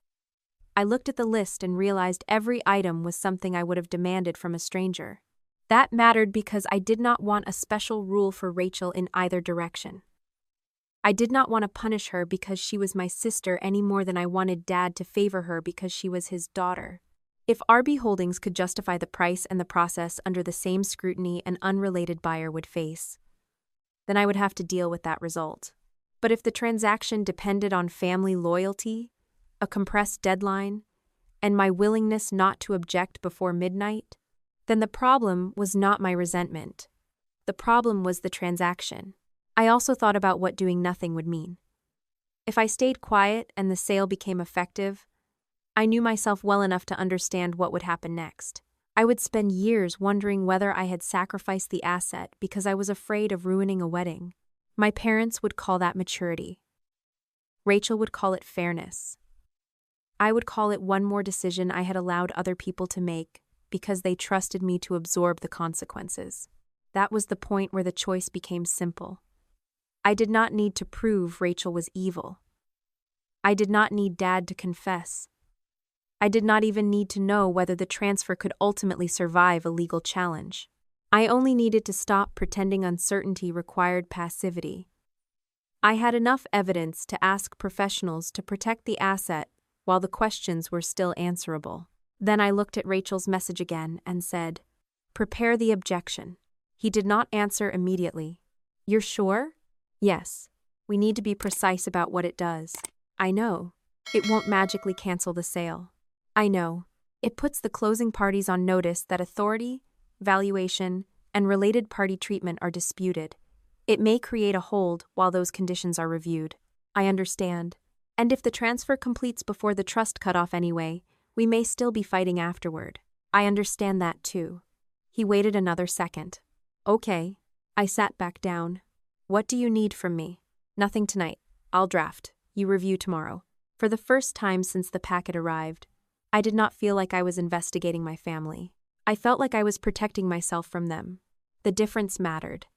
I looked at the list and realized every item was something I would have demanded from a stranger. That mattered because I did not want a special rule for Rachel in either direction. I did not want to punish her because she was my sister any more than I wanted Dad to favor her because she was his daughter. If RB Holdings could justify the price and the process under the same scrutiny an unrelated buyer would face, then I would have to deal with that result. But if the transaction depended on family loyalty, a compressed deadline, and my willingness not to object before midnight, then the problem was not my resentment. The problem was the transaction. I also thought about what doing nothing would mean. If I stayed quiet and the sale became effective, I knew myself well enough to understand what would happen next. I would spend years wondering whether I had sacrificed the asset because I was afraid of ruining a wedding. My parents would call that maturity. Rachel would call it fairness. I would call it one more decision I had allowed other people to make because they trusted me to absorb the consequences. That was the point where the choice became simple. I did not need to prove Rachel was evil. I did not need Dad to confess. I did not even need to know whether the transfer could ultimately survive a legal challenge. I only needed to stop pretending uncertainty required passivity. I had enough evidence to ask professionals to protect the asset while the questions were still answerable. Then I looked at Rachel's message again and said, "Prepare the objection." He did not answer immediately. "You're sure?" "Yes. We need to be precise about what it does." "I know. It won't magically cancel the sale." "I know. It puts the closing parties on notice that authority, valuation, and related party treatment are disputed. It may create a hold while those conditions are reviewed." "I understand. And if the transfer completes before the trust cutoff anyway, we may still be fighting afterward." "I understand that too." He waited another second. "Okay." I sat back down. "What do you need from me?" "Nothing tonight. I'll draft. You review tomorrow." For the first time since the packet arrived, I did not feel like I was investigating my family. I felt like I was protecting myself from them. The difference mattered.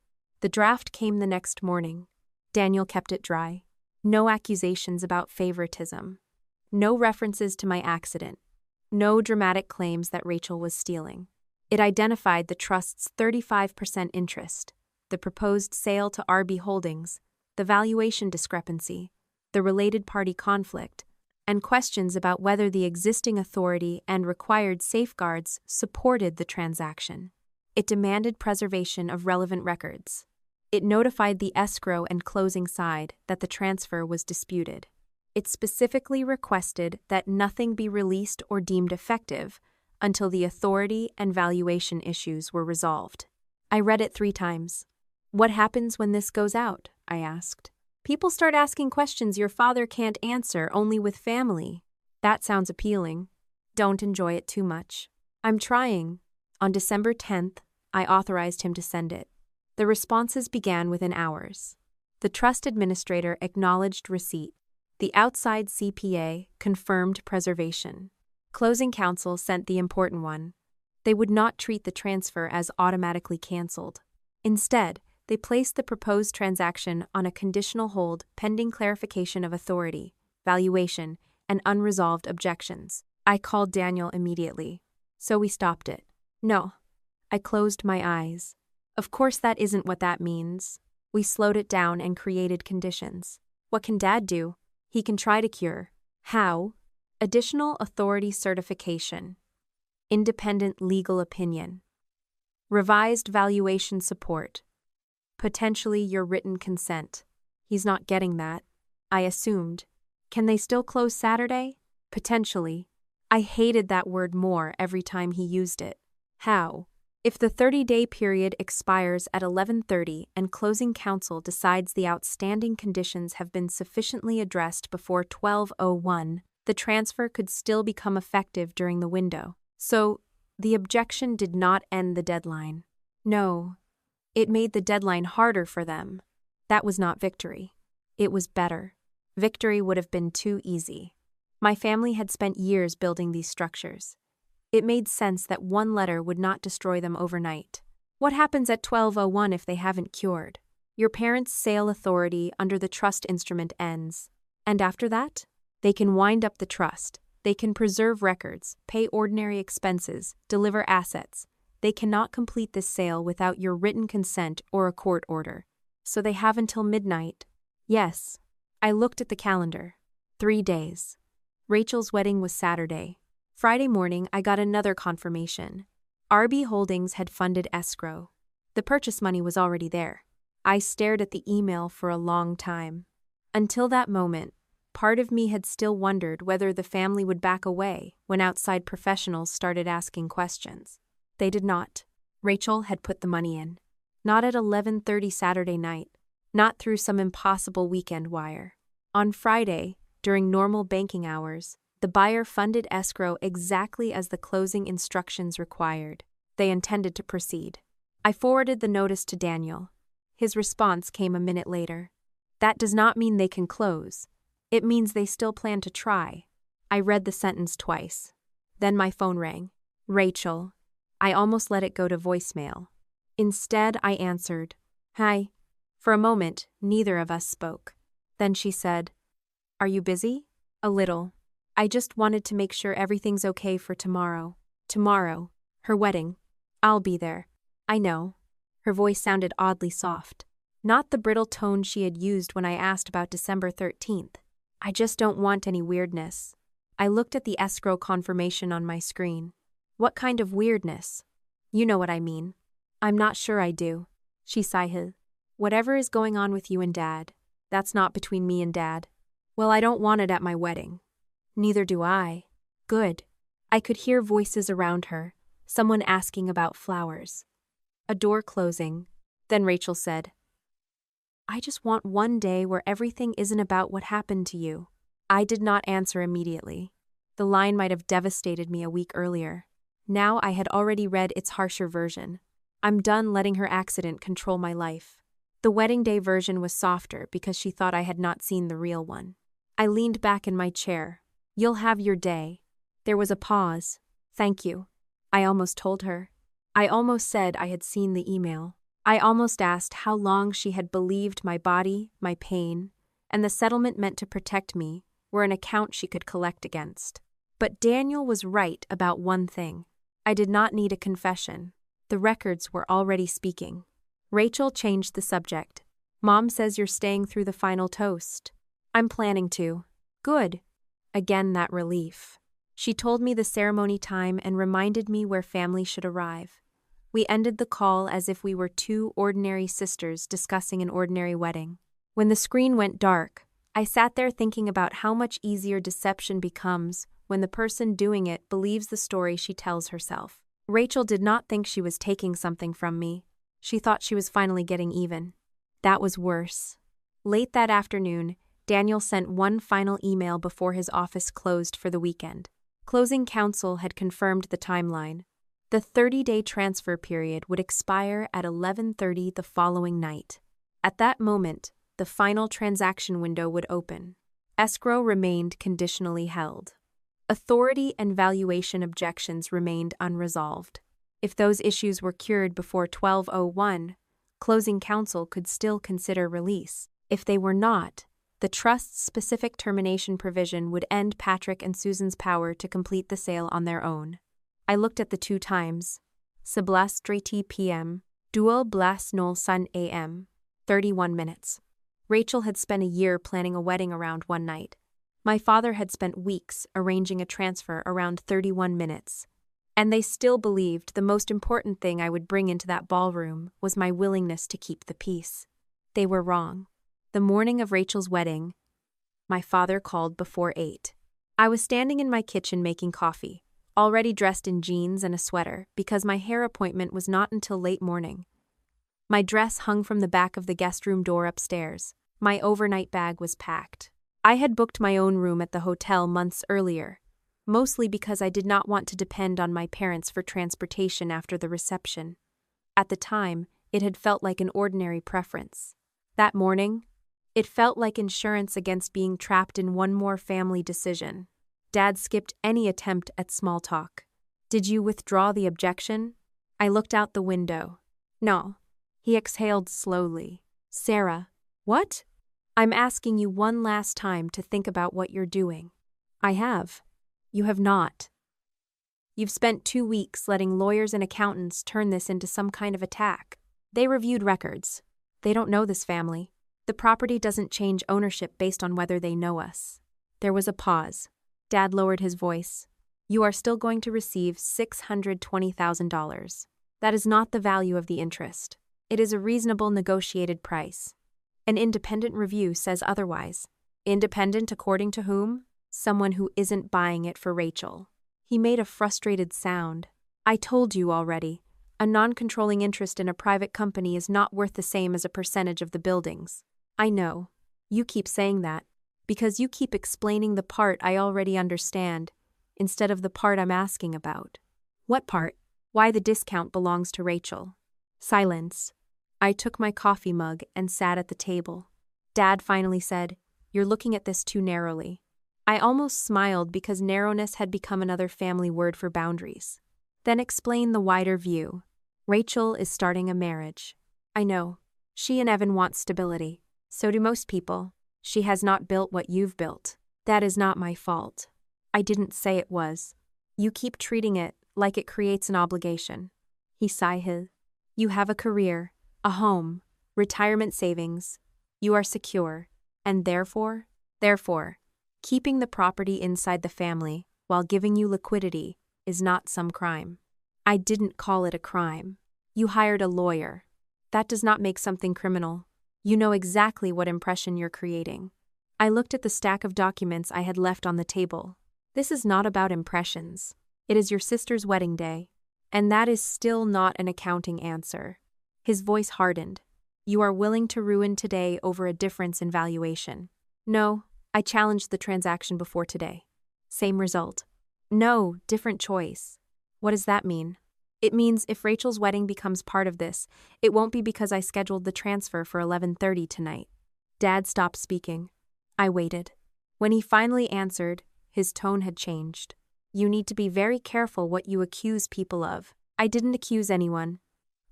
The draft came the next morning. Daniel kept it dry. No accusations about favoritism. No references to my accident. No dramatic claims that Rachel was stealing. It identified the trust's 35% interest, the proposed sale to RB Holdings, the valuation discrepancy, the related party conflict, and questions about whether the existing authority and required safeguards supported the transaction. It demanded preservation of relevant records. It notified the escrow and closing side that the transfer was disputed. It specifically requested that nothing be released or deemed effective until the authority and valuation issues were resolved. I read it 3 times. What happens when this goes out? I asked. People start asking questions your father can't answer only with family. That sounds appealing. Don't enjoy it too much. I'm trying. On December 10th, I authorized him to send it. The responses began within hours. The trust administrator acknowledged receipt. The outside CPA confirmed preservation. Closing counsel sent the important one. They would not treat the transfer as automatically canceled. Instead, they placed the proposed transaction on a conditional hold pending clarification of authority, valuation, and unresolved objections. I called Daniel immediately. So we stopped it. No. I closed my eyes. Of course that isn't what that means. We slowed it down and created conditions. What can Dad do? He can try to cure. How? Additional authority certification. Independent legal opinion. Revised valuation support. Potentially your written consent. He's not getting that. I assumed. Can they still close Saturday? Potentially. I hated that word more every time he used it. How? If the 30-day period expires at 11:30 and closing counsel decides the outstanding conditions have been sufficiently addressed before 12:01, the transfer could still become effective during the window. So, the objection did not end the deadline. No. It made the deadline harder for them. That was not victory. It was better. Victory would have been too easy. My family had spent years building these structures. It made sense that one letter would not destroy them overnight. What happens at 12:01 if they haven't cured? Your parents' sale authority under the trust instrument ends. And after that? They can wind up the trust. They can preserve records, pay ordinary expenses, deliver assets. They cannot complete this sale without your written consent or a court order. So they have until midnight. Yes. I looked at the calendar. 3 days. Rachel's wedding was Saturday. Friday morning, I got another confirmation. RB Holdings had funded escrow. The purchase money was already there. I stared at the email for a long time. Until that moment, part of me had still wondered whether the family would back away when outside professionals started asking questions. They did not. Rachel had put the money in. Not at 11:30 Saturday night. Not through some impossible weekend wire. On Friday, during normal banking hours, the buyer funded escrow exactly as the closing instructions required. They intended to proceed. I forwarded the notice to Daniel. His response came a minute later. That does not mean they can close. It means they still plan to try. I read the sentence twice. Then my phone rang. Rachel. I almost let it go to voicemail. Instead, I answered, Hi. For a moment, neither of us spoke. Then she said, Are you busy? A little. I just wanted to make sure everything's okay for tomorrow. Tomorrow. Her wedding. I'll be there. I know. Her voice sounded oddly soft. Not the brittle tone she had used when I asked about December 13th. I just don't want any weirdness. I looked at the escrow confirmation on my screen. What kind of weirdness? You know what I mean. I'm not sure I do. She sighed. Whatever is going on with you and Dad, that's not between me and Dad. Well, I don't want it at my wedding. Neither do I. Good. I could hear voices around her, someone asking about flowers. A door closing. Then Rachel said, I just want one day where everything isn't about what happened to you. I did not answer immediately. The line might have devastated me a week earlier. Now I had already read its harsher version. I'm done letting her accident control my life. The wedding day version was softer because she thought I had not seen the real one. I leaned back in my chair. You'll have your day. There was a pause. Thank you. I almost told her. I almost said I had seen the email. I almost asked how long she had believed my body, my pain, and the settlement meant to protect me were an account she could collect against. But Daniel was right about one thing. I did not need a confession. The records were already speaking. Rachel changed the subject. Mom says you're staying through the final toast. I'm planning to. Good. Again that relief. She told me the ceremony time and reminded me where family should arrive. We ended the call as if we were two ordinary sisters discussing an ordinary wedding. When the screen went dark, I sat there thinking about how much easier deception becomes when the person doing it believes the story she tells herself. Rachel did not think she was taking something from me. She thought she was finally getting even. That was worse. Late that afternoon, Daniel sent one final email before his office closed for the weekend. Closing counsel had confirmed the timeline. The 30-day transfer period would expire at 11:30 the following night. At that moment, the final transaction window would open. Escrow remained conditionally held. Authority and valuation objections remained unresolved. If those issues were cured before 12:01, closing counsel could still consider release. If they were not, the trust's specific termination provision would end Patrick and Susan's power to complete the sale on their own. I looked at the two times. 11:30 p.m. 12:00 a.m. 31 minutes. Rachel had spent a year planning a wedding around one night. My father had spent weeks arranging a transfer around 31 minutes. And they still believed the most important thing I would bring into that ballroom was my willingness to keep the peace. They were wrong. The morning of Rachel's wedding, my father called before 8. I was standing in my kitchen making coffee, already dressed in jeans and a sweater because my hair appointment was not until late morning. My dress hung from the back of the guest room door upstairs. My overnight bag was packed. I had booked my own room at the hotel months earlier, mostly because I did not want to depend on my parents for transportation after the reception. At the time, it had felt like an ordinary preference. That morning, it felt like insurance against being trapped in one more family decision. Dad skipped any attempt at small talk. "Did you withdraw the objection?" I looked out the window. "No." He exhaled slowly. "Sarah." "What?" "I'm asking you one last time to think about what you're doing." "I have." "You have not. You've spent 2 weeks letting lawyers and accountants turn this into some kind of attack. They reviewed records. They don't know this family. The property doesn't change ownership based on whether they know us." There was a pause. Dad lowered his voice. "You are still going to receive $620,000. That is not the value of the interest. It is a reasonable negotiated price. An independent review says otherwise." "Independent according to whom?" "Someone who isn't buying it for Rachel." He made a frustrated sound. "I told you already. A non-controlling interest in a private company is not worth the same as a percentage of the buildings." "I know. You keep saying that, because you keep explaining the part I already understand, instead of the part I'm asking about." "What part?" "Why the discount belongs to Rachel." Silence. I took my coffee mug and sat at the table. Dad finally said, "You're looking at this too narrowly." I almost smiled because narrowness had become another family word for boundaries. "Then explain the wider view. Rachel is starting a marriage." "I know. She and Evan want stability. So do most people. She has not built what you've built. That is not my fault." "I didn't say it was. You keep treating it like it creates an obligation." He sighed. "You have a career, a home, retirement savings. You are secure, and therefore, keeping the property inside the family while giving you liquidity is not some crime." "I didn't call it a crime. You hired a lawyer. That does not make something criminal. You know exactly what impression you're creating." I looked at the stack of documents I had left on the table. "This is not about impressions. It is your sister's wedding day. And that is still not an accounting answer." His voice hardened. "You are willing to ruin today over a difference in valuation." "No, I challenged the transaction before today." "Same result." "No, different choice." "What does that mean?" "It means if Rachel's wedding becomes part of this, it won't be because I scheduled the transfer for 11:30 tonight." Dad stopped speaking. I waited. When he finally answered, his tone had changed. "You need to be very careful what you accuse people of." "I didn't accuse anyone.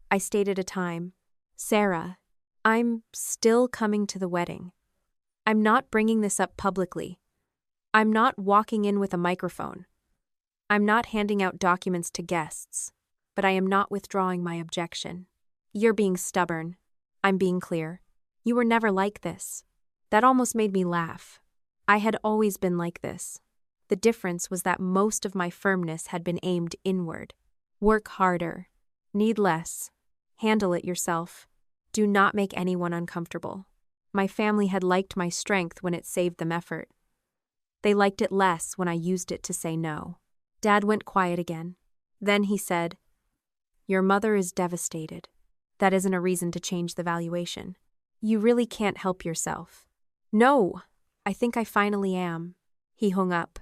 I stated a time." "Sarah, I'm still coming to the wedding. I'm not bringing this up publicly. I'm not walking in with a microphone. I'm not handing out documents to guests, but I am not withdrawing my objection." "You're being stubborn. I'm being clear. You were never like this." That almost made me laugh. I had always been like this. The difference was that most of my firmness had been aimed inward. Work harder. Need less. Handle it yourself. Do not make anyone uncomfortable. My family had liked my strength when it saved them effort. They liked it less when I used it to say no. Dad went quiet again. Then he said, "Your mother is devastated. That isn't a reason to change the valuation. You really can't help yourself." "No, I think I finally am." He hung up.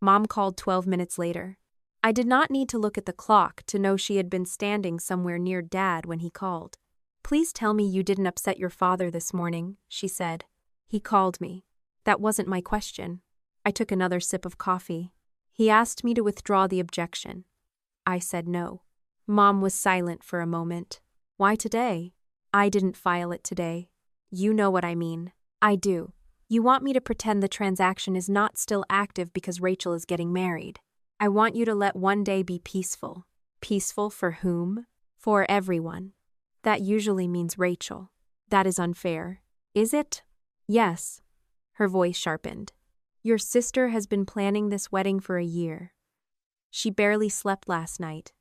Mom called 12 minutes later. I did not need to look at the clock to know she had been standing somewhere near Dad when he called. "Please tell me you didn't upset your father this morning," she said. "He called me. That wasn't my question." I took another sip of coffee. He asked me to withdraw the objection. I said no. Mom was silent for a moment. "Why today?" "I didn't file it today." "You know what I mean." "I do. You want me to pretend the transaction is not still active because Rachel is getting married. I want you to let one day be peaceful." "Peaceful for whom?" "For everyone." "That usually means Rachel." "That is unfair." "Is it?" "Yes." Her voice sharpened. "Your sister has been planning this wedding for a year. She barely slept last night.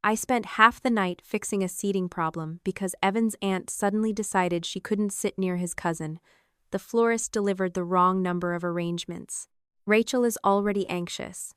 I spent half the night fixing a seating problem because Evan's aunt suddenly decided she couldn't sit near his cousin. The florist delivered the wrong number of arrangements. Rachel is already anxious.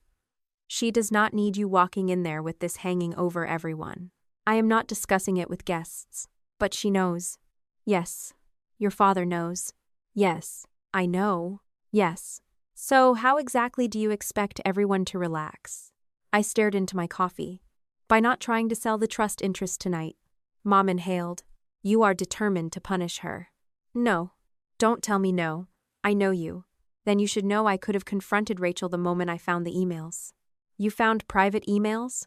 She does not need you walking in there with this hanging over everyone. I am not discussing it with guests. But she knows." "Yes." "Your father knows." "Yes." "I know." "Yes." "So how exactly do you expect everyone to relax?" I stared into my coffee. "By not trying to sell the trust interest tonight." Mom inhaled. "You are determined to punish her." "No." "Don't tell me no. I know you. Then you should know I could have confronted Rachel the moment I found the emails." "You found private emails?"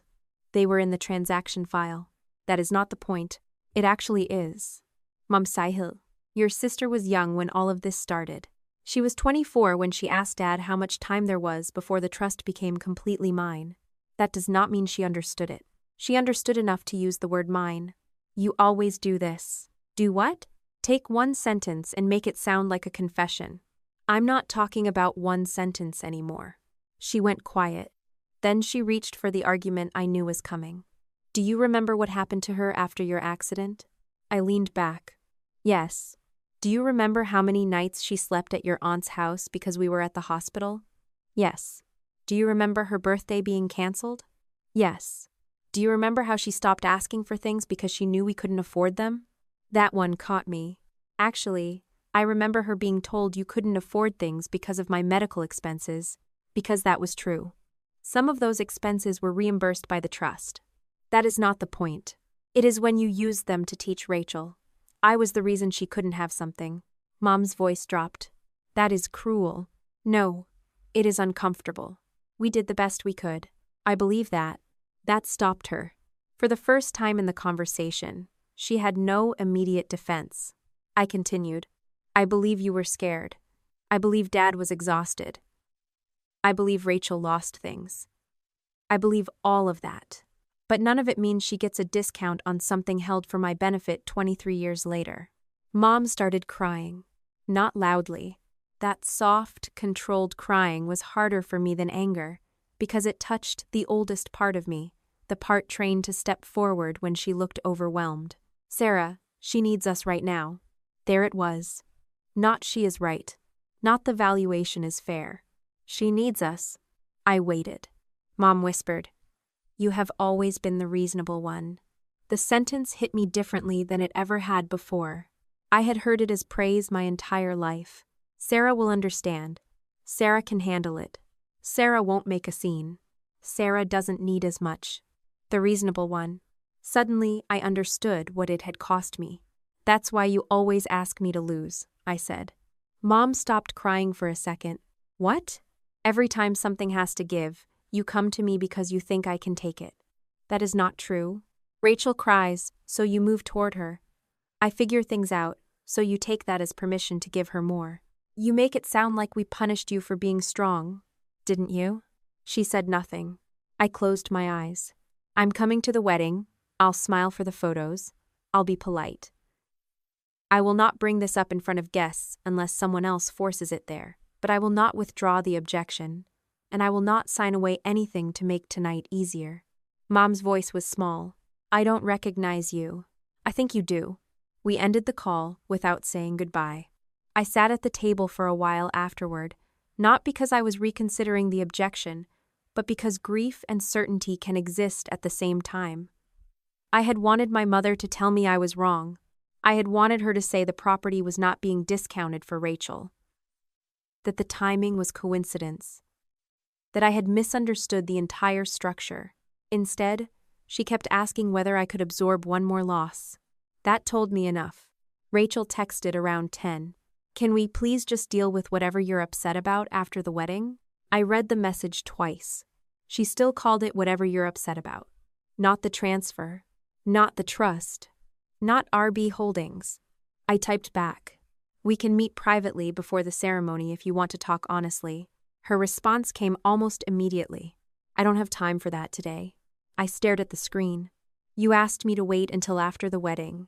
"They were in the transaction file." "That is not the point." "It actually is." "Mom Sahil, your sister was young when all of this started. She was 24 when she asked Dad how much time there was before the trust became completely mine. That does not mean she understood it. She understood enough to use the word mine." "You always do this." "Do what?" "Take one sentence and make it sound like a confession." "I'm not talking about one sentence anymore." She went quiet. Then she reached for the argument I knew was coming. "Do you remember what happened to her after your accident?" I leaned back. "Yes." "Do you remember how many nights she slept at your aunt's house because we were at the hospital?" "Yes." "Do you remember her birthday being canceled?" "Yes." "Do you remember how she stopped asking for things because she knew we couldn't afford them?" That one caught me. Actually, I remember her being told you couldn't afford things because of my medical expenses, because that was true. Some of those expenses were reimbursed by the trust. That is not the point. It is when you used them to teach Rachel. I was the reason she couldn't have something. Mom's voice dropped. "That is cruel." "No. It is uncomfortable. We did the best we could." "I believe that." That stopped her. For the first time in the conversation, she had no immediate defense. I continued. "I believe you were scared. I believe Dad was exhausted. I believe Rachel lost things. I believe all of that. But none of it means she gets a discount on something held for my benefit 23 years later." Mom started crying. Not loudly. That soft, controlled crying was harder for me than anger, because it touched the oldest part of me, the part trained to step forward when she looked overwhelmed. "Sarah, she needs us right now." There it was. Not she is right. Not the valuation is fair. She needs us. I waited. Mom whispered, "You have always been the reasonable one." The sentence hit me differently than it ever had before. I had heard it as praise my entire life. Sarah will understand. Sarah can handle it. Sarah won't make a scene. Sarah doesn't need as much. The reasonable one. Suddenly, I understood what it had cost me. "That's why you always ask me to lose," I said. Mom stopped crying for a second. "What?" "Every time something has to give, you come to me because you think I can take it." "That is not true." "Rachel cries, so you move toward her. I figure things out, so you take that as permission to give her more. You make it sound like we punished you for being strong. Didn't you?" She said nothing. I closed my eyes. "I'm coming to the wedding. I'll smile for the photos. I'll be polite. I will not bring this up in front of guests unless someone else forces it there, but I will not withdraw the objection, and I will not sign away anything to make tonight easier." Mom's voice was small. I don't recognize you. I think you do. We ended the call without saying goodbye. I sat at the table for a while afterward, not because I was reconsidering the objection, but because grief and certainty can exist at the same time. I had wanted my mother to tell me I was wrong. I had wanted her to say the property was not being discounted for Rachel, that the timing was coincidence, that I had misunderstood the entire structure. Instead, she kept asking whether I could absorb one more loss. That told me enough. Rachel texted around 10. Can we please just deal with whatever you're upset about after the wedding? I read the message twice. She still called it whatever you're upset about. Not the transfer. Not the trust. Not RB Holdings. I typed back. We can meet privately before the ceremony if you want to talk honestly. Her response came almost immediately. I don't have time for that today. I stared at the screen. You asked me to wait until after the wedding.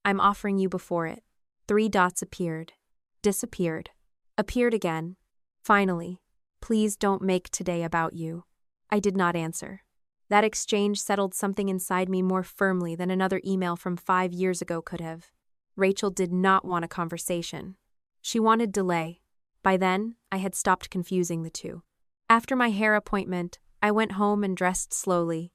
I'm offering you before it. 3 dots appeared. Disappeared. Appeared again. Finally. Please don't make today about you. I did not answer. That exchange settled something inside me more firmly than another email from 5 years ago could have. Rachel did not want a conversation. She wanted delay. By then, I had stopped confusing the two. After my hair appointment, I went home and dressed slowly.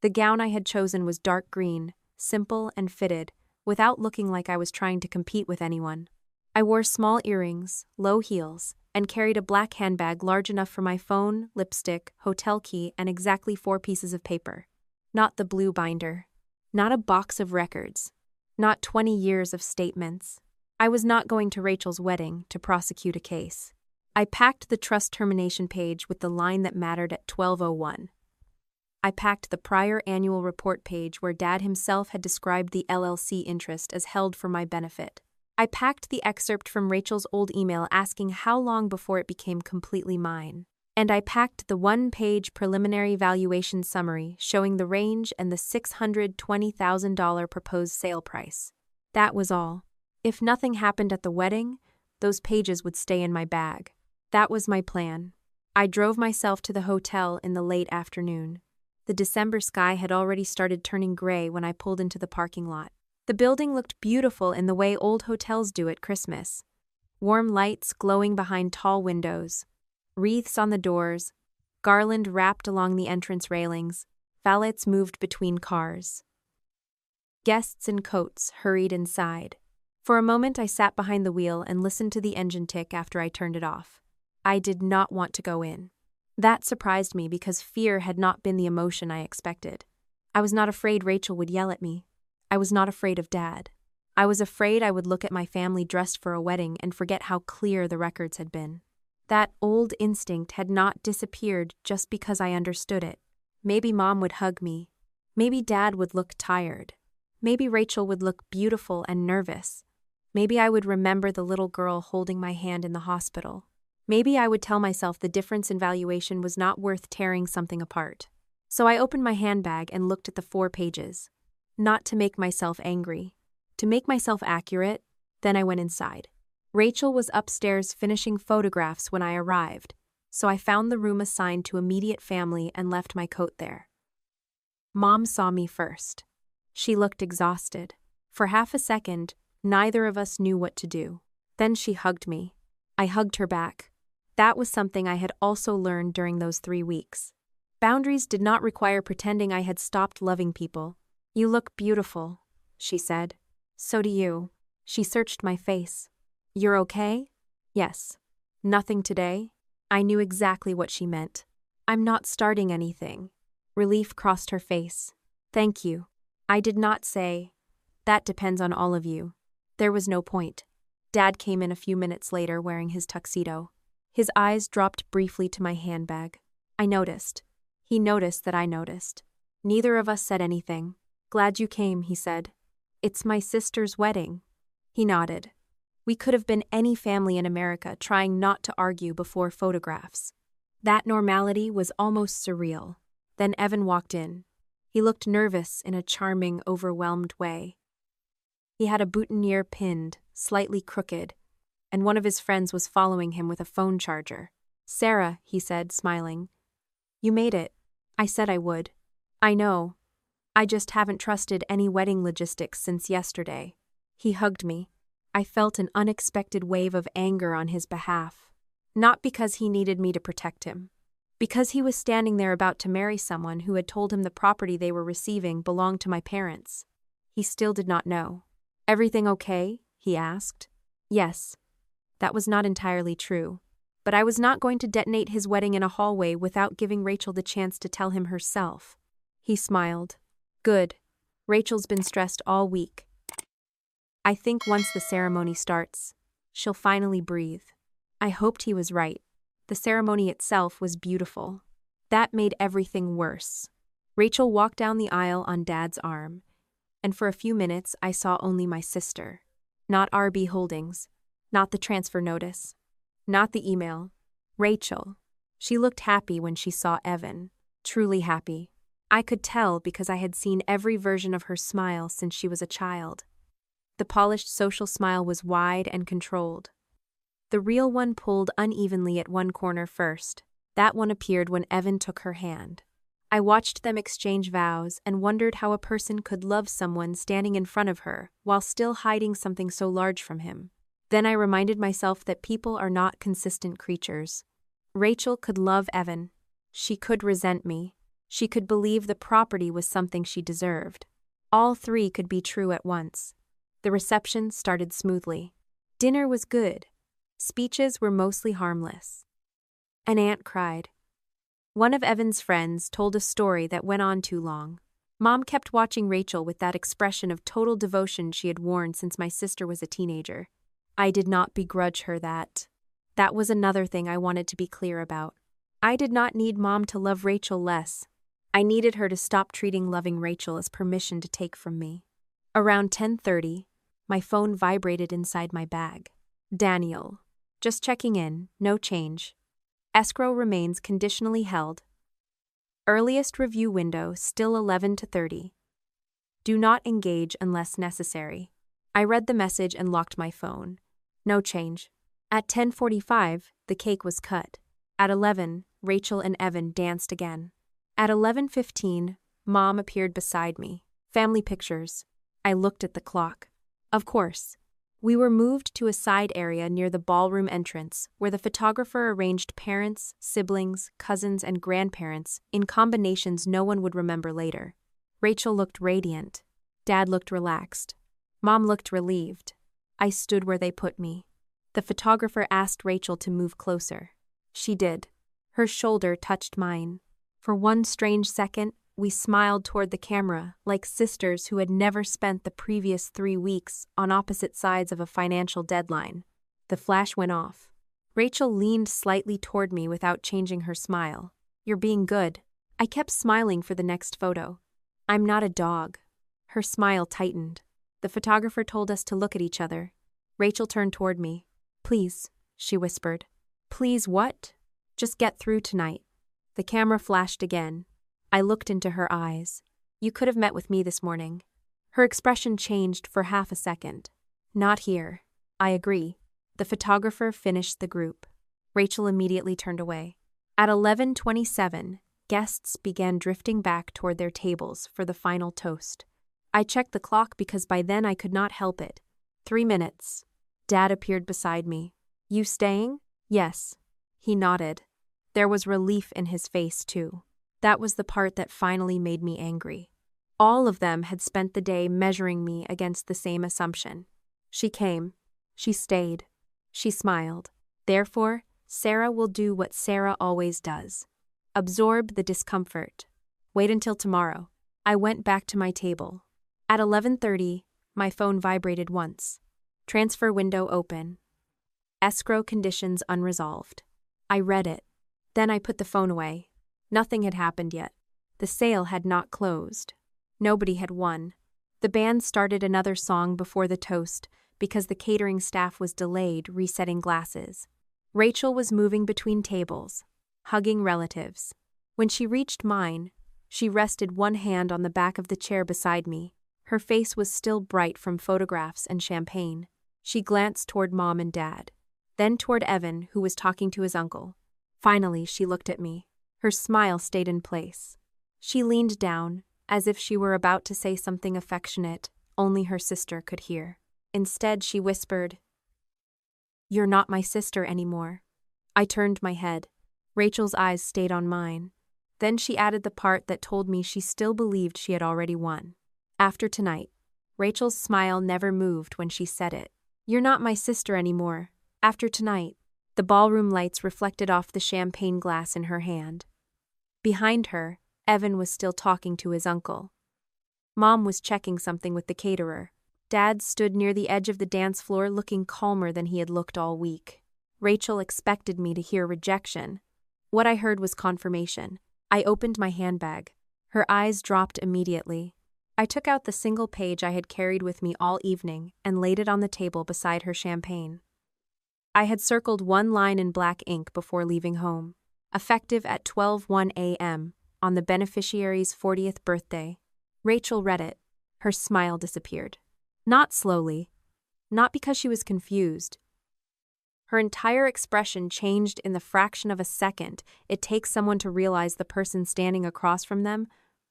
The gown I had chosen was dark green, simple and fitted, without looking like I was trying to compete with anyone. I wore small earrings, low heels, and carried a black handbag large enough for my phone, lipstick, hotel key, and exactly 4 pieces of paper. Not the blue binder. Not a box of records. Not 20 years of statements. I was not going to Rachel's wedding to prosecute a case. I packed the trust termination page with the line that mattered at 12:01. I packed the prior annual report page where Dad himself had described the LLC interest as held for my benefit. I packed the excerpt from Rachel's old email asking how long before it became completely mine. And I packed the 1-page preliminary valuation summary showing the range and the $620,000 proposed sale price. That was all. If nothing happened at the wedding, those pages would stay in my bag. That was my plan. I drove myself to the hotel in the late afternoon. The December sky had already started turning gray when I pulled into the parking lot. The building looked beautiful in the way old hotels do at Christmas. Warm lights glowing behind tall windows, wreaths on the doors, garland wrapped along the entrance railings, valets moved between cars. Guests in coats hurried inside. For a moment I sat behind the wheel and listened to the engine tick after I turned it off. I did not want to go in. That surprised me because fear had not been the emotion I expected. I was not afraid Rachel would yell at me. I was not afraid of Dad. I was afraid I would look at my family dressed for a wedding and forget how clear the records had been. That old instinct had not disappeared just because I understood it. Maybe Mom would hug me. Maybe Dad would look tired. Maybe Rachel would look beautiful and nervous. Maybe I would remember the little girl holding my hand in the hospital. Maybe I would tell myself the difference in valuation was not worth tearing something apart. So I opened my handbag and looked at the 4 pages. Not to make myself angry. To make myself accurate, then I went inside. Rachel was upstairs finishing photographs when I arrived, so I found the room assigned to immediate family and left my coat there. Mom saw me first. She looked exhausted. For half a second, neither of us knew what to do. Then she hugged me. I hugged her back. That was something I had also learned during those 3 weeks. Boundaries did not require pretending I had stopped loving people. You look beautiful, she said. So do you. She searched my face. You're okay? Yes. Nothing today? I knew exactly what she meant. I'm not starting anything. Relief crossed her face. Thank you. I did not say, that depends on all of you. There was no point. Dad came in a few minutes later wearing his tuxedo. His eyes dropped briefly to my handbag. I noticed. He noticed that I noticed. Neither of us said anything. Glad you came, he said. It's my sister's wedding. He nodded. We could have been any family in America trying not to argue before photographs. That normality was almost surreal. Then Evan walked in. He looked nervous in a charming, overwhelmed way. He had a boutonniere pinned, slightly crooked, and one of his friends was following him with a phone charger. Sarah, he said, smiling. You made it. I said I would. I know. I just haven't trusted any wedding logistics since yesterday. He hugged me. I felt an unexpected wave of anger on his behalf. Not because he needed me to protect him. Because he was standing there about to marry someone who had told him the property they were receiving belonged to my parents. He still did not know. "Everything okay?" he asked. Yes. That was not entirely true. But I was not going to detonate his wedding in a hallway without giving Rachel the chance to tell him herself. He smiled. "Good. Rachel's been stressed all week. I think once the ceremony starts, she'll finally breathe." I hoped he was right. The ceremony itself was beautiful. That made everything worse. Rachel walked down the aisle on Dad's arm, and for a few minutes I saw only my sister. Not RB Holdings. Not the transfer notice. Not the email. Rachel. She looked happy when she saw Evan. Truly happy. I could tell because I had seen every version of her smile since she was a child. The polished social smile was wide and controlled. The real one pulled unevenly at one corner first. That one appeared when Evan took her hand. I watched them exchange vows and wondered how a person could love someone standing in front of her while still hiding something so large from him. Then I reminded myself that people are not consistent creatures. Rachel could love Evan. She could resent me. She could believe the property was something she deserved. All three could be true at once. The reception started smoothly. Dinner was good. Speeches were mostly harmless. An aunt cried. One of Evan's friends told a story that went on too long. Mom kept watching Rachel with that expression of total devotion she had worn since my sister was a teenager. I did not begrudge her that. That was another thing I wanted to be clear about. I did not need Mom to love Rachel less. I needed her to stop treating loving Rachel as permission to take from me. Around 10:30, my phone vibrated inside my bag. Daniel. Just checking in, no change. Escrow remains conditionally held. Earliest review window still 11 to 30. Do not engage unless necessary. I read the message and locked my phone. No change. At 10:45, the cake was cut. At 11, Rachel and Evan danced again. At 11:15, Mom appeared beside me. Family pictures. I looked at the clock. Of course. We were moved to a side area near the ballroom entrance where the photographer arranged parents, siblings, cousins, and grandparents in combinations no one would remember later. Rachel looked radiant. Dad looked relaxed. Mom looked relieved. I stood where they put me. The photographer asked Rachel to move closer. She did. Her shoulder touched mine. For one strange second, we smiled toward the camera like sisters who had never spent the previous 3 weeks on opposite sides of a financial deadline. The flash went off. Rachel leaned slightly toward me without changing her smile. "You're being good." I kept smiling for the next photo. "I'm not a dog." Her smile tightened. The photographer told us to look at each other. Rachel turned toward me. "Please," she whispered. "Please what?" "Just get through tonight." The camera flashed again. I looked into her eyes. "You could have met with me this morning." Her expression changed for half a second. "Not here." "I agree." The photographer finished the group. Rachel immediately turned away. At 11:27, guests began drifting back toward their tables for the final toast. I checked the clock because by then I could not help it. 3 minutes. Dad appeared beside me. "You staying?" "Yes." He nodded. There was relief in his face, too. That was the part that finally made me angry. All of them had spent the day measuring me against the same assumption. She came. She stayed. She smiled. Therefore, Sarah will do what Sarah always does. Absorb the discomfort. Wait until tomorrow. I went back to my table. At 11:30, my phone vibrated once. Transfer window open. Escrow conditions unresolved. I read it. Then I put the phone away. Nothing had happened yet. The sale had not closed. Nobody had won. The band started another song before the toast because the catering staff was delayed resetting glasses. Rachel was moving between tables, hugging relatives. When she reached mine, she rested one hand on the back of the chair beside me. Her face was still bright from photographs and champagne. She glanced toward Mom and Dad, then toward Evan, who was talking to his uncle. Finally, she looked at me. Her smile stayed in place. She leaned down, as if she were about to say something affectionate only her sister could hear. Instead, she whispered, "You're not my sister anymore." I turned my head. Rachel's eyes stayed on mine. Then she added the part that told me she still believed she had already won. After tonight, Rachel's smile never moved when she said it. "You're not my sister anymore. After tonight." The ballroom lights reflected off the champagne glass in her hand. Behind her, Evan was still talking to his uncle. Mom was checking something with the caterer. Dad stood near the edge of the dance floor looking calmer than he had looked all week. Rachel expected me to hear rejection. What I heard was confirmation. I opened my handbag. Her eyes dropped immediately. I took out the single page I had carried with me all evening and laid it on the table beside her champagne. I had circled one line in black ink before leaving home. Effective at 12:01 a.m. on the beneficiary's 40th birthday. Rachel read it. Her smile disappeared. Not slowly. Not because she was confused. Her entire expression changed in the fraction of a second it takes someone to realize the person standing across from them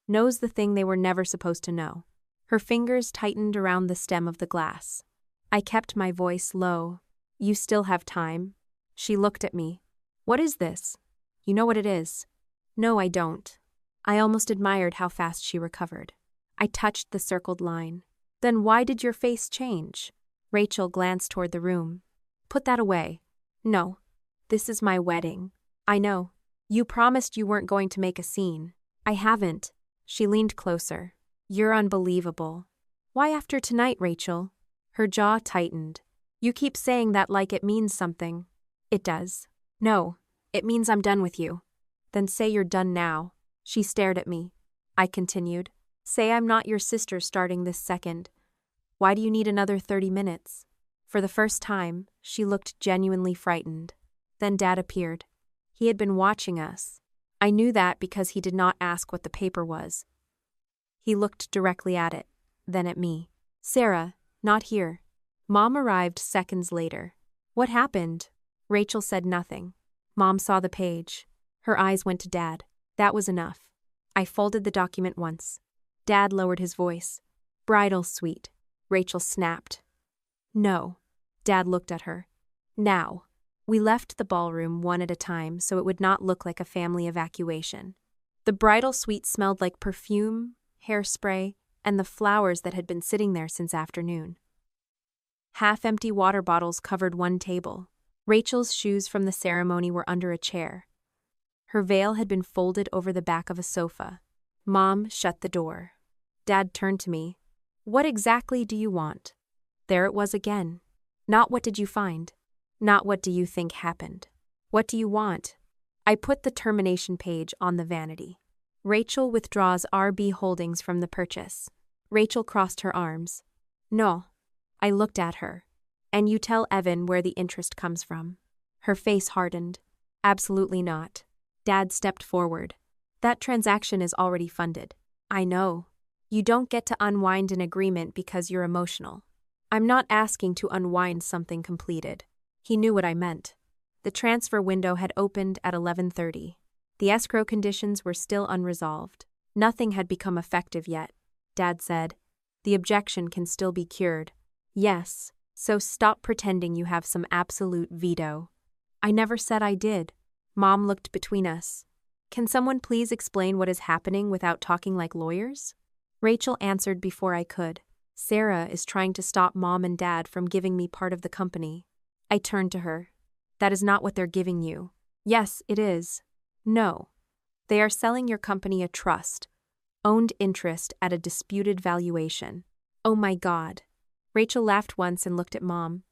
knows the thing they were never supposed to know. Her fingers tightened around the stem of the glass. I kept my voice low. "You still have time." She looked at me. "What is this? You know what it is." "No, I don't." I almost admired how fast she recovered. I touched the circled line. "Then why did your face change?" Rachel glanced toward the room. "Put that away." "No. This is my wedding." "I know. You promised you weren't going to make a scene." "I haven't." She leaned closer. "You're unbelievable." "Why after tonight, Rachel?" Her jaw tightened. "You keep saying that like it means something." "It does." "No. It means I'm done with you." "Then say you're done now." She stared at me. I continued. "Say I'm not your sister starting this second. Why do you need another 30 minutes? For the first time, she looked genuinely frightened. Then Dad appeared. He had been watching us. I knew that because he did not ask what the paper was. He looked directly at it, then at me. "Sarah, not here." Mom arrived seconds later. "What happened?" Rachel said nothing. Mom saw the page. Her eyes went to Dad. That was enough. I folded the document once. Dad lowered his voice. "Bridal suite." Rachel snapped. "No." Dad looked at her. "Now." We left the ballroom one at a time so it would not look like a family evacuation. The bridal suite smelled like perfume, hairspray, and the flowers that had been sitting there since afternoon. Half-empty water bottles covered one table. Rachel's shoes from the ceremony were under a chair. Her veil had been folded over the back of a sofa. Mom shut the door. Dad turned to me. "What exactly do you want?" There it was again. Not what did you find? Not what do you think happened? What do you want? I put the termination page on the vanity. Rachel withdraws RB Holdings from the purchase. Rachel crossed her arms. "No." I looked at her. "And you tell Evan where the interest comes from." Her face hardened. "Absolutely not." Dad stepped forward. "That transaction is already funded." "I know. You don't get to unwind an agreement because you're emotional." "I'm not asking to unwind something completed." He knew what I meant. The transfer window had opened at 11:30. The escrow conditions were still unresolved. Nothing had become effective yet. Dad said, "The objection can still be cured." "Yes, so stop pretending you have some absolute veto." "I never said I did." Mom looked between us. "Can someone please explain what is happening without talking like lawyers?" Rachel answered before I could. "Sarah is trying to stop Mom and Dad from giving me part of the company." I turned to her. "That is not what they're giving you." "Yes, it is." "No. They are selling your company a trust, owned interest at a disputed valuation." "Oh my God." Rachel laughed once and looked at Mom.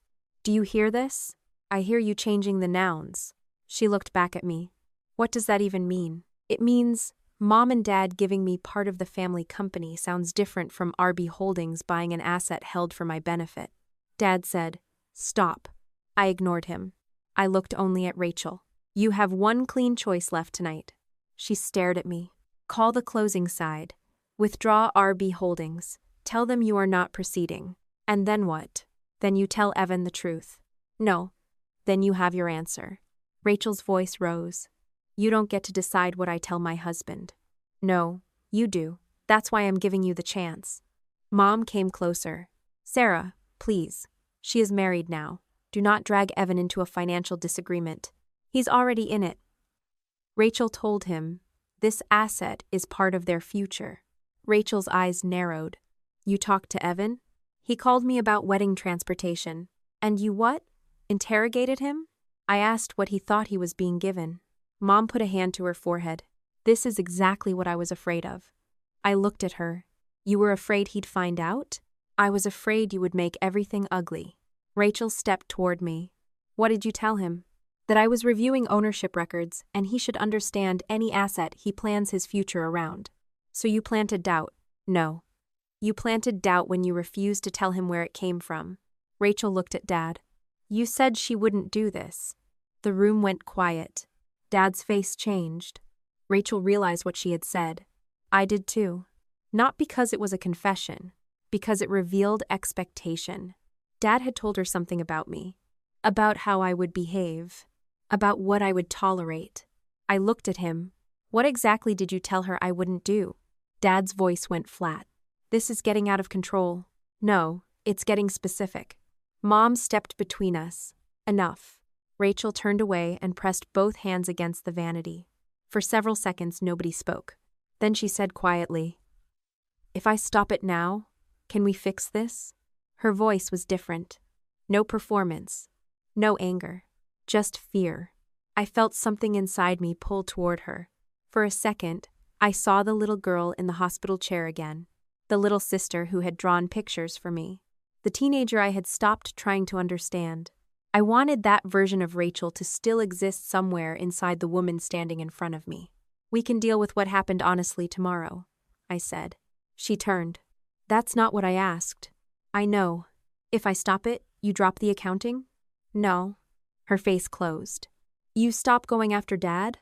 "Do you hear this? I hear you changing the nouns." She looked back at me. "What does that even mean?" "It means Mom and Dad giving me part of the family company sounds different from RB Holdings buying an asset held for my benefit." Dad said, "Stop." I ignored him. I looked only at Rachel. "You have one clean choice left tonight." She stared at me. "Call the closing side. Withdraw RB Holdings. Tell them you are not proceeding. And then what? Then you tell Evan the truth." "No." "Then you have your answer." Rachel's voice rose. "You don't get to decide what I tell my husband." "No, you do." That's why I'm giving you the chance. Mom came closer. Sarah, please. She is married now. Do not drag Evan into a financial disagreement. He's already in it. Rachel told him, this asset is part of their future. Rachel's eyes narrowed. You talked to Evan? He called me about wedding transportation. And you what? Interrogated him? I asked what he thought he was being given. Mom put a hand to her forehead. This is exactly what I was afraid of. I looked at her. You were afraid he'd find out? I was afraid you would make everything ugly. Rachel stepped toward me. What did you tell him? That I was reviewing ownership records and he should understand any asset he plans his future around. So you planted doubt? No. You planted doubt when you refused to tell him where it came from. Rachel looked at Dad. You said she wouldn't do this. The room went quiet. Dad's face changed. Rachel realized what she had said. I did too. Not because it was a confession, because it revealed expectation. Dad had told her something about me, about how I would behave, about what I would tolerate. I looked at him. What exactly did you tell her I wouldn't do? Dad's voice went flat. This is getting out of control. No, it's getting specific. Mom stepped between us. Enough. Rachel turned away and pressed both hands against the vanity. For several seconds, nobody spoke. Then she said quietly, If I stop it now, can we fix this? Her voice was different. No performance. No anger. Just fear. I felt something inside me pull toward her. For a second, I saw the little girl in the hospital chair again. The little sister who had drawn pictures for me. The teenager I had stopped trying to understand. I wanted that version of Rachel to still exist somewhere inside the woman standing in front of me. We can deal with what happened honestly tomorrow, I said. She turned. That's not what I asked. I know. If I stop it, you drop the accounting? No. Her face closed. You stop going after Dad?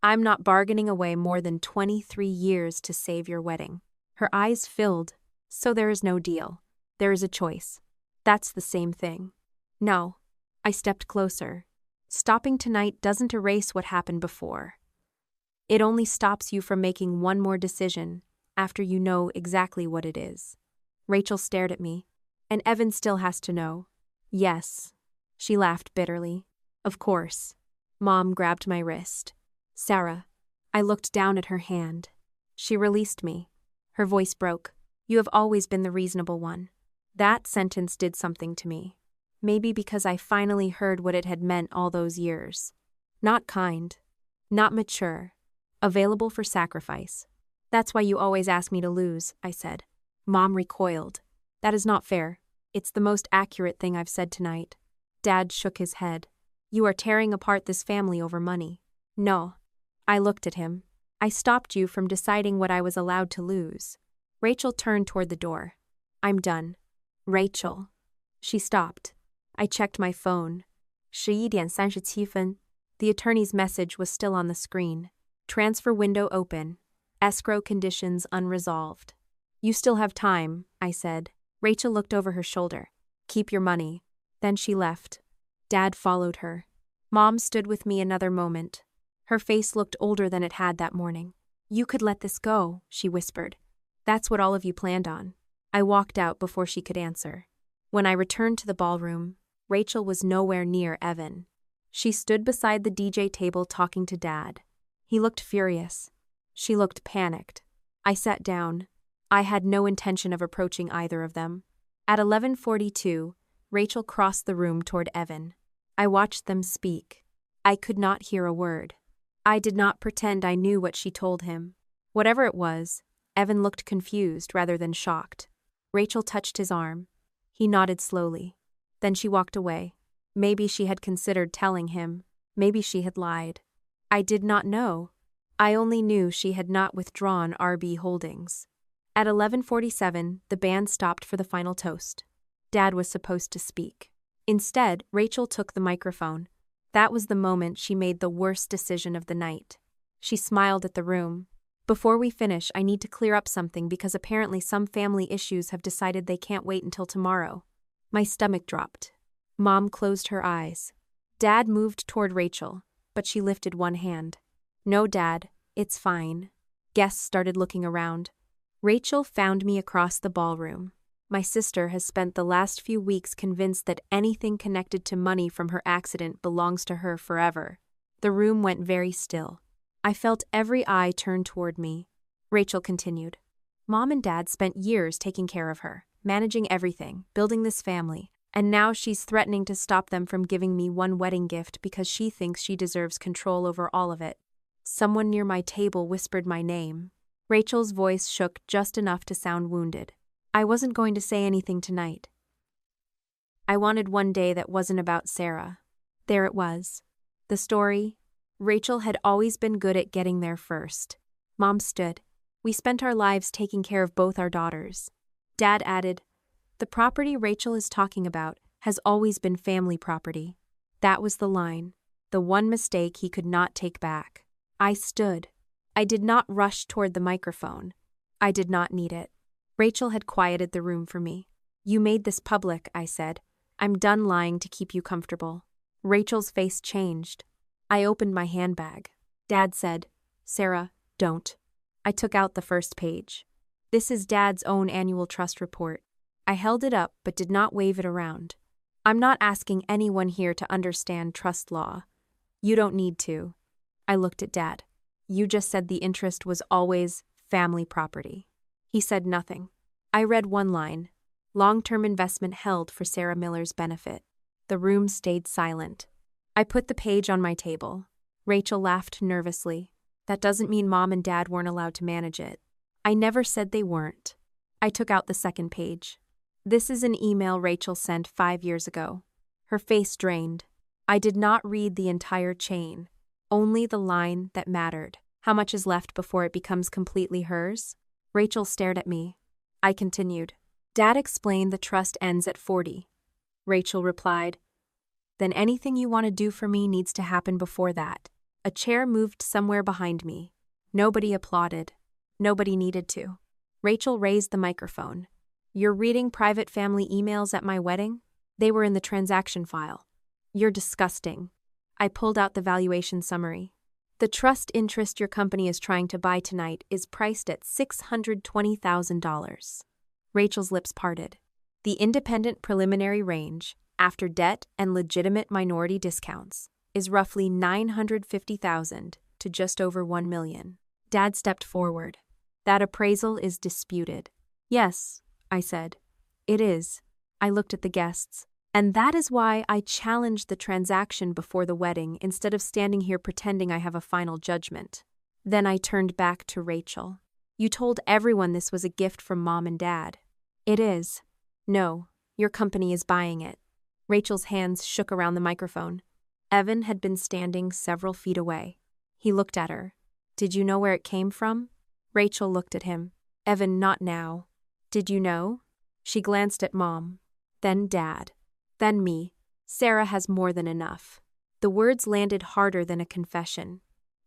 I'm not bargaining away more than 23 years to save your wedding. Her eyes filled. So there is no deal. There is a choice. That's the same thing. No. I stepped closer. Stopping tonight doesn't erase what happened before. It only stops you from making one more decision after you know exactly what it is. Rachel stared at me. And Evan still has to know. Yes. She laughed bitterly. Of course. Mom grabbed my wrist. Sarah. I looked down at her hand. She released me. Her voice broke. You have always been the reasonable one. That sentence did something to me. Maybe because I finally heard what it had meant all those years. Not kind. Not mature. Available for sacrifice. That's why you always ask me to lose, I said. Mom recoiled. That is not fair. It's the most accurate thing I've said tonight. Dad shook his head. You are tearing apart this family over money. No. I looked at him. I stopped you from deciding what I was allowed to lose. Rachel turned toward the door. I'm done. Rachel. She stopped. I checked my phone. 11:37. The attorney's message was still on the screen. Transfer window open. Escrow conditions unresolved. You still have time, I said. Rachel looked over her shoulder. Keep your money. Then she left. Dad followed her. Mom stood with me another moment. Her face looked older than it had that morning. You could let this go, she whispered. That's what all of you planned on. I walked out before she could answer. When I returned to the ballroom, Rachel was nowhere near Evan. She stood beside the DJ table talking to Dad. He looked furious. She looked panicked. I sat down. I had no intention of approaching either of them. At 11:42, Rachel crossed the room toward Evan. I watched them speak. I could not hear a word. I did not pretend I knew what she told him. Whatever it was, Evan looked confused rather than shocked. Rachel touched his arm. He nodded slowly. Then she walked away. Maybe she had considered telling him. Maybe she had lied. I did not know. I only knew she had not withdrawn RB Holdings. At 11:47, the band stopped for the final toast. Dad was supposed to speak. Instead, Rachel took the microphone. That was the moment she made the worst decision of the night. She smiled at the room. Before we finish, I need to clear up something because apparently some family issues have decided they can't wait until tomorrow. My stomach dropped. Mom closed her eyes. Dad moved toward Rachel, but she lifted one hand. No, Dad, it's fine. Guests started looking around. Rachel found me across the ballroom. My sister has spent the last few weeks convinced that anything connected to money from her accident belongs to her forever. The room went very still. I felt every eye turn toward me. Rachel continued. Mom and Dad spent years taking care of her, managing everything, building this family, and now she's threatening to stop them from giving me one wedding gift because she thinks she deserves control over all of it. Someone near my table whispered my name. Rachel's voice shook just enough to sound wounded. I wasn't going to say anything tonight. I wanted one day that wasn't about Sarah. There it was. The story. Rachel had always been good at getting there first. Mom stood. We spent our lives taking care of both our daughters. Dad added, the property Rachel is talking about has always been family property. That was the line. The one mistake he could not take back. I stood. I did not rush toward the microphone. I did not need it. Rachel had quieted the room for me. You made this public, I said. I'm done lying to keep you comfortable. Rachel's face changed. I opened my handbag. Dad said, Sarah, don't. I took out the first page. This is Dad's own annual trust report. I held it up but did not wave it around. I'm not asking anyone here to understand trust law. You don't need to. I looked at Dad. You just said the interest was always family property. He said nothing. I read one line. Long-term investment held for Sarah Miller's benefit. The room stayed silent. I put the page on my table. Rachel laughed nervously. That doesn't mean Mom and Dad weren't allowed to manage it. I never said they weren't. I took out the second page. This is an email Rachel sent 5 years ago. Her face drained. I did not read the entire chain. Only the line that mattered. How much is left before it becomes completely hers? Rachel stared at me. I continued. Dad explained the trust ends at 40. Rachel replied. Then anything you want to do for me needs to happen before that. A chair moved somewhere behind me. Nobody applauded. Nobody needed to. Rachel raised the microphone. You're reading private family emails at my wedding? They were in the transaction file. You're disgusting. I pulled out the valuation summary. The trust interest your company is trying to buy tonight is priced at $620,000. Rachel's lips parted. The independent preliminary range, after debt and legitimate minority discounts, is roughly $950,000 to just over $1 million. Dad stepped forward. That appraisal is disputed. Yes, I said. It is. I looked at the guests. And that is why I challenged the transaction before the wedding instead of standing here pretending I have a final judgment. Then I turned back to Rachel. You told everyone this was a gift from Mom and Dad. It is. No, your company is buying it. Rachel's hands shook around the microphone. Evan had been standing several feet away. He looked at her. Did you know where it came from? Rachel looked at him. Evan, not now. Did you know? She glanced at Mom. Then Dad. Then me. Sarah has more than enough. The words landed harder than a confession.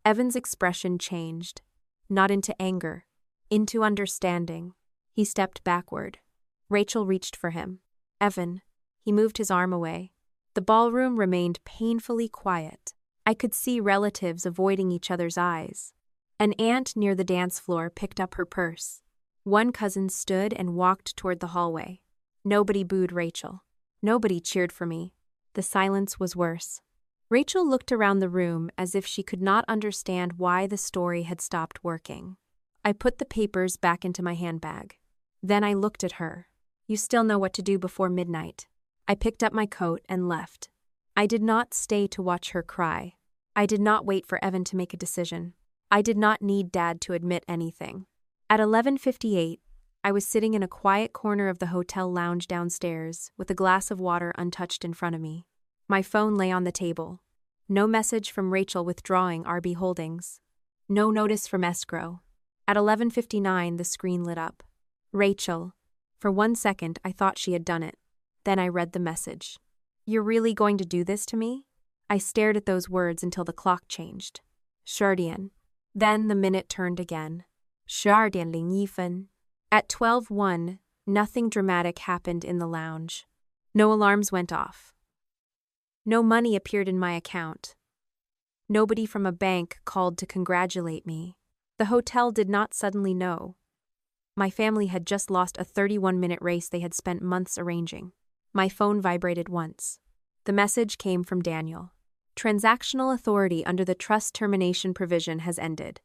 Evan's expression changed. Not into anger. Into understanding. He stepped backward. Rachel reached for him. Evan. He moved his arm away. The ballroom remained painfully quiet. I could see relatives avoiding each other's eyes. An aunt near the dance floor picked up her purse. One cousin stood and walked toward the hallway. Nobody booed Rachel. Nobody cheered for me. The silence was worse. Rachel looked around the room as if she could not understand why the story had stopped working. I put the papers back into my handbag. Then I looked at her. You still know what to do before midnight. I picked up my coat and left. I did not stay to watch her cry. I did not wait for Evan to make a decision. I did not need Dad to admit anything. At 11:58, I was sitting in a quiet corner of the hotel lounge downstairs with a glass of water untouched in front of me. My phone lay on the table. No message from Rachel withdrawing RB Holdings. No notice from escrow. At 11:59, the screen lit up. Rachel. For 1 second, I thought she had done it. Then I read the message. You're really going to do this to me? I stared at those words until the clock changed. 12:00. Then the minute turned again. 12:01. At 12:01, nothing dramatic happened in the lounge. No alarms went off. No money appeared in my account. Nobody from a bank called to congratulate me. The hotel did not suddenly know. My family had just lost a 31-minute race they had spent months arranging. My phone vibrated once. The message came from Daniel. Transactional authority under the trust termination provision has ended.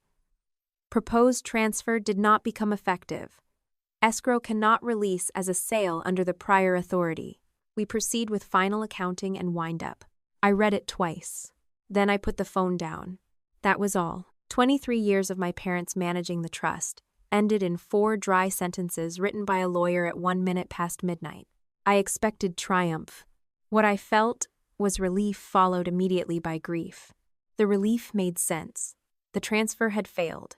Proposed transfer did not become effective. Escrow cannot release as a sale under the prior authority. We proceed with final accounting and wind-up. I read it twice. Then I put the phone down. That was all. 23 years of my parents managing the trust ended in 4 dry sentences written by a lawyer at 1 minute past midnight. I expected triumph. What I felt was relief followed immediately by grief. The relief made sense. The transfer had failed.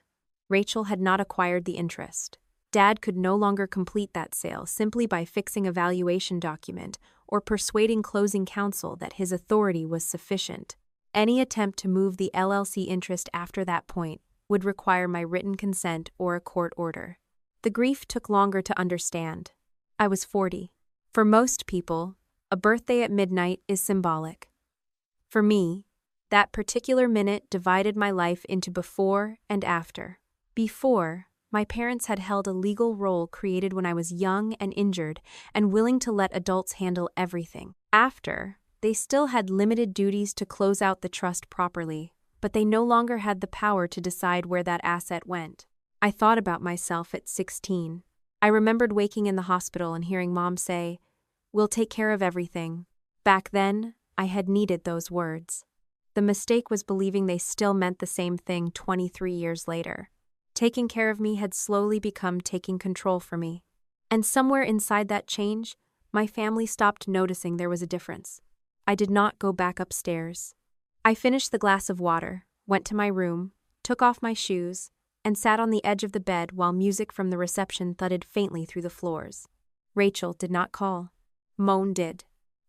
Rachel had not acquired the interest. Dad could no longer complete that sale simply by fixing a valuation document or persuading closing counsel that his authority was sufficient. Any attempt to move the LLC interest after that point would require my written consent or a court order. The grief took longer to understand. I was 40. For most people, a birthday at midnight is symbolic. For me, that particular minute divided my life into before and after. Before, my parents had held a legal role created when I was young and injured and willing to let adults handle everything. After, they still had limited duties to close out the trust properly, but they no longer had the power to decide where that asset went. I thought about myself at 16. I remembered waking in the hospital and hearing Mom say, "We'll take care of everything." Back then, I had needed those words. The mistake was believing they still meant the same thing 23 years later. Taking care of me had slowly become taking control for me. And somewhere inside that change, my family stopped noticing there was a difference. I did not go back upstairs. I finished the glass of water, went to my room, took off my shoes, and sat on the edge of the bed while music from the reception thudded faintly through the floors. Rachel did not call. Moan did.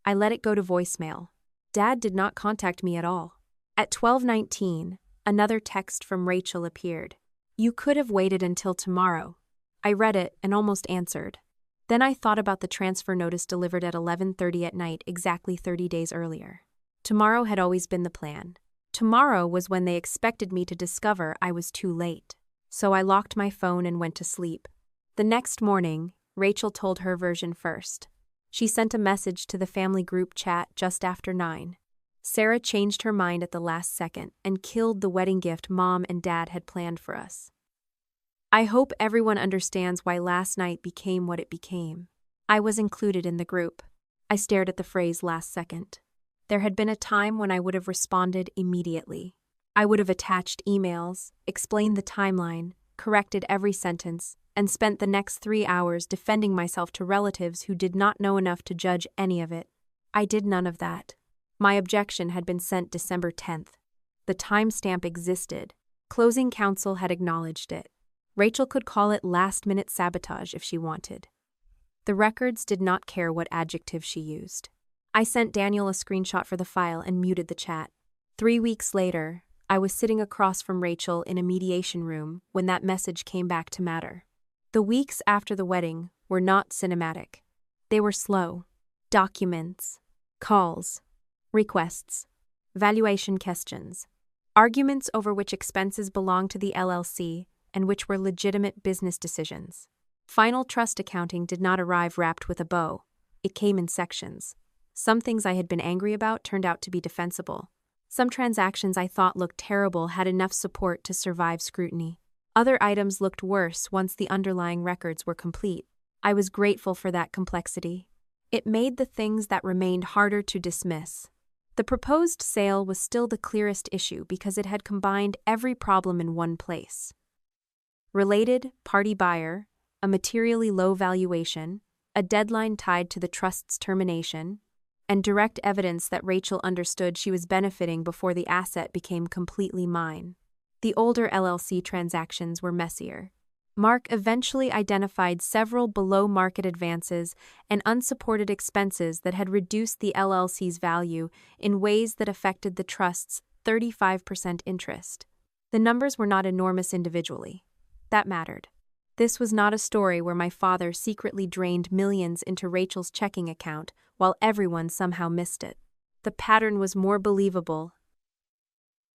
I let it go to voicemail. Dad did not contact me at all. At 12:19, another text from Rachel appeared. "You could have waited until tomorrow." I read it and almost answered. Then I thought about the transfer notice delivered at 11:30 at night exactly 30 days earlier. Tomorrow had always been the plan. Tomorrow was when they expected me to discover I was too late. So I locked my phone and went to sleep. The next morning, Rachel told her version first. She sent a message to the family group chat just after 9. Sarah changed her mind at the last second and killed the wedding gift Mom and Dad had planned for us. I hope everyone understands why last night became what it became. I was included in the group. I stared at the phrase "last second." There had been a time when I would have responded immediately. I would have attached emails, explained the timeline, corrected every sentence, and spent the next 3 hours defending myself to relatives who did not know enough to judge any of it. I did none of that. My objection had been sent December 10th. The timestamp existed. Closing counsel had acknowledged it. Rachel could call it last-minute sabotage if she wanted. The records did not care what adjective she used. I sent Daniel a screenshot for the file and muted the chat. 3 weeks later, I was sitting across from Rachel in a mediation room when that message came back to matter. The weeks after the wedding were not cinematic. They were slow. Documents, calls, requests, valuation questions, arguments over which expenses belonged to the LLC and which were legitimate business decisions. Final trust accounting did not arrive wrapped with a bow. It came in sections. Some things I had been angry about turned out to be defensible. Some transactions I thought looked terrible had enough support to survive scrutiny. Other items looked worse once the underlying records were complete. I was grateful for that complexity. It made the things that remained harder to dismiss. The proposed sale was still the clearest issue because it had combined every problem in one place. Related party buyer, a materially low valuation, a deadline tied to the trust's termination, and direct evidence that Rachel understood she was benefiting before the asset became completely mine. The older LLC transactions were messier. Mark eventually identified several below-market advances and unsupported expenses that had reduced the LLC's value in ways that affected the trust's 35% interest. The numbers were not enormous individually. That mattered. This was not a story where my father secretly drained millions into Rachel's checking account while everyone somehow missed it. The pattern was more believable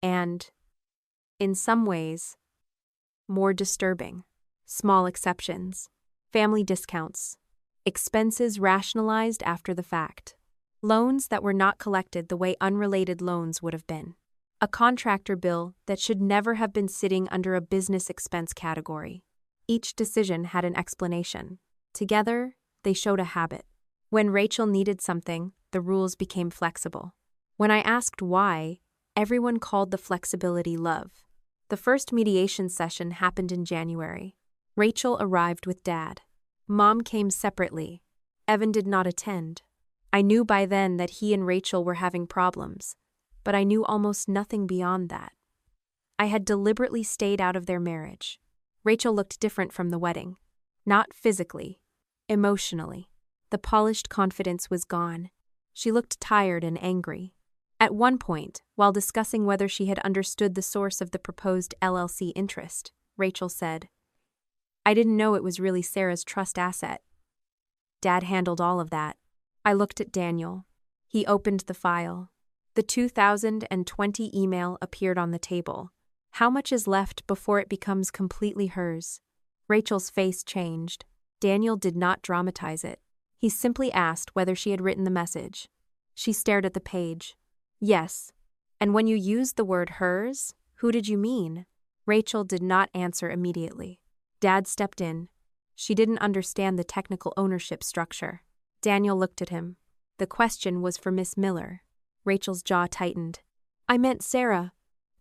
and, in some ways, more disturbing. Small exceptions. Family discounts. Expenses rationalized after the fact. Loans that were not collected the way unrelated loans would have been. A contractor bill that should never have been sitting under a business expense category. Each decision had an explanation. Together, they showed a habit. When Rachel needed something, the rules became flexible. When I asked why, everyone called the flexibility love. The first mediation session happened in January. Rachel arrived with Dad. Mom came separately. Evan did not attend. I knew by then that he and Rachel were having problems, but I knew almost nothing beyond that. I had deliberately stayed out of their marriage. Rachel looked different from the wedding. Not physically, emotionally. The polished confidence was gone. She looked tired and angry. At one point, while discussing whether she had understood the source of the proposed LLC interest, Rachel said, "I didn't know it was really Sarah's trust asset. Dad handled all of that." I looked at Daniel. He opened the file. The 2020 email appeared on the table. How much is left before it becomes completely hers? Rachel's face changed. Daniel did not dramatize it. He simply asked whether she had written the message. She stared at the page. "Yes. And when you used the word hers, who did you mean?" Rachel did not answer immediately. Dad stepped in. She didn't understand the technical ownership structure. Daniel looked at him. The question was for Miss Miller. Rachel's jaw tightened. "I meant Sarah."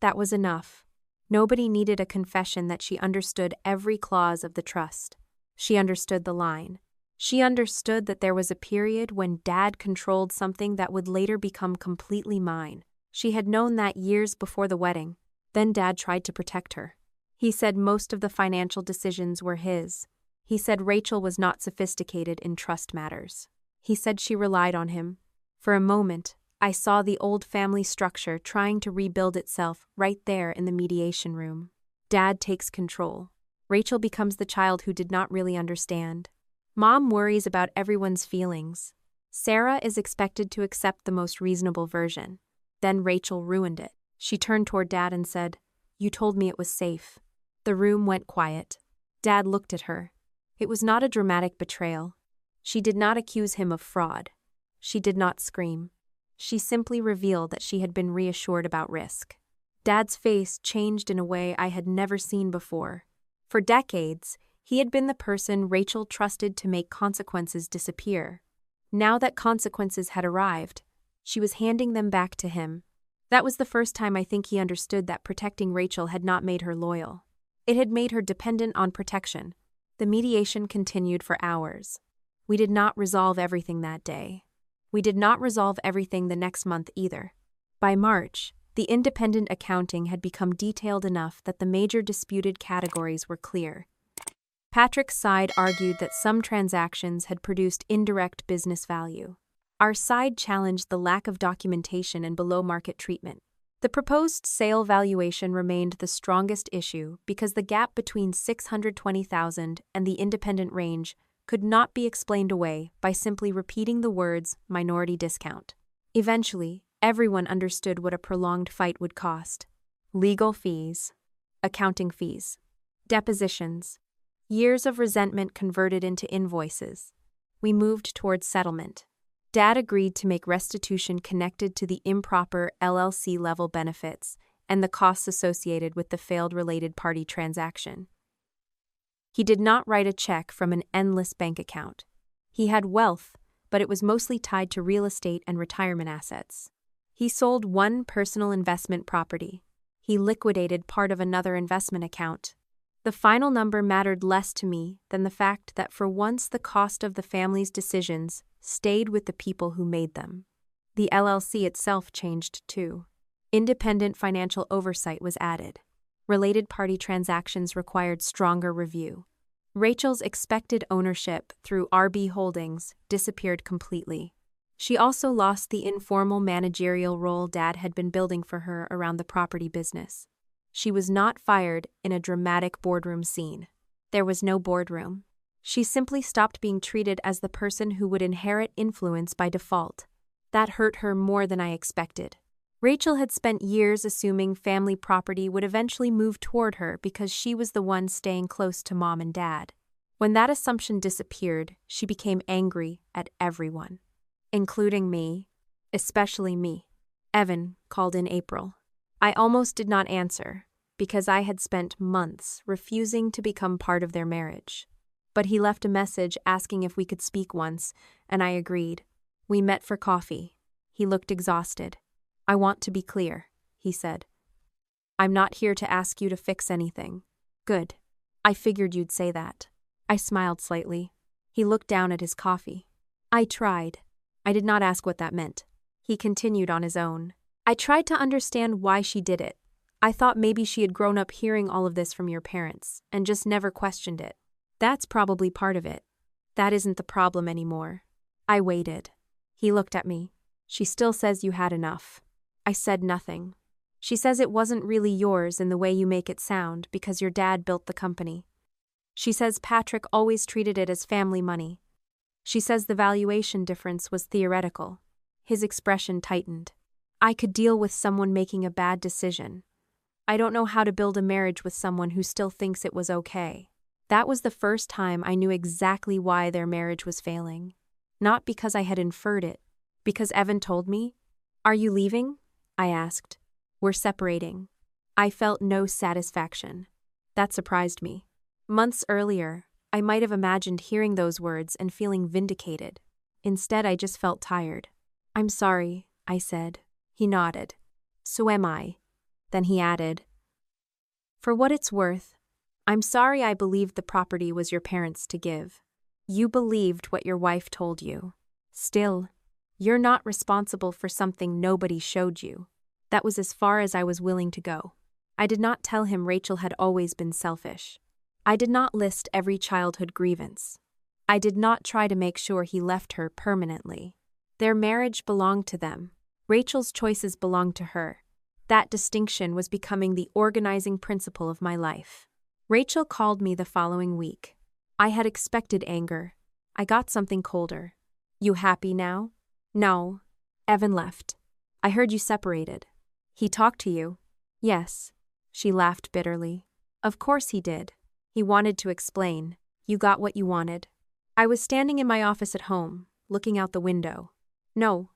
That was enough. Nobody needed a confession that she understood every clause of the trust. She understood the line. She understood that there was a period when Dad controlled something that would later become completely mine. She had known that years before the wedding. Then Dad tried to protect her. He said most of the financial decisions were his. He said Rachel was not sophisticated in trust matters. He said she relied on him. For a moment, I saw the old family structure trying to rebuild itself right there in the mediation room. Dad takes control. Rachel becomes the child who did not really understand. Mom worries about everyone's feelings. Sarah is expected to accept the most reasonable version. Then Rachel ruined it. She turned toward Dad and said, "You told me it was safe." The room went quiet. Dad looked at her. It was not a dramatic betrayal. She did not accuse him of fraud. She did not scream. She simply revealed that she had been reassured about risk. Dad's face changed in a way I had never seen before. For decades, he had been the person Rachel trusted to make consequences disappear. Now that consequences had arrived, she was handing them back to him. That was the first time I think he understood that protecting Rachel had not made her loyal. It had made her dependent on protection. The mediation continued for hours. We did not resolve everything that day. We did not resolve everything the next month either. By March, the independent accounting had become detailed enough that the major disputed categories were clear. Patrick's side argued that some transactions had produced indirect business value. Our side challenged the lack of documentation and below-market treatment. The proposed sale valuation remained the strongest issue because the gap between $620,000 and the independent range could not be explained away by simply repeating the words minority discount. Eventually, everyone understood what a prolonged fight would cost. Legal fees, accounting fees, depositions, years of resentment converted into invoices. We moved towards settlement. Dad agreed to make restitution connected to the improper LLC-level benefits and the costs associated with the failed related party transaction. He did not write a check from an endless bank account. He had wealth, but it was mostly tied to real estate and retirement assets. He sold one personal investment property. He liquidated part of another investment account. The final number mattered less to me than the fact that for once the cost of the family's decisions stayed with the people who made them. The LLC itself changed too. Independent financial oversight was added. Related party transactions required stronger review. Rachel's expected ownership through RB Holdings disappeared completely. She also lost the informal managerial role Dad had been building for her around the property business. She was not fired in a dramatic boardroom scene. There was no boardroom. She simply stopped being treated as the person who would inherit influence by default. That hurt her more than I expected. Rachel had spent years assuming family property would eventually move toward her because she was the one staying close to Mom and Dad. When that assumption disappeared, she became angry at everyone, including me, especially me. Evan called in April. I almost did not answer, because I had spent months refusing to become part of their marriage. But he left a message asking if we could speak once, and I agreed. We met for coffee. He looked exhausted. I want to be clear, he said. I'm not here to ask you to fix anything. Good. I figured you'd say that. I smiled slightly. He looked down at his coffee. I tried. I did not ask what that meant. He continued on his own. I tried to understand why she did it. I thought maybe she had grown up hearing all of this from your parents and just never questioned it. That's probably part of it. That isn't the problem anymore. I waited. He looked at me. She still says you had enough. I said nothing. She says it wasn't really yours in the way you make it sound because your dad built the company. She says Patrick always treated it as family money. She says the valuation difference was theoretical. His expression tightened. I could deal with someone making a bad decision. I don't know how to build a marriage with someone who still thinks it was okay. That was the first time I knew exactly why their marriage was failing. Not because I had inferred it, because Evan told me. Are you leaving? I asked. We're separating. I felt no satisfaction. That surprised me. Months earlier, I might have imagined hearing those words and feeling vindicated. Instead, I just felt tired. I'm sorry, I said. He nodded. So am I. Then he added, for what it's worth, I'm sorry I believed the property was your parents' to give. You believed what your wife told you. Still, you're not responsible for something nobody showed you. That was as far as I was willing to go. I did not tell him Rachel had always been selfish. I did not list every childhood grievance. I did not try to make sure he left her permanently. Their marriage belonged to them. Rachel's choices belonged to her. That distinction was becoming the organizing principle of my life. Rachel called me the following week. I had expected anger. I got something colder. You happy now? No. Evan left. I heard you separated. He talked to you? Yes. She laughed bitterly. Of course he did. He wanted to explain. You got what you wanted. I was standing in my office at home, looking out the window. No.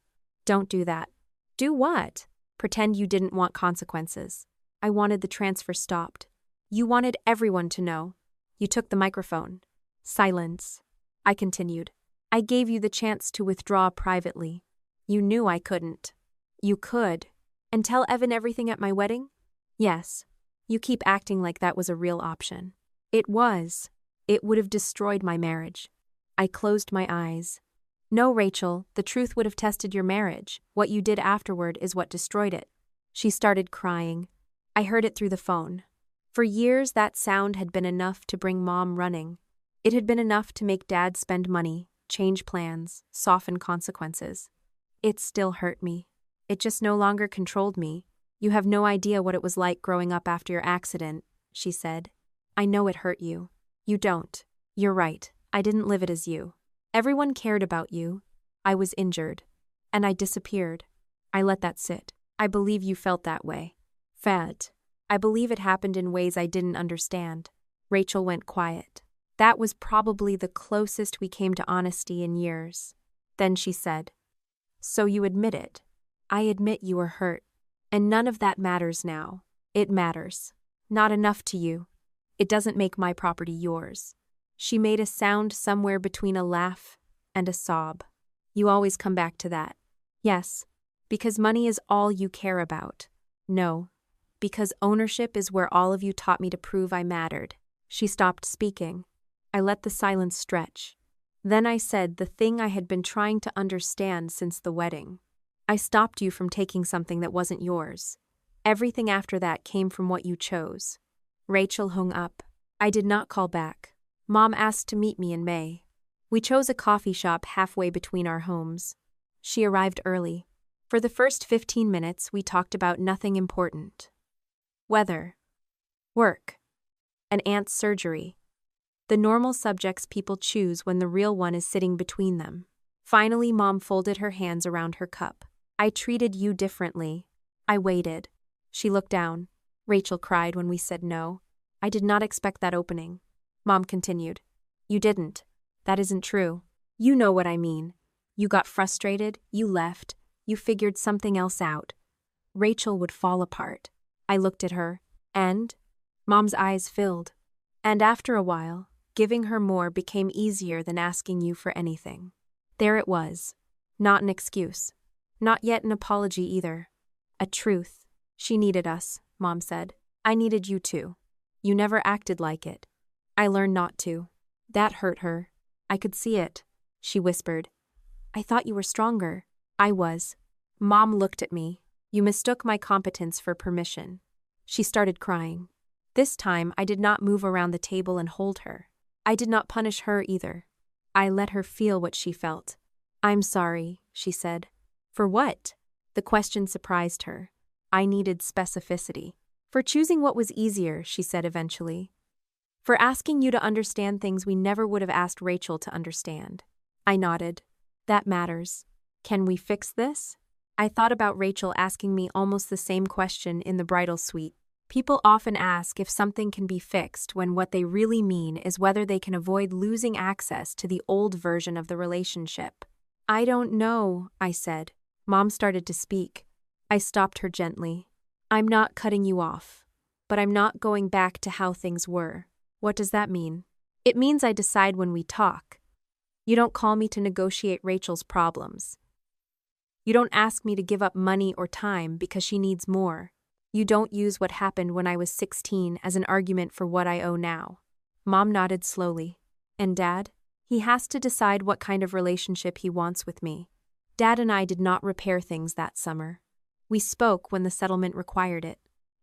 Don't do that. Do what? Pretend you didn't want consequences. I wanted the transfer stopped. You wanted everyone to know. You took the microphone. Silence. I continued. I gave you the chance to withdraw privately. You knew I couldn't. You could. And tell Evan everything at my wedding? Yes. You keep acting like that was a real option. It was. It would have destroyed my marriage. I closed my eyes. No, Rachel, the truth would have tested your marriage. What you did afterward is what destroyed it. She started crying. I heard it through the phone. For years, that sound had been enough to bring Mom running. It had been enough to make Dad spend money, change plans, soften consequences. It still hurt me. It just no longer controlled me. You have no idea what it was like growing up after your accident, she said. I know it hurt you. You don't. You're right. I didn't live it as you. Everyone cared about you. I was injured. And I disappeared. I let that sit. I believe you felt that way. Fat. I believe it happened in ways I didn't understand. Rachel went quiet. That was probably the closest we came to honesty in years. Then she said, so you admit it. I admit you were hurt. And none of that matters now. It matters. Not enough to you. It doesn't make my property yours. She made a sound somewhere between a laugh and a sob. You always come back to that. Yes, because money is all you care about. No, because ownership is where all of you taught me to prove I mattered. She stopped speaking. I let the silence stretch. Then I said the thing I had been trying to understand since the wedding. I stopped you from taking something that wasn't yours. Everything after that came from what you chose. Rachel hung up. I did not call back. Mom asked to meet me in May. We chose a coffee shop halfway between our homes. She arrived early. For the first 15 minutes, we talked about nothing important. Weather, work, an aunt's surgery. The normal subjects people choose when the real one is sitting between them. Finally, Mom folded her hands around her cup. I treated you differently. I waited. She looked down. Rachel cried when we said no. I did not expect that opening. Mom continued. You didn't. That isn't true. You know what I mean. You got frustrated, you left, you figured something else out. Rachel would fall apart. I looked at her, and Mom's eyes filled. And after a while, giving her more became easier than asking you for anything. There it was. Not an excuse. Not yet an apology either. A truth. She needed us, Mom said. I needed you too. You never acted like it. I learned not to. That hurt her. I could see it. She whispered. I thought you were stronger. I was. Mom looked at me. You mistook my competence for permission. She started crying. This time I did not move around the table and hold her. I did not punish her either. I let her feel what she felt. I'm sorry, she said. For what? The question surprised her. I needed specificity. For choosing what was easier, she said eventually. For asking you to understand things we never would have asked Rachel to understand. I nodded. That matters. Can we fix this? I thought about Rachel asking me almost the same question in the bridal suite. People often ask if something can be fixed when what they really mean is whether they can avoid losing access to the old version of the relationship. I don't know, I said. Mom started to speak. I stopped her gently. I'm not cutting you off, but I'm not going back to how things were. What does that mean? It means I decide when we talk. You don't call me to negotiate Rachel's problems. You don't ask me to give up money or time because she needs more. You don't use what happened when I was 16 as an argument for what I owe now. Mom nodded slowly. And Dad? He has to decide what kind of relationship he wants with me. Dad and I did not repair things that summer. We spoke when the settlement required it.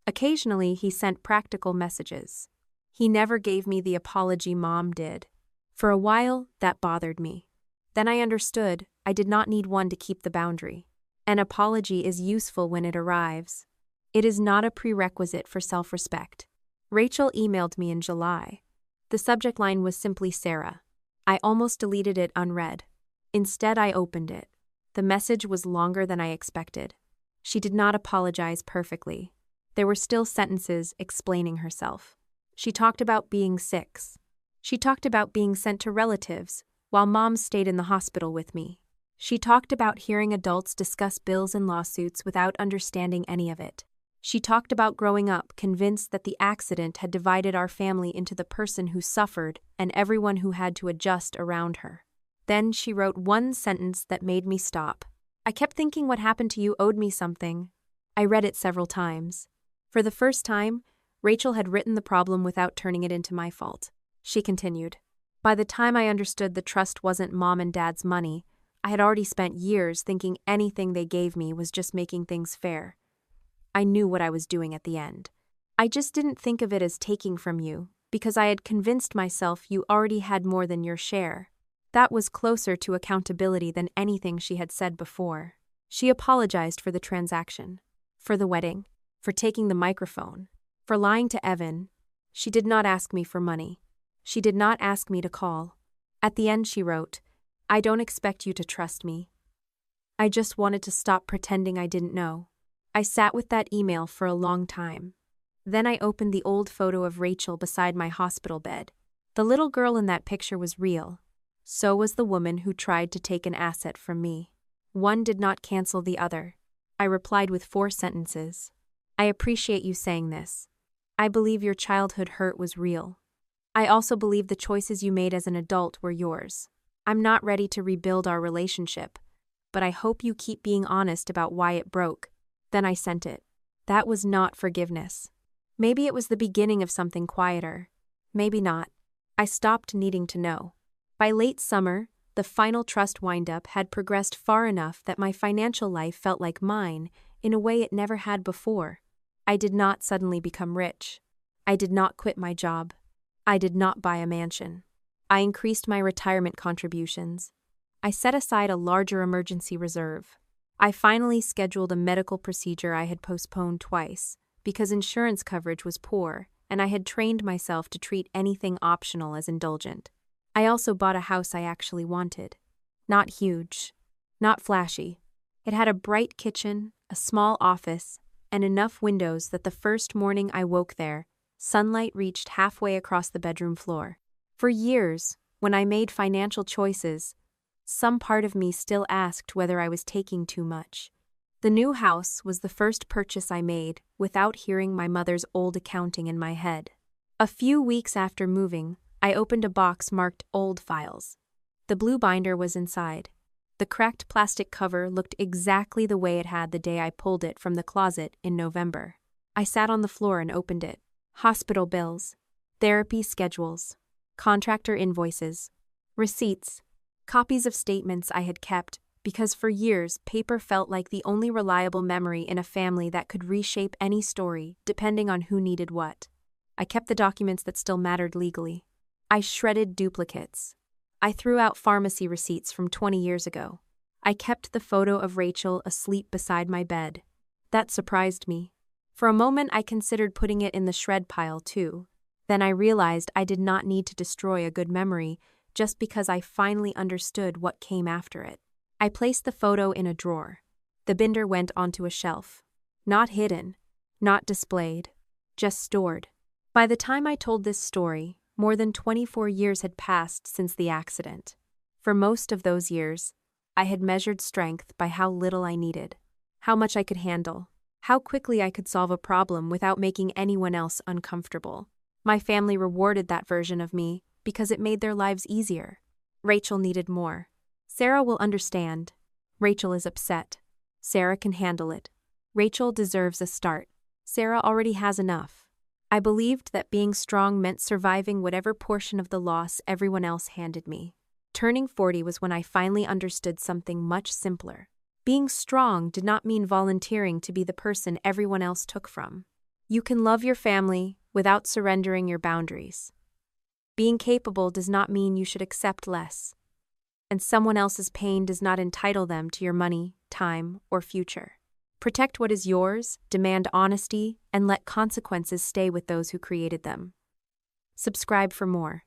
Occasionally, he sent practical messages. He never gave me the apology Mom did. For a while, that bothered me. Then I understood I did not need one to keep the boundary. An apology is useful when it arrives. It is not a prerequisite for self-respect. Rachel emailed me in July. The subject line was simply Sarah. I almost deleted it unread. Instead, I opened it. The message was longer than I expected. She did not apologize perfectly. There were still sentences explaining herself. She talked about being sick. She talked about being sent to relatives, while Mom stayed in the hospital with me. She talked about hearing adults discuss bills and lawsuits without understanding any of it. She talked about growing up convinced that the accident had divided our family into the person who suffered and everyone who had to adjust around her. Then she wrote one sentence that made me stop. I kept thinking what happened to you owed me something. I read it several times. For the first time, Rachel had written the problem without turning it into my fault. She continued. By the time I understood the trust wasn't Mom and Dad's money, I had already spent years thinking anything they gave me was just making things fair. I knew what I was doing at the end. I just didn't think of it as taking from you, because I had convinced myself you already had more than your share. That was closer to accountability than anything she had said before. She apologized for the transaction, for the wedding, for taking the microphone, for lying to Evan. She did not ask me for money. She did not ask me to call. At the end she wrote, I don't expect you to trust me. I just wanted to stop pretending I didn't know. I sat with that email for a long time. Then I opened the old photo of Rachel beside my hospital bed. The little girl in that picture was real. So was the woman who tried to take an asset from me. One did not cancel the other. I replied with 4 sentences. I appreciate you saying this. I believe your childhood hurt was real. I also believe the choices you made as an adult were yours. I'm not ready to rebuild our relationship, but I hope you keep being honest about why it broke. Then I sent it. That was not forgiveness. Maybe it was the beginning of something quieter. Maybe not. I stopped needing to know. By late summer, the final trust windup had progressed far enough that my financial life felt like mine in a way it never had before. I did not suddenly become rich. I did not quit my job. I did not buy a mansion. I increased my retirement contributions. I set aside a larger emergency reserve. I finally scheduled a medical procedure I had postponed twice because insurance coverage was poor and I had trained myself to treat anything optional as indulgent. I also bought a house I actually wanted. Not huge, not flashy. It had a bright kitchen, a small office, and enough windows that the first morning I woke there, sunlight reached halfway across the bedroom floor. For years, when I made financial choices, some part of me still asked whether I was taking too much. The new house was the first purchase I made without hearing my mother's old accounting in my head. A few weeks after moving, I opened a box marked Old Files. The blue binder was inside. The cracked plastic cover looked exactly the way it had the day I pulled it from the closet in November. I sat on the floor and opened it. Hospital bills, therapy schedules, contractor invoices, receipts, copies of statements I had kept because for years paper felt like the only reliable memory in a family that could reshape any story depending on who needed what. I kept the documents that still mattered legally. I shredded duplicates. I threw out pharmacy receipts from 20 years ago. I kept the photo of Rachel asleep beside my bed. That surprised me. For a moment I considered putting it in the shred pile too. Then I realized I did not need to destroy a good memory just because I finally understood what came after it. I placed the photo in a drawer. The binder went onto a shelf. Not hidden, not displayed, just stored. By the time I told this story, more than 24 years had passed since the accident. For most of those years, I had measured strength by how little I needed, how much I could handle, how quickly I could solve a problem without making anyone else uncomfortable. My family rewarded that version of me because it made their lives easier. Rachel needed more. Sarah will understand. Rachel is upset. Sarah can handle it. Rachel deserves a start. Sarah already has enough. I believed that being strong meant surviving whatever portion of the loss everyone else handed me. Turning 40 was when I finally understood something much simpler. Being strong did not mean volunteering to be the person everyone else took from. You can love your family without surrendering your boundaries. Being capable does not mean you should accept less. And someone else's pain does not entitle them to your money, time, or future. Protect what is yours, demand honesty, and let consequences stay with those who created them. Subscribe for more.